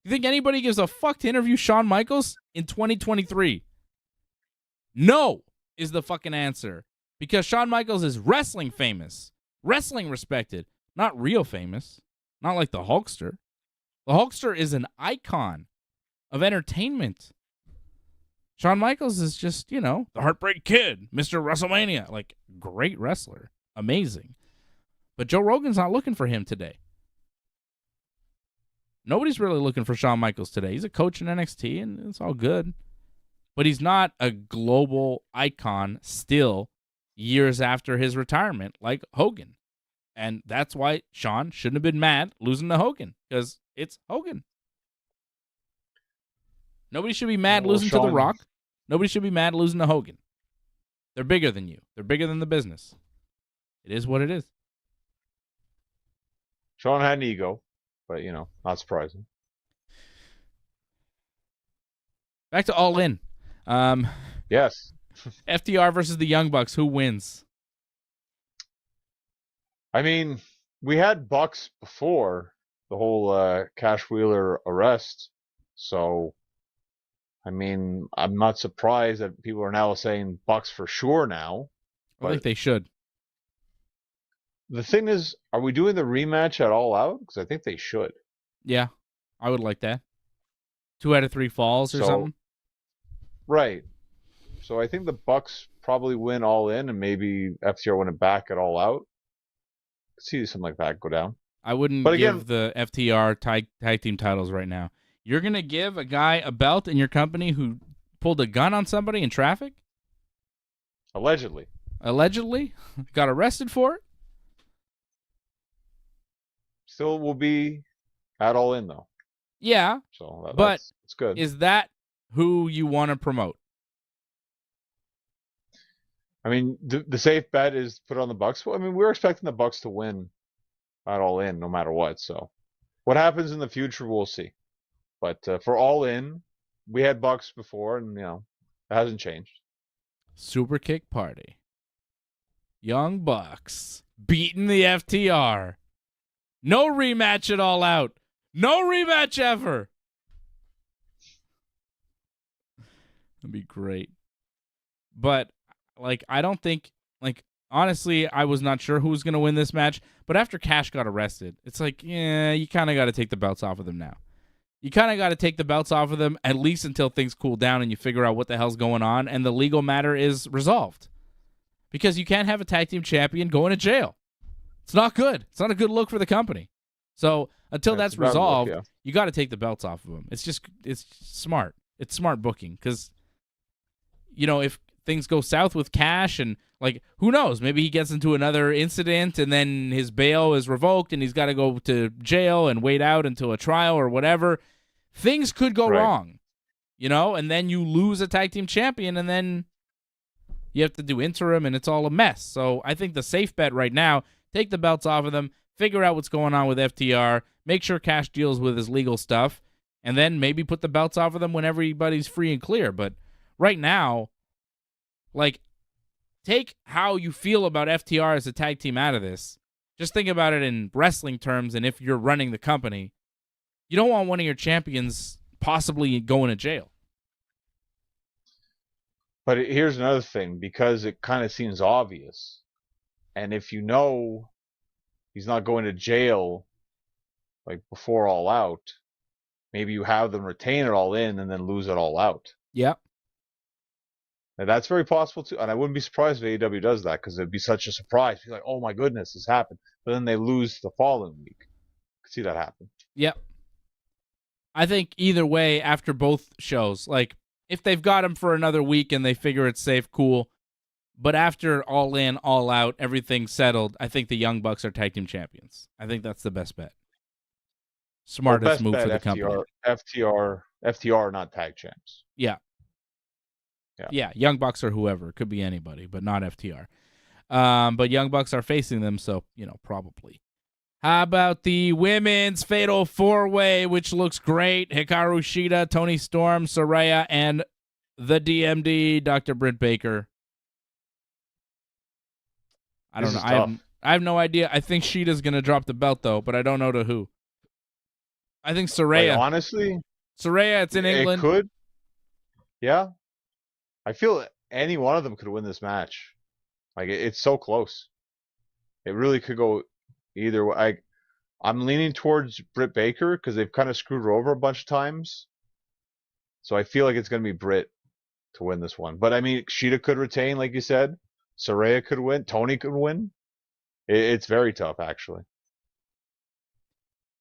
You think anybody gives a fuck to interview Shawn Michaels in 2023? No is the fucking answer. Because Shawn Michaels is wrestling famous. Wrestling respected. Not real famous. Not like the Hulkster. The Hulkster is an icon of entertainment. Shawn Michaels is just, the Heartbreak Kid, Mr. WrestleMania. Like, great wrestler. Amazing. But Joe Rogan's not looking for him today. Nobody's really looking for Shawn Michaels today. He's a coach in NXT, and it's all good. But he's not a global icon still years after his retirement like Hogan. And that's why Shawn shouldn't have been mad losing to Hogan, because it's Hogan. Nobody should be mad losing to The Rock. Nobody should be mad losing to Hogan. They're bigger than you. They're bigger than the business. It is what it is. Shawn had an ego, but, not surprising. Back to All In. Yes. FTR versus the Young Bucks. Who wins? I mean, we had Bucks before the whole Cash Wheeler arrest, so I mean, I'm not surprised that people are now saying Bucks for sure now. I think they should. The thing is, are we doing the rematch at All Out? Because I think they should. Yeah, I would like that. 2 out of 3 falls or something. Right. So I think the Bucks probably win All In, and maybe FTR win it back at All Out. See something like that go down. I wouldn't give the FTR tag team titles right now. You're going to give a guy a belt in your company who pulled a gun on somebody in traffic? Allegedly. Got arrested for it? Still will be at All In, though. Yeah, so that's good. Is that who you want to promote? I mean, the safe bet is put on the Bucks. I mean, we're expecting the Bucks to win at All In no matter what. So what happens in the future, we'll see. But for All In, we had Bucks before, and, it hasn't changed. Super Kick Party. Young Bucks beating the FTR. No rematch at All Out. No rematch ever. That'd be great. But, I don't think, honestly, I was not sure who was going to win this match. But after Cash got arrested, it's you kind of got to take the belts off of them now. You kind of got to take the belts off of them at least until things cool down and you figure out what the hell's going on and the legal matter is resolved. Because you can't have a tag team champion going to jail. It's not good. It's not a good look for the company. So until that's resolved, you got to take the belts off of them. It's smart. It's smart booking because, if things go south with Cash and, who knows? Maybe he gets into another incident and then his bail is revoked and he's got to go to jail and wait out until a trial or whatever. Things could go wrong, and then you lose a tag team champion and then you have to do interim and it's all a mess. So I think the safe bet right now, take the belts off of them, figure out what's going on with FTR, make sure Cash deals with his legal stuff, and then maybe put the belts off of them when everybody's free and clear. But right now, take how you feel about FTR as a tag team out of this. Just think about it in wrestling terms, and if you're running the company, you don't want one of your champions possibly going to jail. But here's another thing, because it kind of seems obvious. And if he's not going to jail, before All Out, maybe you have them retain it All In and then lose it All Out. Yep. And that's very possible too. And I wouldn't be surprised if AEW does that because it'd be such a surprise. Be like, oh my goodness, this happened. But then they lose the following week. Could see that happen. Yep. I think either way, after both shows, like if they've got him for another week and they figure it's safe, cool. But after All In, All Out, everything's settled, I think the Young Bucks are tag team champions. I think that's the best bet. Smartest move for the company. FTR, not tag champs. Yeah. Young Bucks or whoever. It could be anybody, but not FTR. But Young Bucks are facing them, so, probably. How about the women's Fatal 4-Way, which looks great? Hikaru Shida, Toni Storm, Saraya, and the DMD, Dr. Britt Baker. I don't know. I have no idea. I think Shida's going to drop the belt, though, but I don't know to who. I think Saraya. Like, honestly? Saraya, it's in England. It could. Yeah. I feel any one of them could win this match. Like, it's so close. It really could go either way. I'm leaning towards Britt Baker because they've kind of screwed her over a bunch of times. So I feel like it's going to be Britt to win this one. But, I mean, Shida could retain, like you said. Saraya could win. Tony could win. It's very tough, actually.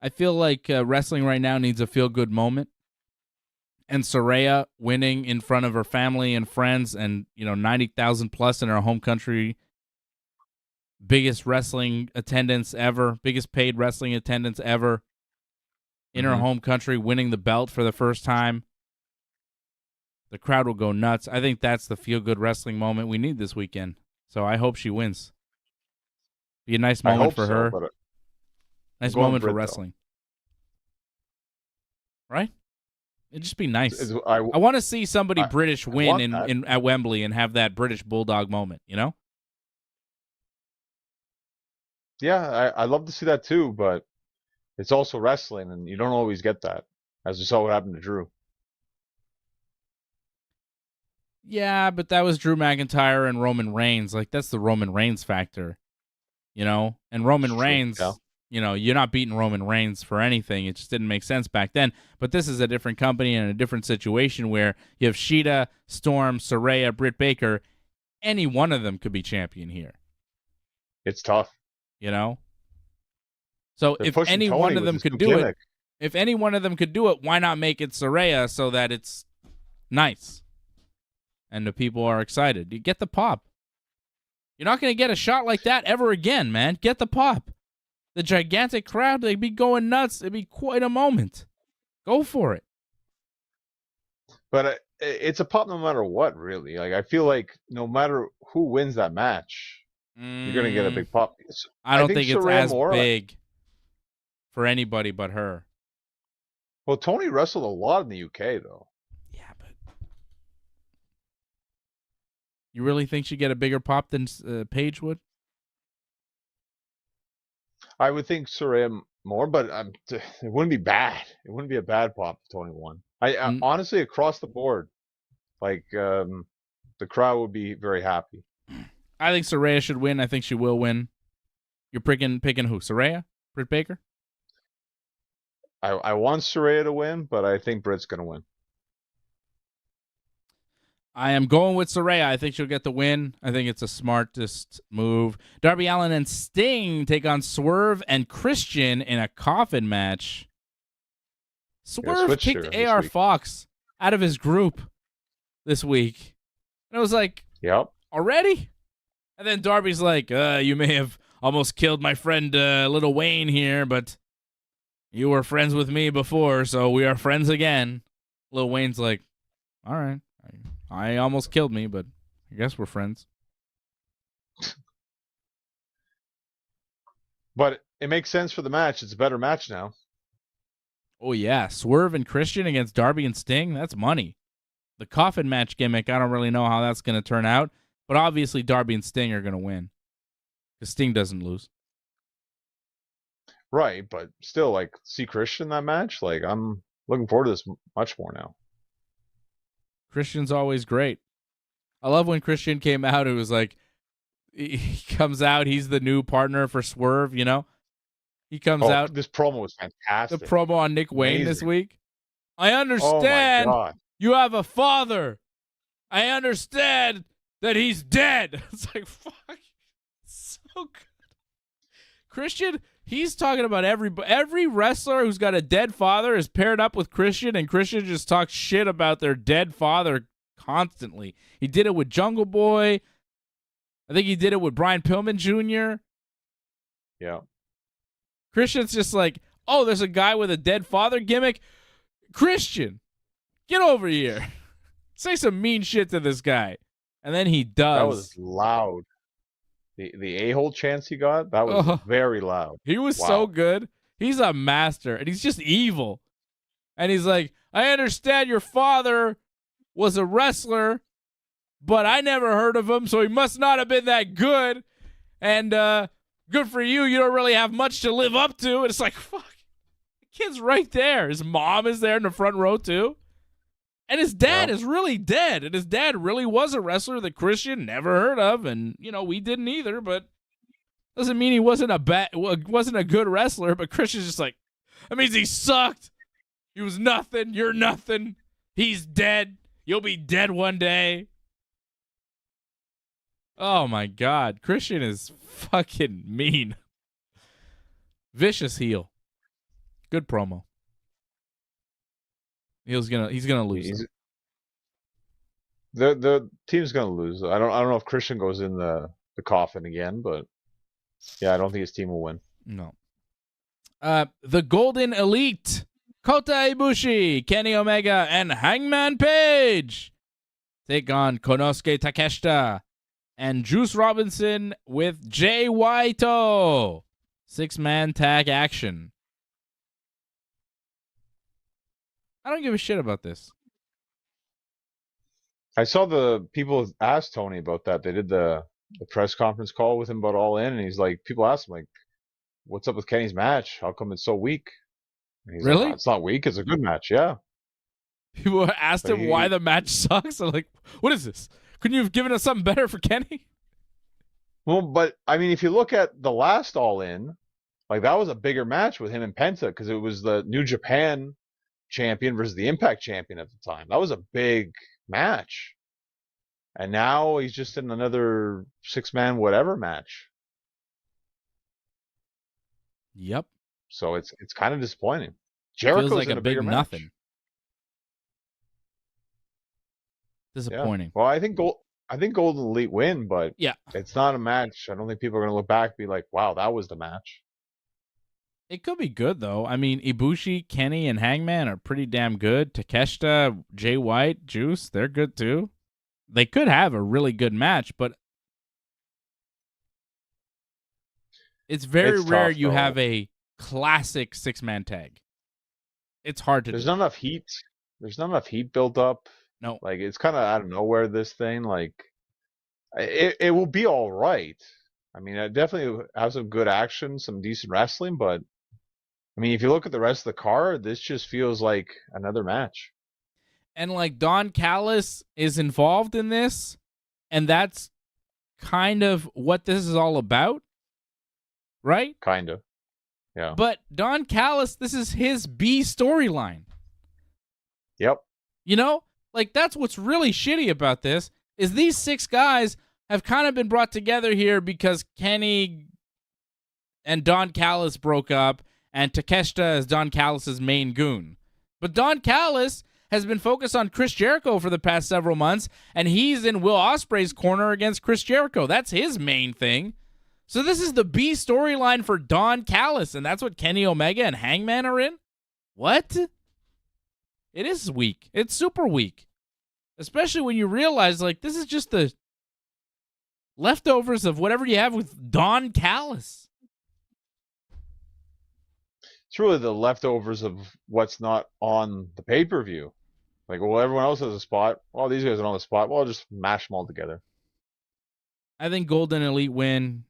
I feel like wrestling right now needs a feel-good moment. And Saraya winning in front of her family and friends and, 90,000 plus in her home country. Biggest wrestling attendance ever. Biggest paid wrestling attendance ever. In her home country, winning the belt for the first time. The crowd will go nuts. I think that's the feel-good wrestling moment we need this weekend. So I hope she wins. Be a nice moment for her. Nice moment for wrestling. Though. Right? It'd just be nice. I want to see somebody British win at Wembley and have that British Bulldog moment, Yeah, I'd love to see that too, but it's also wrestling, and you don't always get that, as we saw what happened to Drew. Yeah, but that was Drew McIntyre and Roman Reigns. Like, that's the Roman Reigns factor, And Roman Reigns... Yeah. You're not beating Roman Reigns for anything. It just didn't make sense back then. But this is a different company and a different situation where you have Shida, Storm, Saraya, Britt Baker. Any one of them could be champion here. It's tough. So if any one of them could do it, why not make it Saraya so that it's nice and the people are excited? You get the pop. You're not going to get a shot like that ever again, man. Get the pop. The gigantic crowd, they'd be going nuts. It'd be quite a moment. Go for it. But it's a pop no matter what, really. Like, I feel like no matter who wins that match, you're going to get a big pop. I don't think it's as big for anybody but her. Well, Tony wrestled a lot in the UK, though. Yeah, but you really think she'd get a bigger pop than Paige would? I would think Saraya more, but it wouldn't be bad. It wouldn't be a bad pop if Tony won. Honestly, across the board, like the crowd would be very happy. I think Saraya should win. I think she will win. You're picking who? Saraya? Britt Baker? I want Saraya to win, but I think Britt's going to win. I am going with Saraya. I think she'll get the win. I think it's the smartest move. Darby Allin and Sting take on Swerve and Christian in a coffin match. Swerve kicked AR Fox out of his group this week. And I was like, yep. Already? And then Darby's like, you may have almost killed my friend Little Wayne here, but you were friends with me before, so we are friends again. Lil Wayne's like, all right. I almost killed me, but I guess we're friends. But it makes sense for the match. It's a better match now. Oh, yeah. Swerve and Christian against Darby and Sting, that's money. The coffin match gimmick, I don't really know how that's going to turn out, but obviously Darby and Sting are going to win because Sting doesn't lose. Right, but still, like, see Christian in that match? Like, I'm looking forward to this much more now. Christian's always great. I love when Christian came out. It was like, he comes out, he's the new partner for Swerve, He comes out. This promo was fantastic. The promo on Nick Wayne this week. I understand. You have a father. I understand that he's dead. It's like, fuck. So good. Christian, he's talking about every wrestler who's got a dead father is paired up with Christian, and Christian just talks shit about their dead father constantly. He did it with Jungle Boy. I think he did it with Brian Pillman Jr. Yeah. Christian's just like, oh, there's a guy with a dead father gimmick. Christian, get over here. Say some mean shit to this guy. And then he does. That was loud. The a-hole chance he got, that was very loud. He was so good. He's a master, and he's just evil. And he's like, I understand your father was a wrestler, but I never heard of him, so he must not have been that good. And good for you. You don't really have much to live up to. And it's like, fuck. The kid's right there. His mom is there in the front row, too. And his dad is really dead. And his dad really was a wrestler that Christian never heard of. And, we didn't either, but doesn't mean he wasn't a good wrestler. But Christian's just like, that means he sucked. He was nothing. You're nothing. He's dead. You'll be dead one day. Oh, my God. Christian is fucking mean. Vicious heel. Good promo. He's gonna lose. The team's gonna lose. I don't know if Christian goes in the coffin again, but yeah, I don't think his team will win. No. The Golden Elite, Kota Ibushi, Kenny Omega, and Hangman Page take on Konosuke Takeshita and Juice Robinson with Jay White. 6-man tag action. I don't give a shit about this. I saw the people asked Tony about that. They did the press conference call with him about All In, and he's like, people asked him, like, what's up with Kenny's match? How come it's so weak? And he's really? Like, it's not weak. It's a good match. Yeah. People asked him why the match sucks. I'm like, what is this? Couldn't you have given us something better for Kenny? Well, but, I mean, if you look at the last All In, like, that was a bigger match with him and Penta because it was the New Japan champion versus the Impact champion at the time. That was a big match. And now he's just in another 6-man whatever match. Yep. So it's kind of disappointing. Jericho's feels like in a big bigger nothing. Match. Disappointing. Yeah. Well, I think Golden Elite win, but yeah, it's not a match. I don't think people are going to look back and be like, wow, that was the match. It could be good, though. I mean, Ibushi, Kenny, and Hangman are pretty damn good. Takeshita, Jay White, Juice, they're good, too. They could have a really good match, but it's very rare you have a classic 6-man tag. It's hard to There's not enough heat. There's not enough heat built up. No. Like, it's kind of out of nowhere, this thing. Like, it will be all right. I mean, it definitely have some good action, some decent wrestling, but I mean, if you look at the rest of the card, this just feels like another match. And like Don Callis is involved in this, and that's kind of what this is all about, right? Kind of, yeah. But Don Callis, this is his B storyline. Yep. Like that's what's really shitty about this is these 6 guys have kind of been brought together here because Kenny and Don Callis broke up, and Takeshita is Don Callis' main goon. But Don Callis has been focused on Chris Jericho for the past several months, and he's in Will Ospreay's corner against Chris Jericho. That's his main thing. So this is the B storyline for Don Callis, and that's what Kenny Omega and Hangman are in? What? It is weak. It's super weak. Especially when you realize, like, this is just the leftovers of whatever you have with Don Callis. It's really the leftovers of what's not on the pay-per-view. Like, well, everyone else has a spot. Well, these guys are on the spot. Well, I'll just mash them all together. I think Golden Elite win.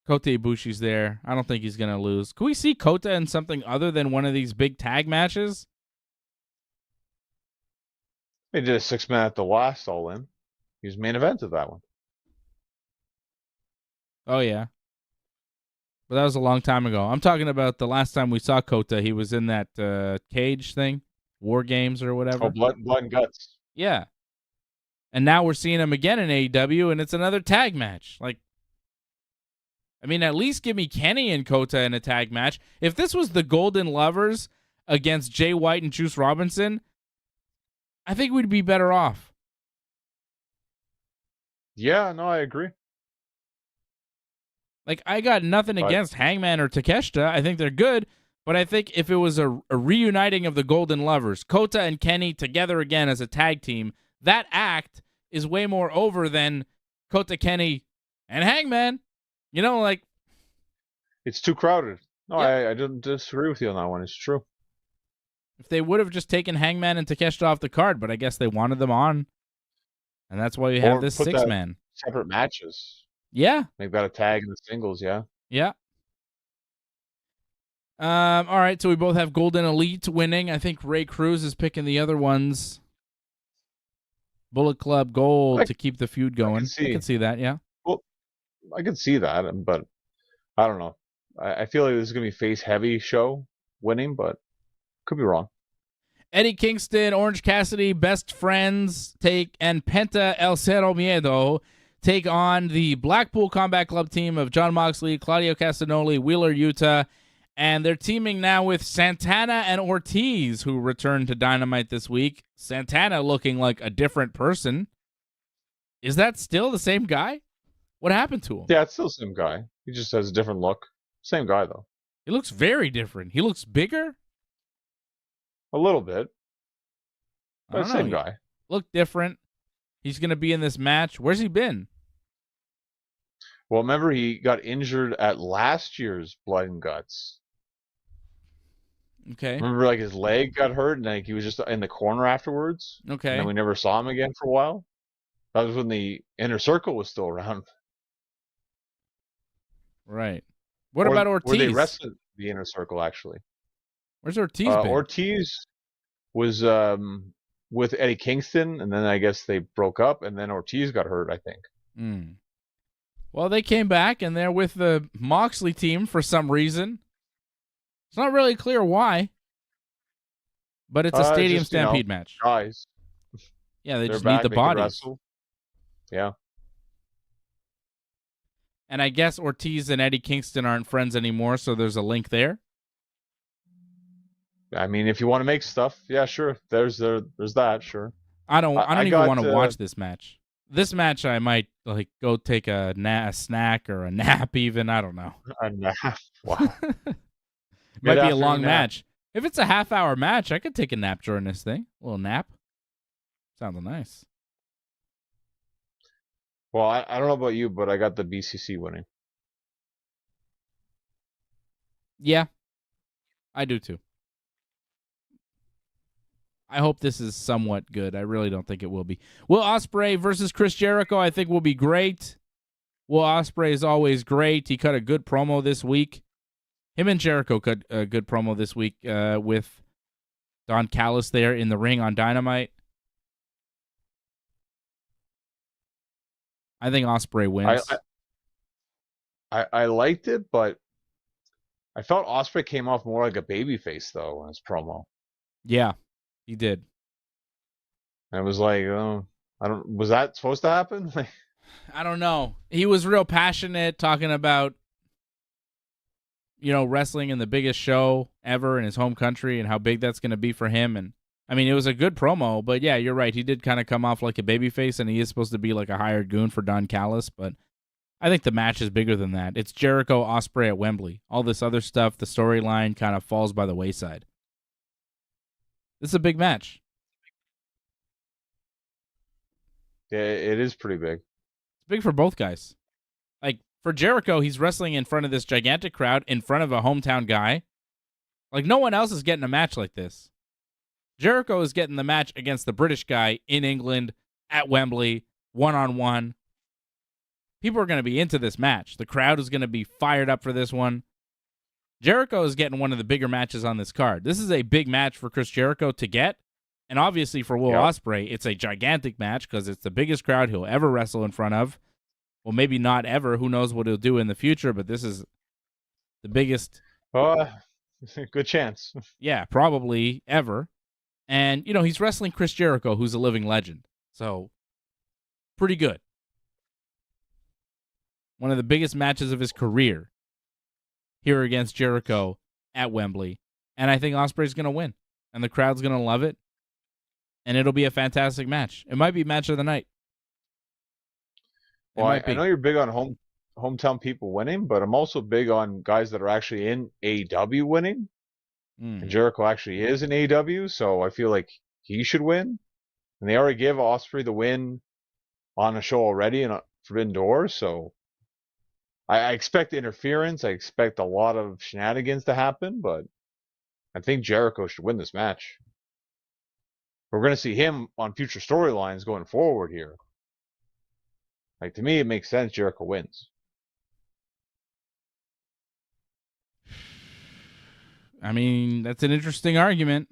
Kota Ibushi's there. I don't think he's going to lose. Can we see Kota in something other than one of these big tag matches? They did a 6-man at the last All In. He was main event of that one. Oh, yeah. But that was a long time ago. I'm talking about the last time we saw Kota. He was in that cage thing, War Games or whatever. Oh, blood and guts. Yeah. And now we're seeing him again in AEW, and it's another tag match. Like, I mean, at least give me Kenny and Kota in a tag match. If this was the Golden Lovers against Jay White and Juice Robinson, I think we'd be better off. Yeah, no, I agree. Like, I got nothing against Hangman or Takeshita. I think they're good. But I think if it was a reuniting of the Golden Lovers, Kota and Kenny together again as a tag team, that act is way more over than Kota, Kenny, and Hangman. You know, like... It's too crowded. No, yeah. I don't disagree with you on that one. It's true. If they would have just taken Hangman and Takeshita off the card, but I guess they wanted them on. And that's why we have this six-man. Separate matches. Yeah. They've got a tag in the singles, yeah. Yeah. All right, so we both have Golden Elite winning. I think Ray Cruz is picking the other ones. Bullet Club Gold to keep the feud going. I can see that, yeah. Well, I can see that, but I don't know. I feel like this is going to be face-heavy show winning, but could be wrong. Eddie Kingston, Orange Cassidy, Best Friends and Penta El Cero Miedo take on the Blackpool Combat Club team of Jon Moxley, Claudio Castagnoli, Wheeler Yuta, and they're teaming now with Santana and Ortiz, who returned to Dynamite this week. Santana looking like a different person. Is that still the same guy? What happened to him? Yeah, it's still the same guy. He just has a different look. Same guy, though. He looks very different. He looks bigger? A little bit. But same guy. Look different. He's going to be in this match. Where's he been? Well, remember he got injured at last year's Blood and Guts. Okay. Remember, like, his leg got hurt, and like he was just in the corner afterwards. Okay. And then we never saw him again for a while. That was when the Inner Circle was still around. Right. What about Ortiz? Where they wrestled the Inner Circle, actually. Where's Ortiz been? Ortiz was with Eddie Kingston, and then I guess they broke up, and then Ortiz got hurt, I think. Well, they came back, and they're with the Moxley team for some reason. It's not really clear why, but it's a Stadium Stampede match. Guys. Yeah, they just need the bodies. Yeah. And I guess Ortiz and Eddie Kingston aren't friends anymore, so there's a link there. I mean, if you want to make stuff, yeah, sure. There's that, sure. I don't even want to watch this match. This match, I might like go take a snack or a nap. Even I don't know. A nap. Wow. Might be a long match. If it's a half-hour match, I could take a nap during this thing. A little nap. Sounds nice. Well, I don't know about you, but I got the BCC winning. Yeah, I do too. I hope this is somewhat good. I really don't think it will be. Will Ospreay versus Chris Jericho, I think will be great. Will Ospreay is always great. He cut a good promo this week. Him and Jericho cut a good promo this week with Don Callis there in the ring on Dynamite. I think Ospreay wins. I liked it, but I felt Ospreay came off more like a babyface though in his promo. Yeah, he did. And it was like, was that supposed to happen? I don't know. He was real passionate talking about, wrestling in the biggest show ever in his home country and how big that's going to be for him. And I mean, it was a good promo, but yeah, you're right. He did kind of come off like a babyface, and he is supposed to be like a hired goon for Don Callis, but I think the match is bigger than that. It's Jericho Ospreay at Wembley. All this other stuff, the storyline kind of falls by the wayside. This is a big match. Yeah, it is pretty big. It's big for both guys. Like, for Jericho, he's wrestling in front of this gigantic crowd, in front of a hometown guy. Like, no one else is getting a match like this. Jericho is getting the match against the British guy in England at Wembley, one-on-one. People are going to be into this match. The crowd is going to be fired up for this one. Jericho is getting one of the bigger matches on this card. This is a big match for Chris Jericho to get. And obviously for Will Ospreay, it's a gigantic match because it's the biggest crowd he'll ever wrestle in front of. Well, maybe not ever. Who knows what he'll do in the future, but this is the biggest. Good chance. Yeah, probably ever. And, he's wrestling Chris Jericho, who's a living legend. So pretty good. One of the biggest matches of his career here against Jericho at Wembley. And I think Ospreay's going to win. And the crowd's going to love it. And it'll be a fantastic match. It might be match of the night. Well, I know you're big on hometown people winning, but I'm also big on guys that are actually in AEW winning. And Jericho actually is in AEW, so I feel like he should win. And they already gave Ospreay the win on a show already and Forbidden Door, so I expect interference. I expect a lot of shenanigans to happen, but I think Jericho should win this match. We're going to see him on future storylines going forward here. Like, to me, it makes sense Jericho wins. I mean, that's an interesting argument.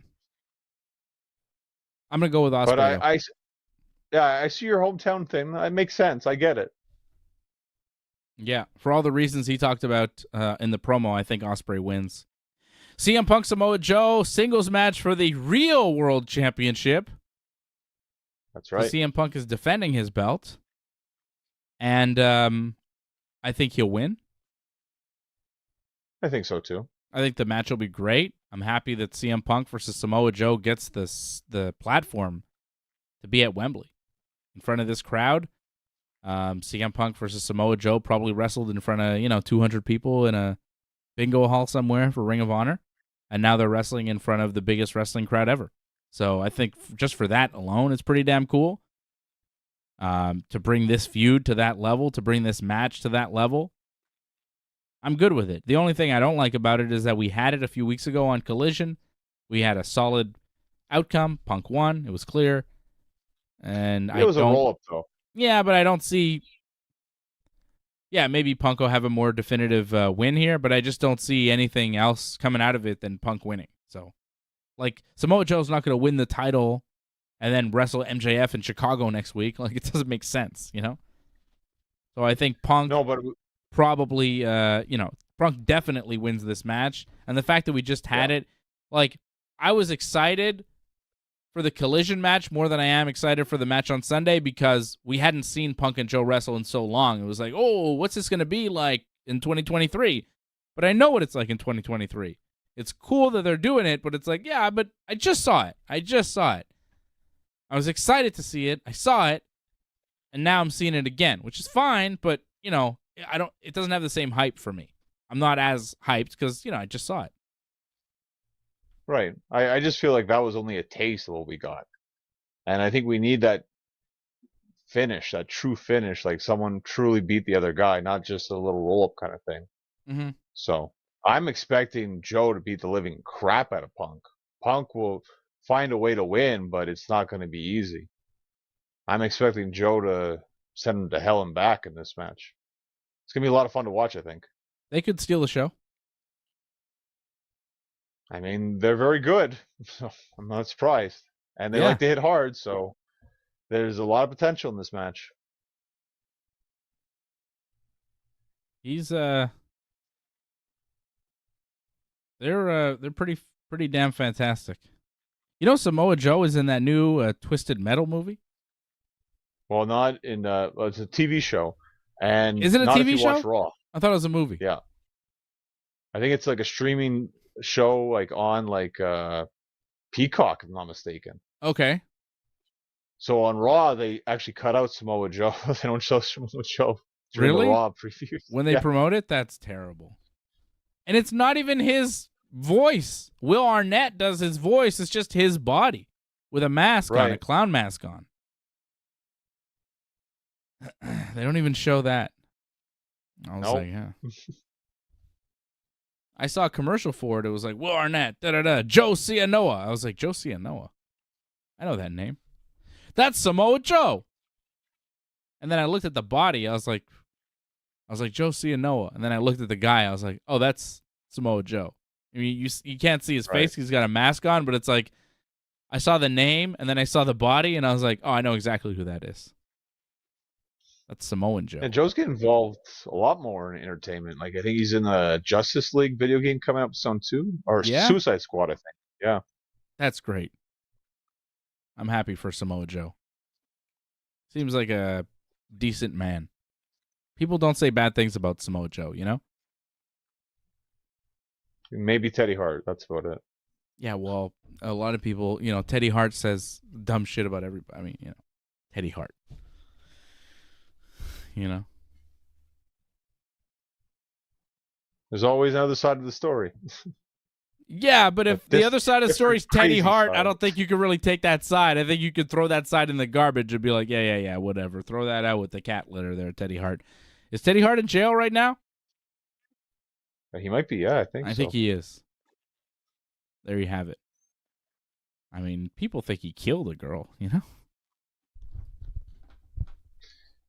I'm going to go with Ospreay. But I see your hometown thing. It makes sense. I get it. Yeah, for all the reasons he talked about in the promo, I think Ospreay wins. CM Punk Samoa Joe, singles match for the real World Championship. That's right. So CM Punk is defending his belt. And I think he'll win. I think so, too. I think the match will be great. I'm happy that CM Punk versus Samoa Joe gets the platform to be at Wembley in front of this crowd. CM Punk versus Samoa Joe probably wrestled in front of 200 people in a bingo hall somewhere for Ring of Honor, and now they're wrestling in front of the biggest wrestling crowd ever. So I think just for that alone, it's pretty damn cool. To bring this feud to that level, to bring this match to that level, I'm good with it. The only thing I don't like about it is that we had it a few weeks ago on Collision. We had a solid outcome. Punk won. It was clear. And it was a roll-up, though. Yeah, but I don't see... Yeah, maybe Punk will have a more definitive win here, but I just don't see anything else coming out of it than Punk winning. So, like, Samoa Joe's not going to win the title and then wrestle MJF in Chicago next week. Like, it doesn't make sense, So I think Punk probably, Punk definitely wins this match. And the fact that we just had it, like, I was excited for the Collision match more than I am excited for the match on Sunday because we hadn't seen Punk and Joe wrestle in so long. It was like, oh, what's this going to be like in 2023? But I know what it's like in 2023. It's cool that they're doing it, but it's like, yeah, but I just saw it. I was excited to see it. I saw it, and now I'm seeing it again, which is fine, but, it doesn't have the same hype for me. I'm not as hyped because, I just saw it. Right. I just feel like that was only a taste of what we got. And I think we need that finish, that true finish, like someone truly beat the other guy, not just a little roll-up kind of thing. Mm-hmm. So I'm expecting Joe to beat the living crap out of Punk. Punk will find a way to win, but it's not going to be easy. I'm expecting Joe to send him to hell and back in this match. It's going to be a lot of fun to watch, I think. They could steal the show. I mean, they're very good, so I'm not surprised. And they like to hit hard, so there's a lot of potential in this match. He's they're pretty damn fantastic. Samoa Joe is in that new Twisted Metal movie? Well, not in it's a TV show. And is it a not TV if you show? Watch Raw. I thought it was a movie. Yeah. I think it's like a streaming show like on like Peacock, if I'm not mistaken. Okay. So on Raw they actually cut out Samoa Joe. They don't show Samoa Joe during really? the Raw previews. When they promote it, that's terrible. And it's not even his voice. Will Arnett does his voice. It's just his body with a mask on, a clown mask on. They don't even show that. I was like, yeah. I saw a commercial for it. It was like, Will Arnett, Joe Cianoa. I was like, Joe Cianoa? I know that name. That's Samoa Joe. And then I looked at the body. I was like, Joe Cianoa. And then I looked at the guy. I was like, oh, that's Samoa Joe. I mean, you can't see his face. He's got a mask on, but it's like, I saw the name, and then I saw the body, and I was like, oh, I know exactly who that is. That's Samoan Joe. And Joe's getting involved a lot more in entertainment. Like, I think he's in the Justice League video game coming up soon too. Or Suicide Squad, I think. Yeah. That's great. I'm happy for Samoa Joe. Seems like a decent man. People don't say bad things about Samoa Joe, you know? Maybe Teddy Hart. That's about it. Yeah, well, a lot of people, Teddy Hart says dumb shit about everybody. I mean, Teddy Hart. There's always another side of the story. Yeah, but if the other side of the story is Teddy Hart, side. I don't think you can really take that side. I think you could throw that side in the garbage and be like, yeah, whatever. Throw that out with the cat litter there, Teddy Hart. Is Teddy Hart in jail right now? He might be, yeah, I think so. I think he is. There you have it. I mean, people think he killed a girl,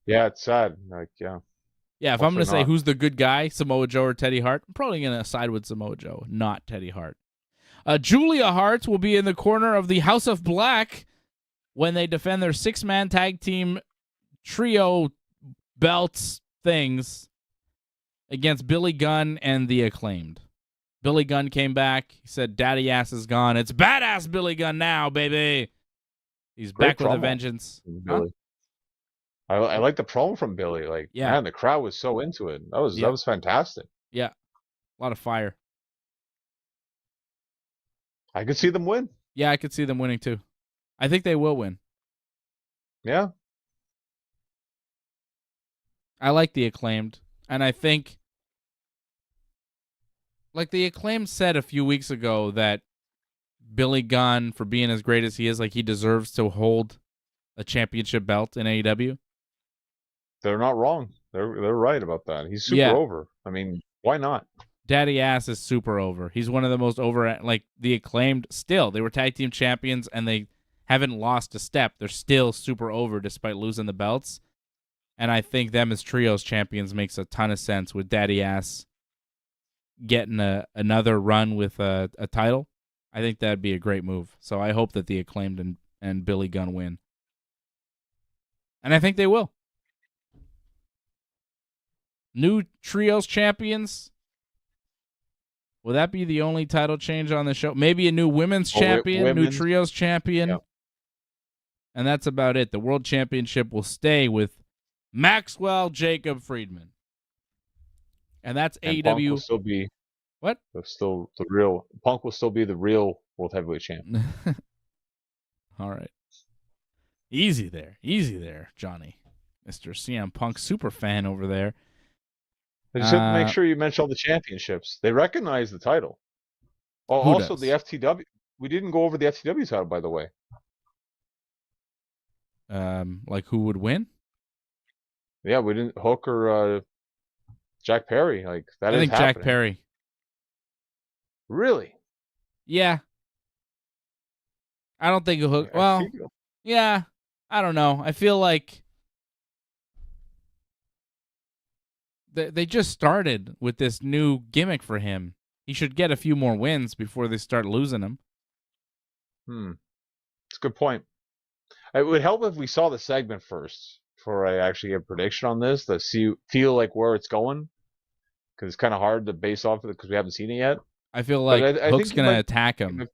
Yeah, it's sad. Like, yeah. Yeah, if I'm going to say who's the good guy, Samoa Joe or Teddy Hart, I'm probably going to side with Samoa Joe, not Teddy Hart. Julia Hart will be in the corner of the House of Black when they defend their 6-man tag team trio belts things against Billy Gunn and the Acclaimed. Billy Gunn came back. He said, Daddy Ass is gone. It's badass Billy Gunn now, baby. He's back with a vengeance. Billy. Huh? I like the promo from Billy. Like, yeah. Man, the crowd was so into it. That was fantastic. Yeah. A lot of fire. I could see them win. Yeah, I could see them winning too. I think they will win. Yeah. I like the Acclaimed. And I think, like the Acclaimed said a few weeks ago, that Billy Gunn, for being as great as he is, like he deserves to hold a championship belt in AEW. They're not wrong. They're right about that. He's super over. I mean, why not? Daddy Ass is super over. He's one of the most over, like the Acclaimed still. They were tag team champions and they haven't lost a step. They're still super over despite losing the belts. And I think them as trios champions makes a ton of sense with Daddy Ass getting another run with a title. I think that'd be a great move. So I hope that the Acclaimed and Billy Gunn win. And I think they will. New trios champions. Will that be the only title change on the show? Maybe a new women's champion, new trios champion. Yep. And that's about it. The world championship will stay with Maxwell Jacob Friedman. And that's AEW. Punk will still be what? Still the real Punk will still be the real world heavyweight champion. All right. Easy there, Johnny. Mr. CM Punk super fan over there. I just have to make sure you mention all the championships. They recognize the title. Oh, also the FTW. We didn't go over the FTW title, by the way. Like who would win? Yeah, we didn't. Hook or Jack Perry. Like that. I think Jack Perry. Really? Yeah. I don't think Hook. Well, yeah. I don't know. I feel like they just started with this new gimmick for him. He should get a few more wins before they start losing him. That's a good point. It would help if we saw the segment first before I actually get a prediction on this to feel like where it's going. Because it's kind of hard to base off of it because we haven't seen it yet. I feel like Hook's going to attack him.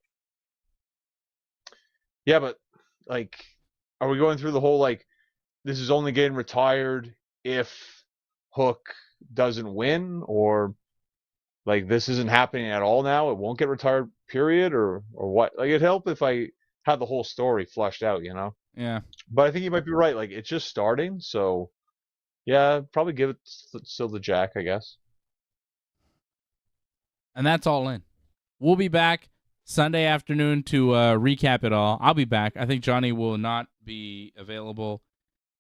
Yeah, but like, are we going through the whole like, this is only getting retired if Hook doesn't win, or like this isn't happening at all now? It won't get retired, period, or what? Like, it'd help if I had the whole story fleshed out, Yeah. But I think you might be right. Like, it's just starting, so yeah, probably give it still to Jack, I guess. And that's all in. We'll be back Sunday afternoon to recap it all. I'll be back. I think Johnny will not be available,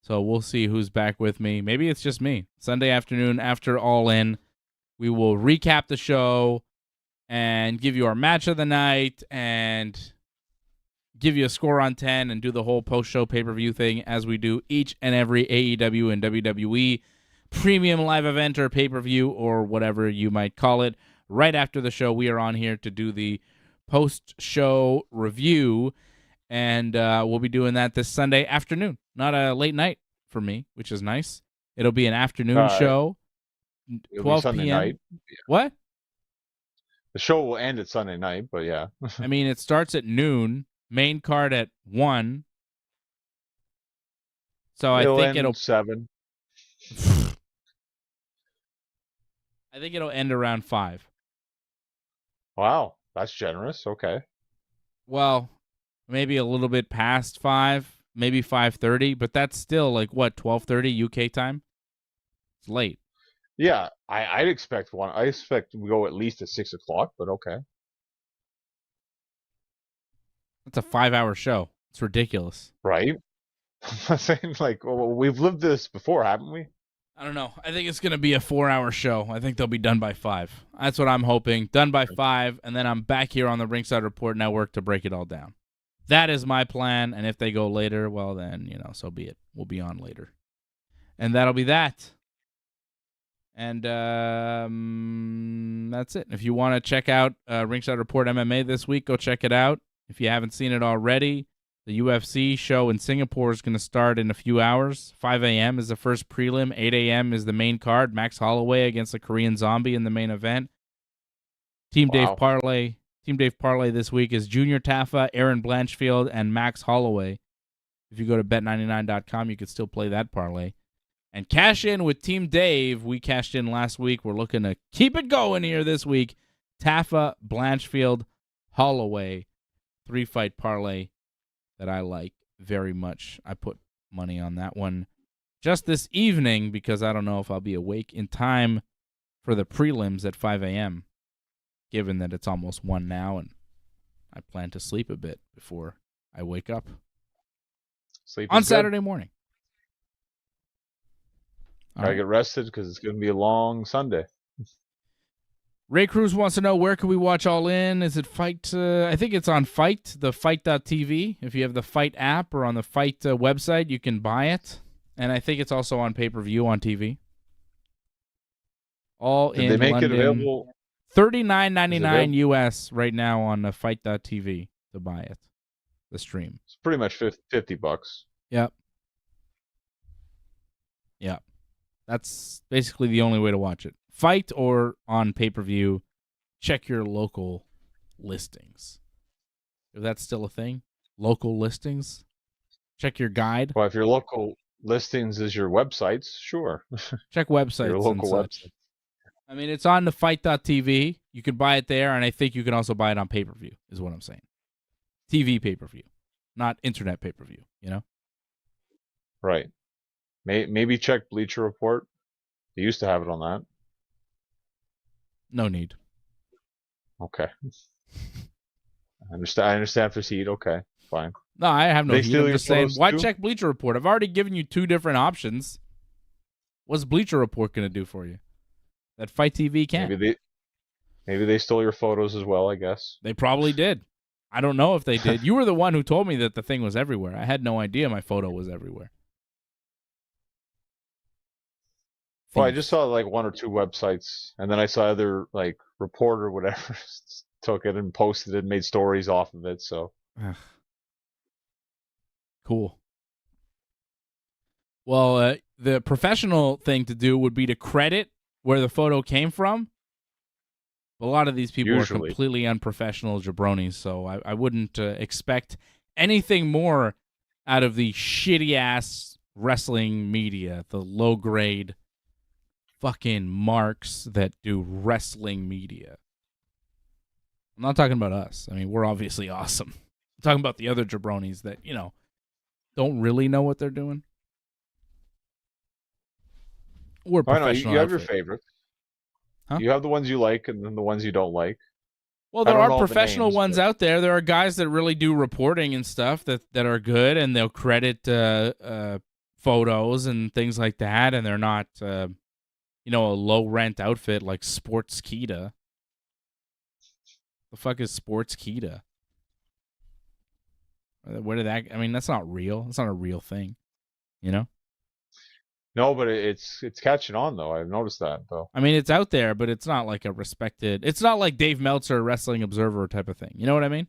so we'll see who's back with me. Maybe it's just me. Sunday afternoon after All In, we will recap the show and give you our match of the night and give you a score on 10 and do the whole post-show pay-per-view thing as we do each and every AEW and WWE premium live event or pay-per-view or whatever you might call it. Right after the show, we are on here to do the post-show review, and we'll be doing that this Sunday afternoon. Not a late night for me, which is nice. It'll be an afternoon show, 12 p.m. Night. Yeah. What? The show will end at Sunday night, but yeah. I mean, it starts at noon, main card at 1. So I think it'll 7. I think it'll end around 5. Wow, that's generous. Okay. Well, maybe a little bit past 5, maybe 5:30, but that's still like what, 12:30 UK time? It's late. Yeah, I'd expect one. I expect we go at least at 6 o'clock, but okay. That's a 5-hour show. It's ridiculous. Right? I'm saying like, well, we've lived this before, haven't we? I don't know. I think it's going to be a 4-hour show. I think they'll be done by 5. That's what I'm hoping. Done by 5, and then I'm back here on the Ringside Report Network to break it all down. That is my plan, and if they go later, well then, so be it. We'll be on later. And that'll be that. And that's it. If you want to check out Ringside Report MMA this week, go check it out. If you haven't seen it already, the UFC show in Singapore is going to start in a few hours. 5 a.m. is the first prelim. 8 a.m. is the main card. Max Holloway against the Korean Zombie in the main event. Team Dave Parlay this week is Junior Taffa, Aaron Blanchfield, and Max Holloway. If you go to bet99.com, you could still play that parlay. And cash in with Team Dave. We cashed in last week. We're looking to keep it going here this week. Taffa, Blanchfield, Holloway. 3-fight parlay that I like very much. I put money on that one just this evening because I don't know if I'll be awake in time for the prelims at 5 a.m., given that it's almost 1 now, and I plan to sleep a bit before I wake up on Saturday morning. Gotta get rested because it's going to be a long Sunday. Ray Cruz wants to know, where can we watch All In? Is it Fight? I think it's on Fight, the Fight.tv. If you have the Fight app or on the Fight website, you can buy it. And I think it's also on pay-per-view on TV. All Did in they make London. it available? $39.99 US right now on the Fight.tv to buy it, the stream. It's pretty much $50. Yep. Yep. That's basically the only way to watch it. Fight or on pay-per-view. Check your local listings. If that's still a thing. Local listings. Check your guide. Well, if your local listings is your websites, sure. Check websites. Your local website. I mean, it's on the Fight.tv. You can buy it there, and I think you can also buy it on pay-per-view, is what I'm saying. TV pay-per-view, not internet pay-per-view, Right. Maybe check Bleacher Report. They used to have it on that. No need. Okay. I understand for seed. Okay, fine. No, I have no heat. I'm just saying, why check Bleacher Report? I've already given you 2 different options. What's Bleacher Report going to do for you that Fight TV can't? Maybe they stole your photos as well, I guess. They probably did. I don't know if they did. You were the one who told me that the thing was everywhere. I had no idea my photo was everywhere. Well, I just saw like 1 or 2 websites, and then I saw other like reporter or whatever took it and posted it and made stories off of it. So cool. Well, the professional thing to do would be to credit where the photo came from. A lot of these people are completely unprofessional jabronis, so I wouldn't expect anything more out of the shitty-ass wrestling media, the low-grade fucking marks that do wrestling media. I'm not talking about us. I mean, we're obviously awesome. I'm talking about the other jabronis that, don't really know what they're doing. We're professional. You have your favorites. Huh? You have the ones you like and then the ones you don't like. Well, there are professional ones out there. There are guys that really do reporting and stuff that are good, and they'll credit photos and things like that, and they're not, a low-rent outfit like Sports Kita. The fuck is Sports Kita? Where did that? I mean, that's not real. It's not a real thing, No, but it's catching on though. I've noticed that though. I mean, it's out there, but it's not like a respected. It's not like Dave Meltzer, Wrestling Observer type of thing. You know what I mean?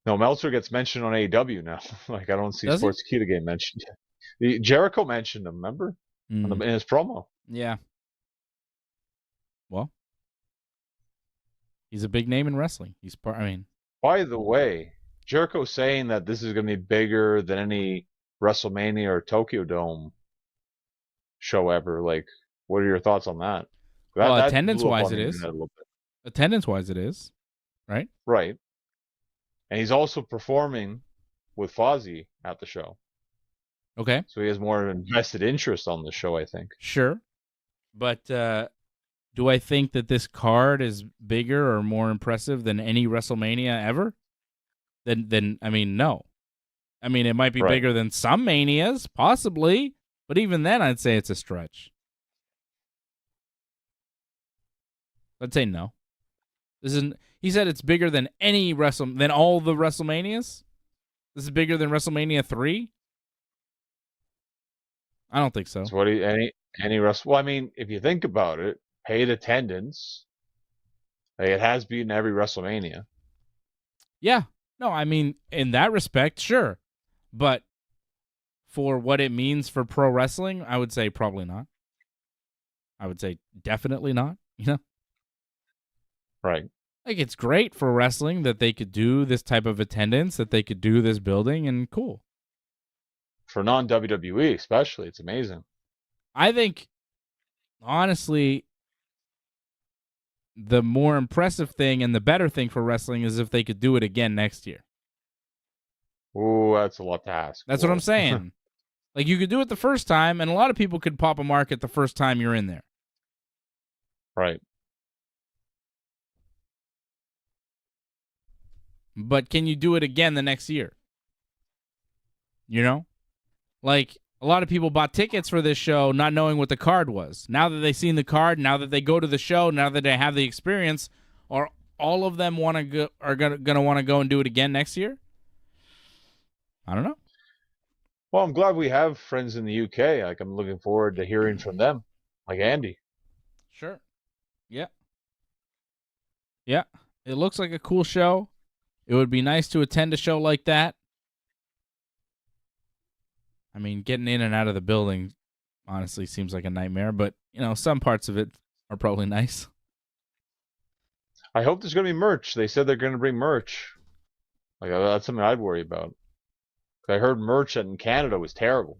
No, Meltzer gets mentioned on AEW now. Like I don't see Sports Kita getting mentioned yet. Jericho mentioned him. Remember in his promo? Yeah. Well, he's a big name in wrestling. He's part. I mean, by the way, Jericho's saying that this is going to be bigger than any WrestleMania or Tokyo Dome show ever. Like, what are your thoughts on that? Well, That blew up attendance-wise on it the is. internet a little bit. Attendance-wise it is, right? Right. And he's also performing with Fozzy at the show. Okay, So he has more invested interest on the show, I think. sure. But do I think that this card is bigger or more impressive than any WrestleMania ever? Then I mean, no. I mean, it might be Right. bigger than some Manias, possibly, but even then, I'd say it's a stretch. I'd say no. This isn't. He said it's bigger than than all the WrestleManias. This is bigger than WrestleMania 3. I don't think so. So what do you, any wrestle? Well, I mean, if you think about it, paid attendance, like it has been every WrestleMania. Yeah. No, I mean, in that respect, sure. But for what it means for pro wrestling, I would say probably not. I would say definitely not, you know? Right. Like, it's great for wrestling that they could do this type of attendance, that they could do this building, and cool. For non-WWE especially, it's amazing. I think, honestly, the more impressive thing and the better thing for wrestling is if they could do it again next year. Ooh, that's a lot to ask. That's what I'm saying. Like, you could do it the first time, and a lot of people could pop a market the first time you're in there. Right. But can you do it again the next year? You know? Like, a lot of people bought tickets for this show not knowing what the card was. Now that they've seen the card, now that they go to the show, now that they have the experience, are all of them going to want to go and do it again next year? I don't know. Well, I'm glad we have friends in the UK. Like, I'm looking forward to hearing from them, like Andy. Sure. Yeah. Yeah. It looks like a cool show. It would be nice to attend a show like that. I mean, getting in and out of the building honestly seems like a nightmare, but, you know, some parts of it are probably nice. I hope there's going to be merch. They said they're going to bring merch. Like, that's something I'd worry about. I heard merch in Canada was terrible.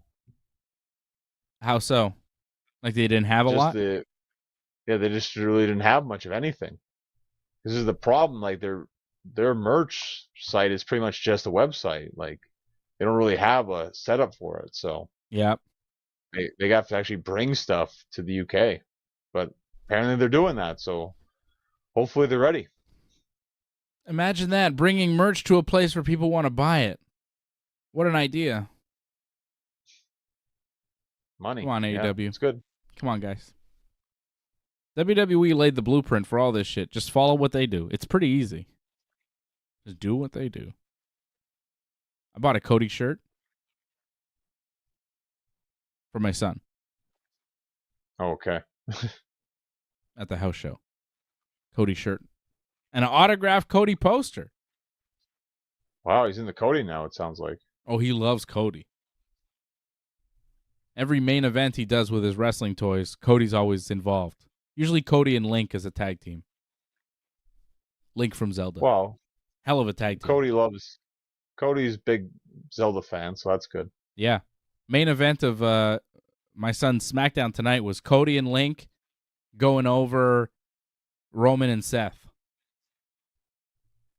How so? Like they didn't have a lot? They just really didn't have much of anything. This is the problem. Like, their merch site is pretty much just a website. Like, they don't really have a setup for it. So yeah, they have to actually bring stuff to the UK. But apparently they're doing that. So hopefully they're ready. Imagine that, bringing merch to a place where people want to buy it. What an idea. Money. Come on, AEW. Yeah, it's good. Come on, guys. WWE laid the blueprint for all this shit. Just follow what they do. It's pretty easy. Just do what they do. I bought a Cody shirt for my son. Oh, okay. At the house show. Cody shirt. And an autographed Cody poster. Wow, he's in the Cody now, it sounds like. Oh, he loves Cody. Every main event he does with his wrestling toys, Cody's always involved. Usually Cody and Link as a tag team. Link from Zelda. Wow. Hell of a tag team. Cody's big Zelda fan, so that's good. Yeah. Main event of my son's SmackDown tonight was Cody and Link going over Roman and Seth.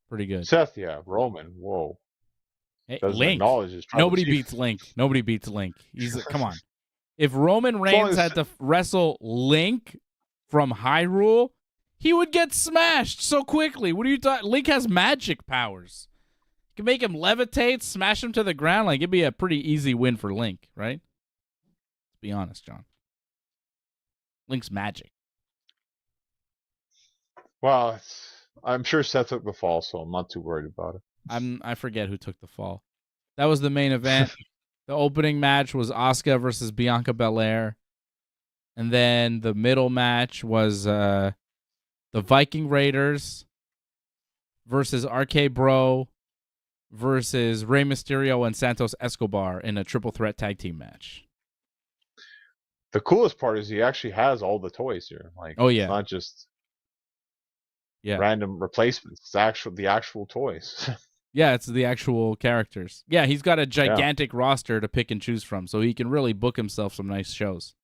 Pretty good. Seth, yeah. Roman, whoa. Hey, Doesn't Link. acknowledge his tribal Nobody chief. beats Link. Nobody beats Link. Come on. If Roman Reigns had to wrestle Link from Hyrule, he would get smashed so quickly. What are you talking? Link has magic powers. You can make him levitate, smash him to the ground. Like, it'd be a pretty easy win for Link, right? Let's be honest, John. Link's magic. Well, I'm sure Seth took the fall, so I'm not too worried about it. I forget who took the fall. That was the main event. The opening match was Asuka versus Bianca Belair. And then the middle match was the Viking Raiders versus RK Bro versus Rey Mysterio and Santos Escobar in a triple threat tag team match. The coolest part is he actually has all the toys here. Like, oh yeah, it's not just random replacements. It's the actual toys. Yeah, it's the actual characters. Yeah, he's got a gigantic roster to pick and choose from, so he can really book himself some nice shows.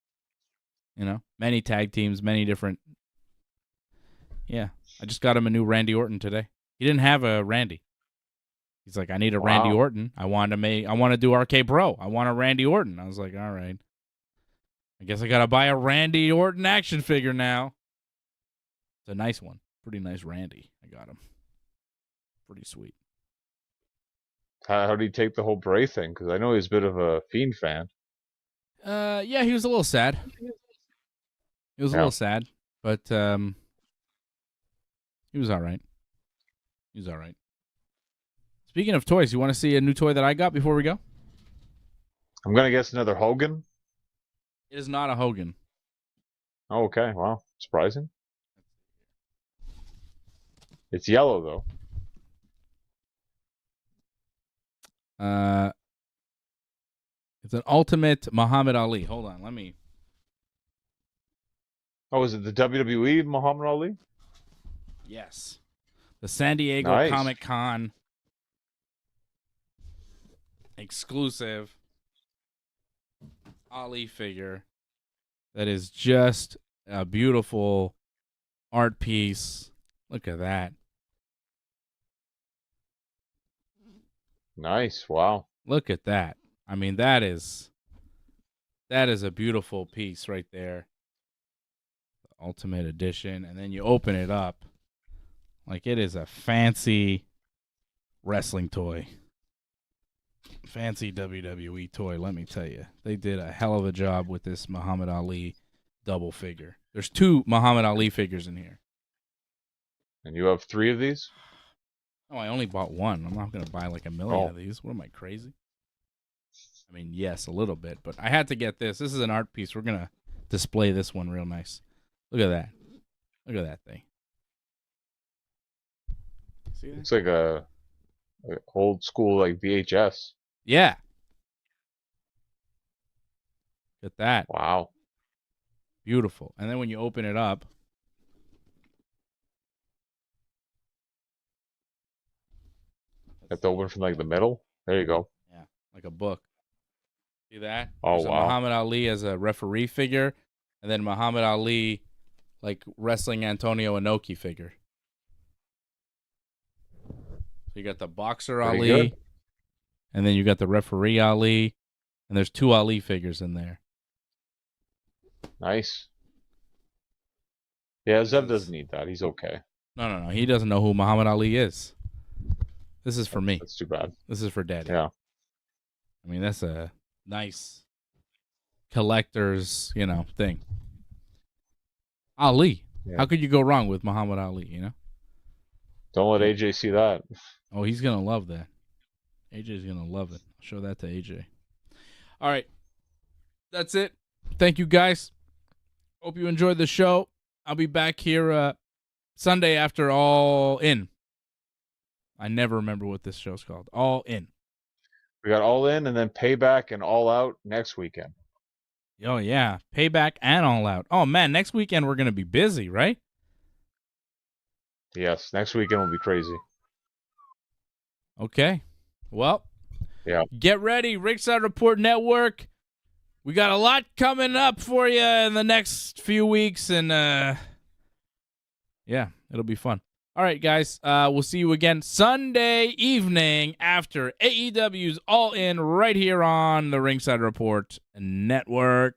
You know, many tag teams, many different Yeah. I just got him a new Randy Orton today. He didn't have a Randy. He's like, I need a Randy Orton. I want to do RK Bro. I want a Randy Orton. I was like, all right. I guess I got to buy a Randy Orton action figure now. It's a nice one. Pretty nice Randy. I got him. Pretty sweet. How did he take the whole Bray thing? Because I know he's a bit of a Fiend fan. Yeah, he was a little sad. He was a little sad, but he was all right. He was all right. Speaking of toys, you want to see a new toy that I got before we go? I'm going to guess another Hogan. It is not a Hogan. Oh, okay. Wow. Surprising. It's yellow, though. It's an Ultimate Muhammad Ali. Hold on, let me. Oh, is it the WWE Muhammad Ali? Yes, the San Diego Comic-Con exclusive Ali figure. That is just a beautiful art piece. Look at that. Nice. Wow. Look at that. I mean, that is a beautiful piece right there. The Ultimate Edition. And then you open it up. Like, it is a fancy wrestling toy. Fancy WWE toy, let me tell you. They did a hell of a job with this Muhammad Ali double figure. There's 2 Muhammad Ali figures in here. And you have 3 of these? Oh, I only bought 1. I'm not going to buy like a million of these. What am I, crazy? I mean, yes, a little bit, but I had to get this. This is an art piece. We're going to display this one real nice. Look at that. Look at that thing. See that? Looks like a old school like VHS. Yeah. Look at that. Wow. Beautiful. And then when you open it up, have to open from like the middle. There you go. Yeah, like a book. See that? Oh, There's a Muhammad Ali as a referee figure, and then Muhammad Ali like wrestling Antonio Inoki figure. So you got the boxer Ali, good. and then you got the referee Ali, and there's 2 Ali figures in there. Nice. Yeah, Zev doesn't need that. He's okay. No. He doesn't know who Muhammad Ali is. This is for me. That's too bad. This is for Daddy. Yeah. I mean, that's a nice collector's, thing. Ali. Yeah. How could you go wrong with Muhammad Ali, Don't let AJ see that. Oh, he's going to love that. AJ's going to love it. I'll show that to AJ. All right. That's it. Thank you, guys. Hope you enjoyed the show. I'll be back here Sunday after All In. I never remember what this show's called. All In. We got All In and then Payback and All Out next weekend. Oh, yeah. Payback and All Out. Oh, man. Next weekend we're going to be busy, right? Yes. Next weekend will be crazy. Okay. Well, yeah. Get ready. Ringside Report Network. We got a lot coming up for you in the next few weeks. And, yeah, it'll be fun. All right, guys, we'll see you again Sunday evening after AEW's All In right here on the Ringside Report Network.